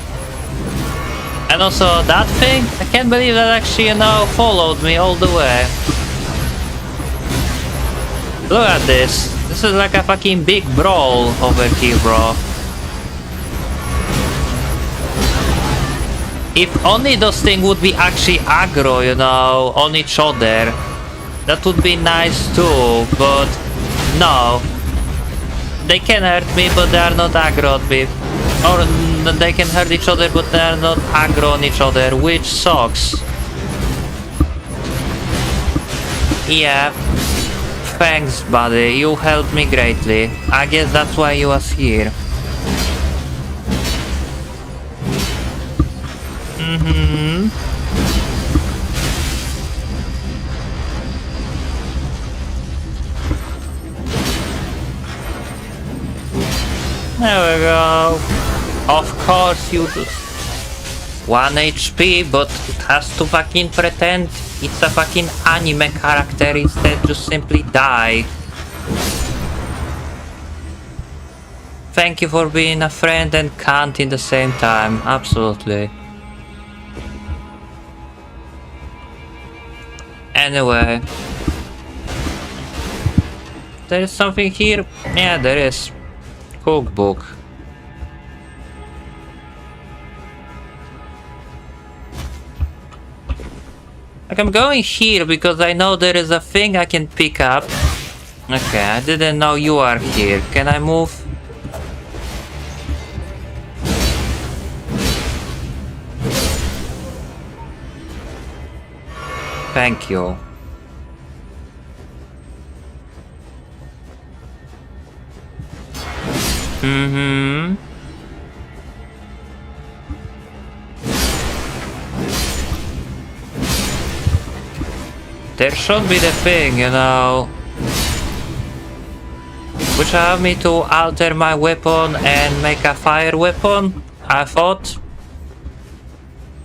And also that thing, I can't believe that actually, you know, followed me all the way. Look at this. This is like a fucking big brawl over here, bro. If only those things would be actually aggro, you know, on each other, that would be nice too, but no. They can hurt me, but they are not aggro on me. Or they can hurt each other, but they are not aggro on each other, which sucks. Yeah. Thanks, buddy. You helped me greatly. I guess that's why you was here. There we go. Of course you do. 1 HP, but it has to fucking pretend it's a fucking anime character instead just simply die. Thank you for being a friend and cunt in the same time, absolutely. Anyway. There is something here? Yeah, there is. Cookbook. Like, I'm going here because I know there is a thing I can pick up. Okay, I didn't know you are here. Can I move? Thank you. There should be the thing, you know, which allowed me to alter my weapon and make a fire weapon, I thought.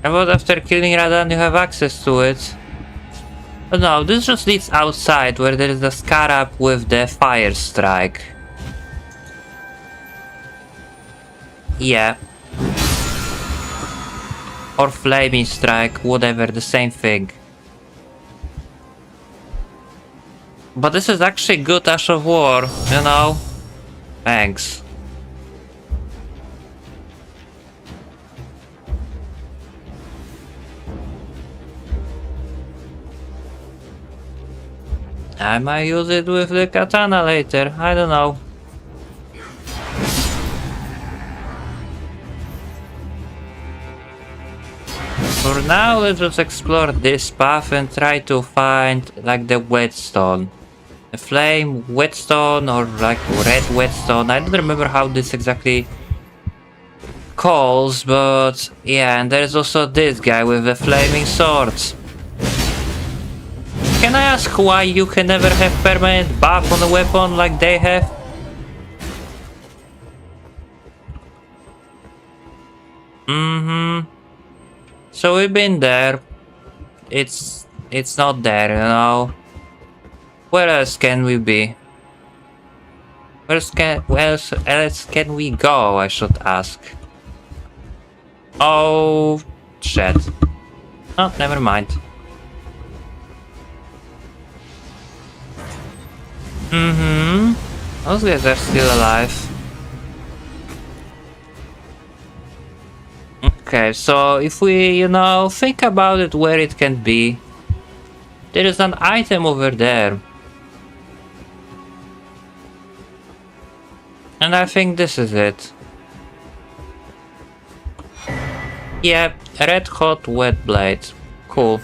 And what after killing Radan you have access to it? But no, this just leads outside where there is a scarab with the fire strike. Yeah. Or flaming strike, whatever, the same thing. But this is actually good Ash of War, you know? Thanks. I might use it with the katana later, I don't know. For now, let's just explore this path and try to find like the whetstone. A flame whetstone or like red whetstone. I don't remember how this exactly calls, but yeah, and there's also this guy with the flaming swords. Can I ask why you can never have permanent buff on a weapon like they have? So we've been there. It's not there, you know. Where else can we be? Where else can we go, I should ask. Oh shit. Oh, never mind. Those guys are still alive. Okay, so if we, think about it where it can be, there is an item over there. And I think this is it. Yep, red hot wet blade. Cool.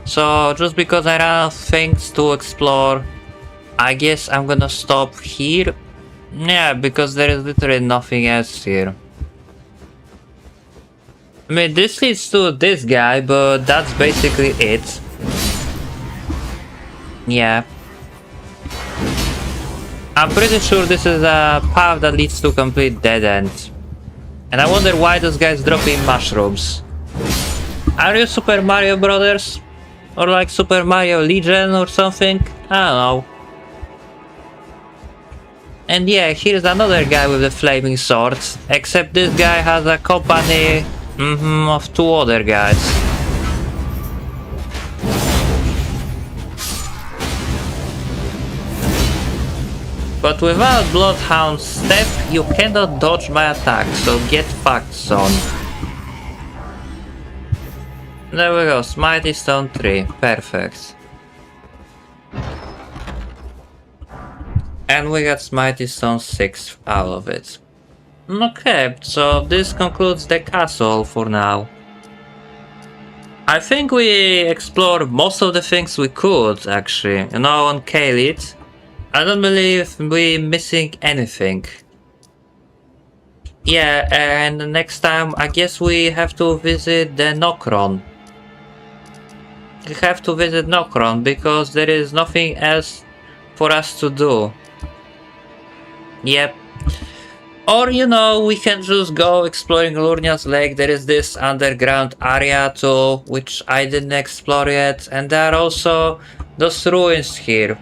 So, just because I ran out of things to explore, I guess I'm gonna stop here. Yeah, because there is literally nothing else here. I mean, this leads to this guy, but that's basically it. Yeah. I'm pretty sure this is a path that leads to a complete dead end. And I wonder why those guys dropping mushrooms. Are you Super Mario Brothers? Or like Super Mario Legion or something? I don't know. And yeah, here's another guy with the flaming sword. Except this guy has a company of 2 other guys. But without Bloodhound's step, you cannot dodge my attack, so get fucked, son. There we go, Smitey Stone 3, perfect. And we got Smitey Stone 6 out of it. Okay, so this concludes the castle for now. I think we explored most of the things we could, actually, on Kalit. I don't believe we're missing anything. Yeah, and next time I guess we have to visit the Nokron. We have to visit Nokron because there is nothing else for us to do. Yep. Or we can just go exploring Lurnia's Lake. There is this underground area too, which I didn't explore yet. And there are also those ruins here.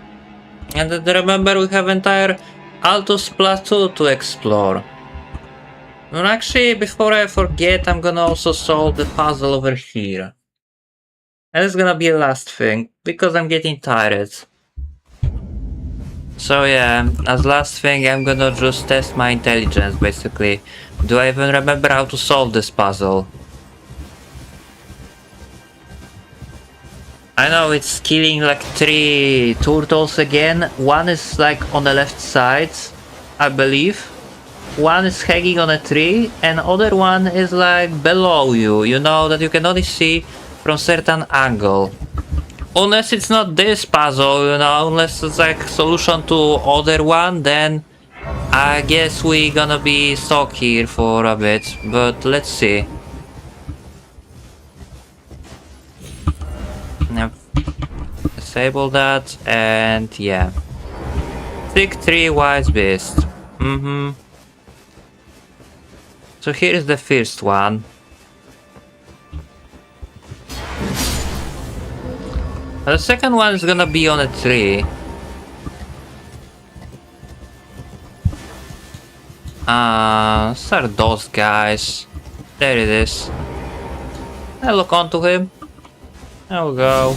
And then remember, we have entire Altus Plateau to explore. And actually, before I forget, I'm gonna also solve the puzzle over here. And it's gonna be the last thing, because I'm getting tired. So yeah, as last thing, I'm gonna just test my intelligence, basically. Do I even remember how to solve this puzzle? I know it's killing like 3 turtles again. One is like on the left side, I believe. One is hanging on a tree, and other one is like below you, that you can only see from certain angle. Unless it's not this puzzle, unless it's like solution to other one, then I guess we gonna be stuck here for a bit, but let's see. Yep. Disable that, and yeah. Thick 3 Wise Beast. So here is the first one. The second one is gonna be on a tree. So are those guys. There it is. I look onto him. There we go.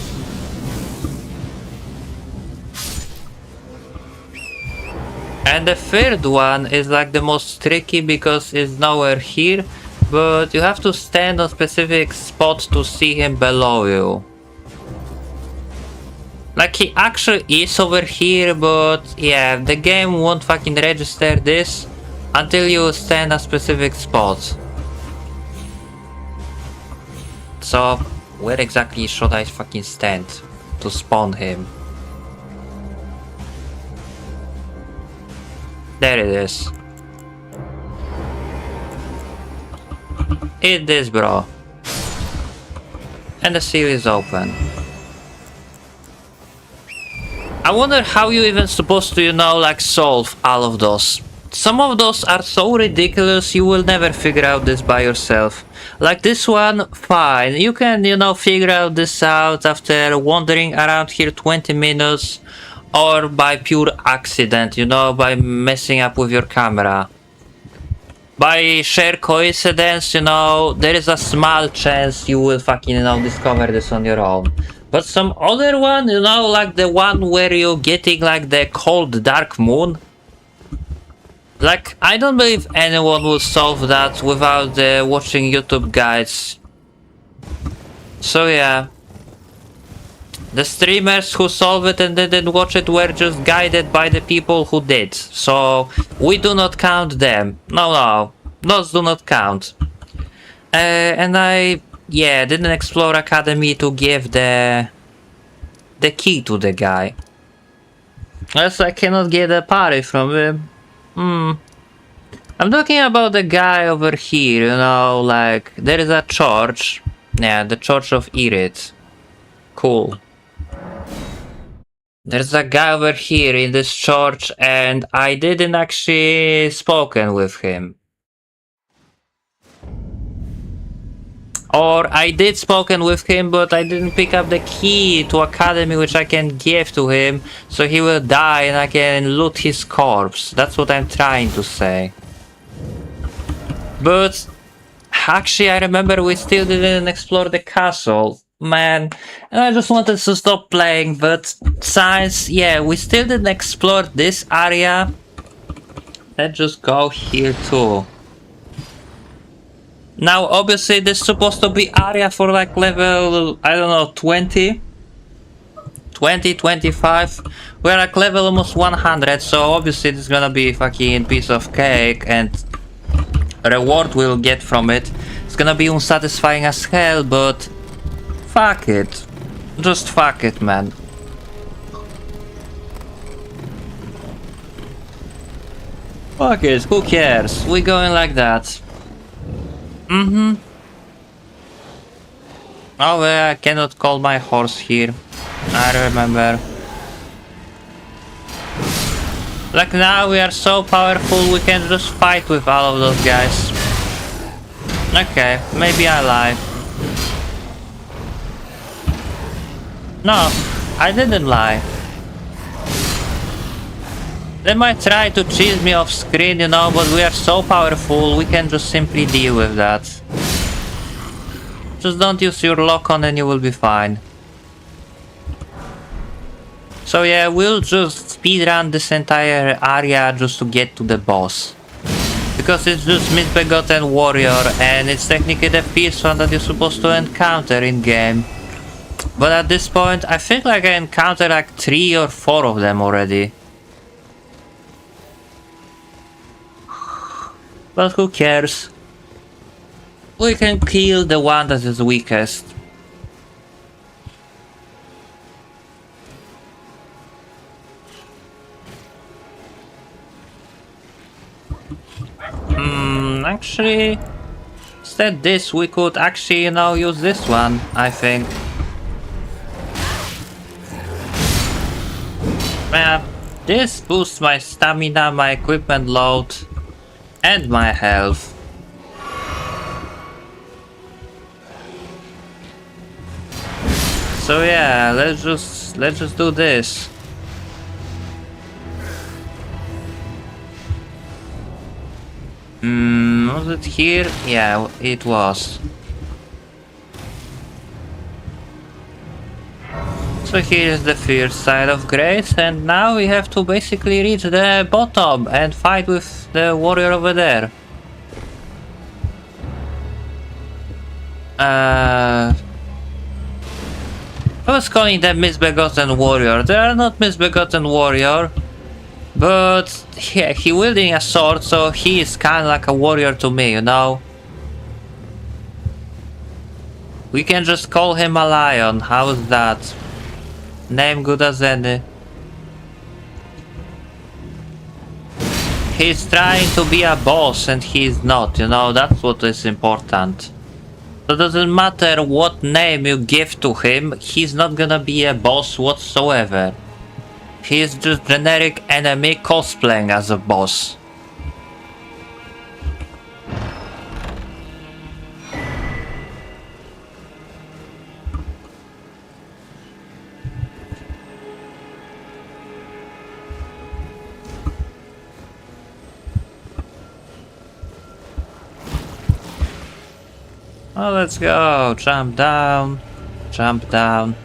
And the third one is like the most tricky because it's nowhere here, but you have to stand on specific spot to see him below you. Like he actually is over here, but yeah, the game won't fucking register this until you stand a specific spot. So where exactly should I fucking stand to spawn him? There it is. Eat this, bro. And the seal is open. I wonder how you even supposed to, like solve all of those. Some of those are so ridiculous you will never figure out this by yourself. Like this one, fine. You can, figure out this out after wandering around here 20 minutes. Or by pure accident, by messing up with your camera. By sheer coincidence, there is a small chance you will fucking, discover this on your own. But some other one, you know, like the one where you're getting like the cold dark moon. Like, I don't believe anyone will solve that without watching YouTube guides. So yeah. The streamers who solve it and didn't watch it were just guided by the people who did. So we do not count them. No. Those do not count. And I, yeah, didn't explore Academy to give the key to the guy. As I cannot get a party from him. I'm talking about the guy over here, you know, like, there is a church. Yeah, the Church of Irid. Cool. There's a guy over here in this church and I didn't actually spoken with him. Or I did spoken with him, but I didn't pick up the key to Academy which I can give to him, so he will die and I can loot his corpse. That's what I'm trying to say. But actually I remember we still didn't explore the castle. Man, and I just wanted to stop playing, but since, yeah, we still didn't explore this area, let's just go here too. Now obviously this is supposed to be area for like level, I don't know, 20, 25. We're like level almost 100, so obviously this is gonna be fucking piece of cake and reward we'll get from it. It's gonna be unsatisfying as hell, but fuck it. Just fuck it, man. Fuck it, who cares? We're going like that. Oh yeah, I cannot call my horse here. I remember. Like now we are so powerful we can just fight with all of those guys. Okay, maybe I lied. No, I didn't lie. They might try to cheat me off screen, you know, but we are so powerful, we can just simply deal with that. Just don't use your lock-on and you will be fine. So yeah, we'll just speedrun this entire area just to get to the boss. Because it's just Misbegotten Warrior and it's technically the first one that you're supposed to encounter in-game. But at this point, I think like I encountered like 3 or 4 of them already. But who cares? We can kill the one that is weakest. Actually, instead this, we could actually, you know, use this one, I think. This boosts my stamina, my equipment load, and my health. So yeah, let's just do this. Was it here? Yeah, it was. So here is the first side of Grace, and now we have to basically reach the bottom and fight with the warrior over there. I was calling them Misbegotten Warrior. They are not Misbegotten Warrior, but yeah, he wielding a sword, so he is kinda like a warrior to me, you know? We can just call him a lion, how's that? Name good as any. He's trying to be a boss and he's not, you know, that's what is important. So it doesn't matter what name you give to him, he's not gonna be a boss whatsoever. He's just generic enemy cosplaying as a boss. Oh, let's go. Jump down. Jump down.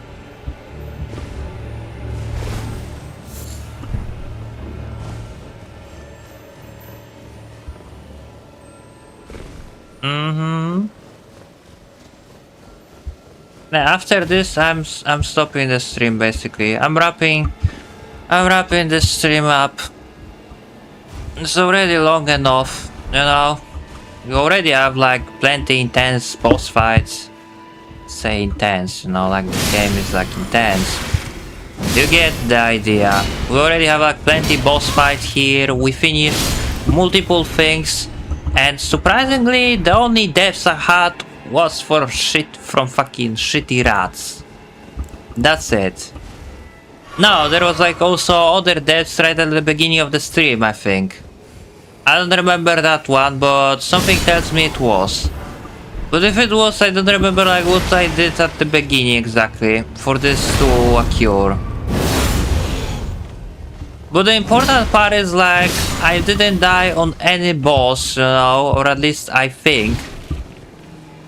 Mm-hmm. Now, after this, I'm stopping the stream basically. I'm wrapping this stream up. It's already long enough, you know. We already have like plenty intense boss fights. Say intense, you know, like the game is like intense. You get the idea. We already have like plenty boss fights here. We finished multiple things, and surprisingly, the only deaths I had was for shit from fucking shitty rats. That's it. No, there was like also other deaths right at the beginning of the stream, I think. I don't remember that one, but something tells me it was. But if it was, I don't remember like what I did at the beginning exactly for this to occur. But the important part is like I didn't die on any boss, you know, or at least I think.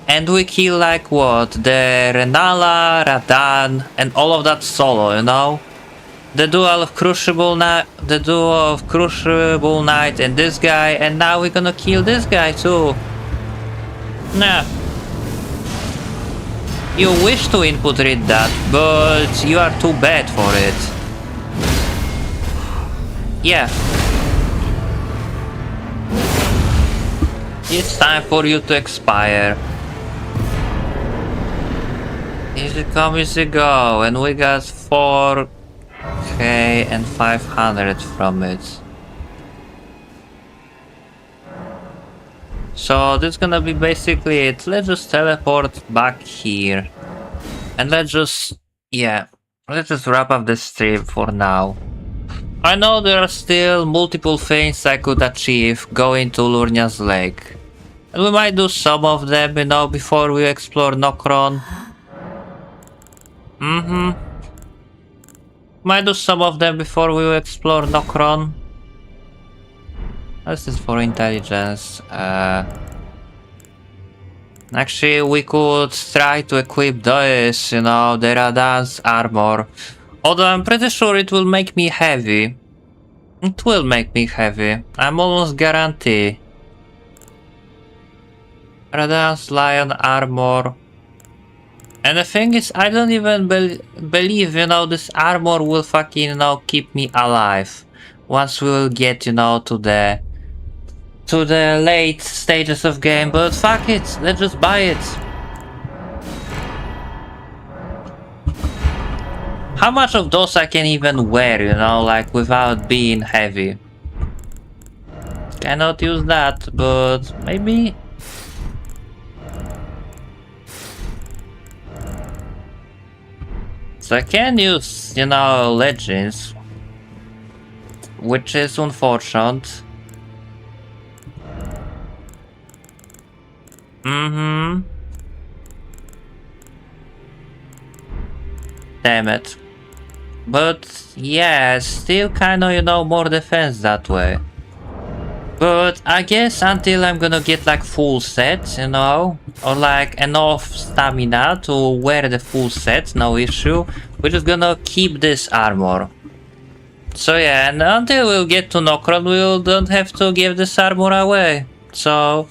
And we kill like what? The Renala, Radan, and all of that solo, you know? The duo of Crucible Knight, and this guy, and now we're gonna kill this guy too. Nah. You wish to input read that, but you are too bad for it. Yeah. It's time for you to expire. Easy come, easy go, and we got 4k and 500 from it. So this is gonna be basically it. Let's just teleport back here. And let's just wrap up this stream for now. I know there are still multiple things I could achieve going to Lurnia's Lake. And we might do some of them, you know, before we explore Nokron. Might do some of them before we explore Nokron. This is for intelligence. Actually, we could try to equip this, you know, the Radan's armor. Although I'm pretty sure it will make me heavy. It will make me heavy. I'm almost guaranteed. Radan's lion armor. And the thing is, I don't even believe, you know, this armor will fucking, you know, keep me alive. Once we will get, you know, to the late stages of game, but fuck it, let's just buy it. How much of those I can even wear, you know, like without being heavy? Cannot use that, but maybe. So I can use, you know, legends, which is unfortunate. Damn it. But yeah, still kinda, you know, more defense that way. But I guess until I'm gonna get like full set, you know, or like enough stamina to wear the full set, no issue, we're just gonna keep this armor. So yeah, and until we'll get to Nokron, we don't have to give this armor away. So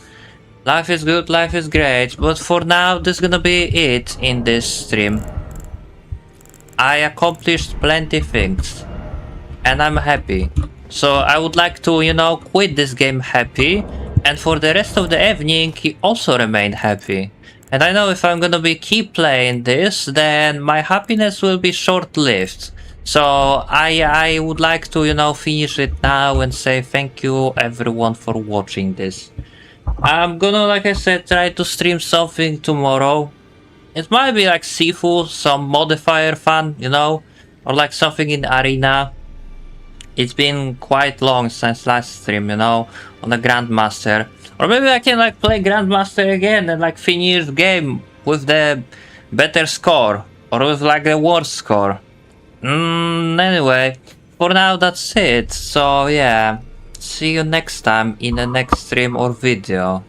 life is good, life is great, but for now this is gonna be it in this stream. I accomplished plenty things, and I'm happy. So I would like to, you know, quit this game happy, and for the rest of the evening also remain happy. And I know if I'm gonna keep playing this, then my happiness will be short-lived. So I would like to, you know, finish it now and say thank you everyone for watching this. I'm gonna, like I said, try to stream something tomorrow. It might be like Sifu, some modifier fun, you know, or like something in Arena. It's been quite long since last stream, you know, on the Grandmaster. Or maybe I can like play Grandmaster again and like finish the game with the better score, or with like the worse score. Anyway, for now that's it. So yeah, see you next time in the next stream or video.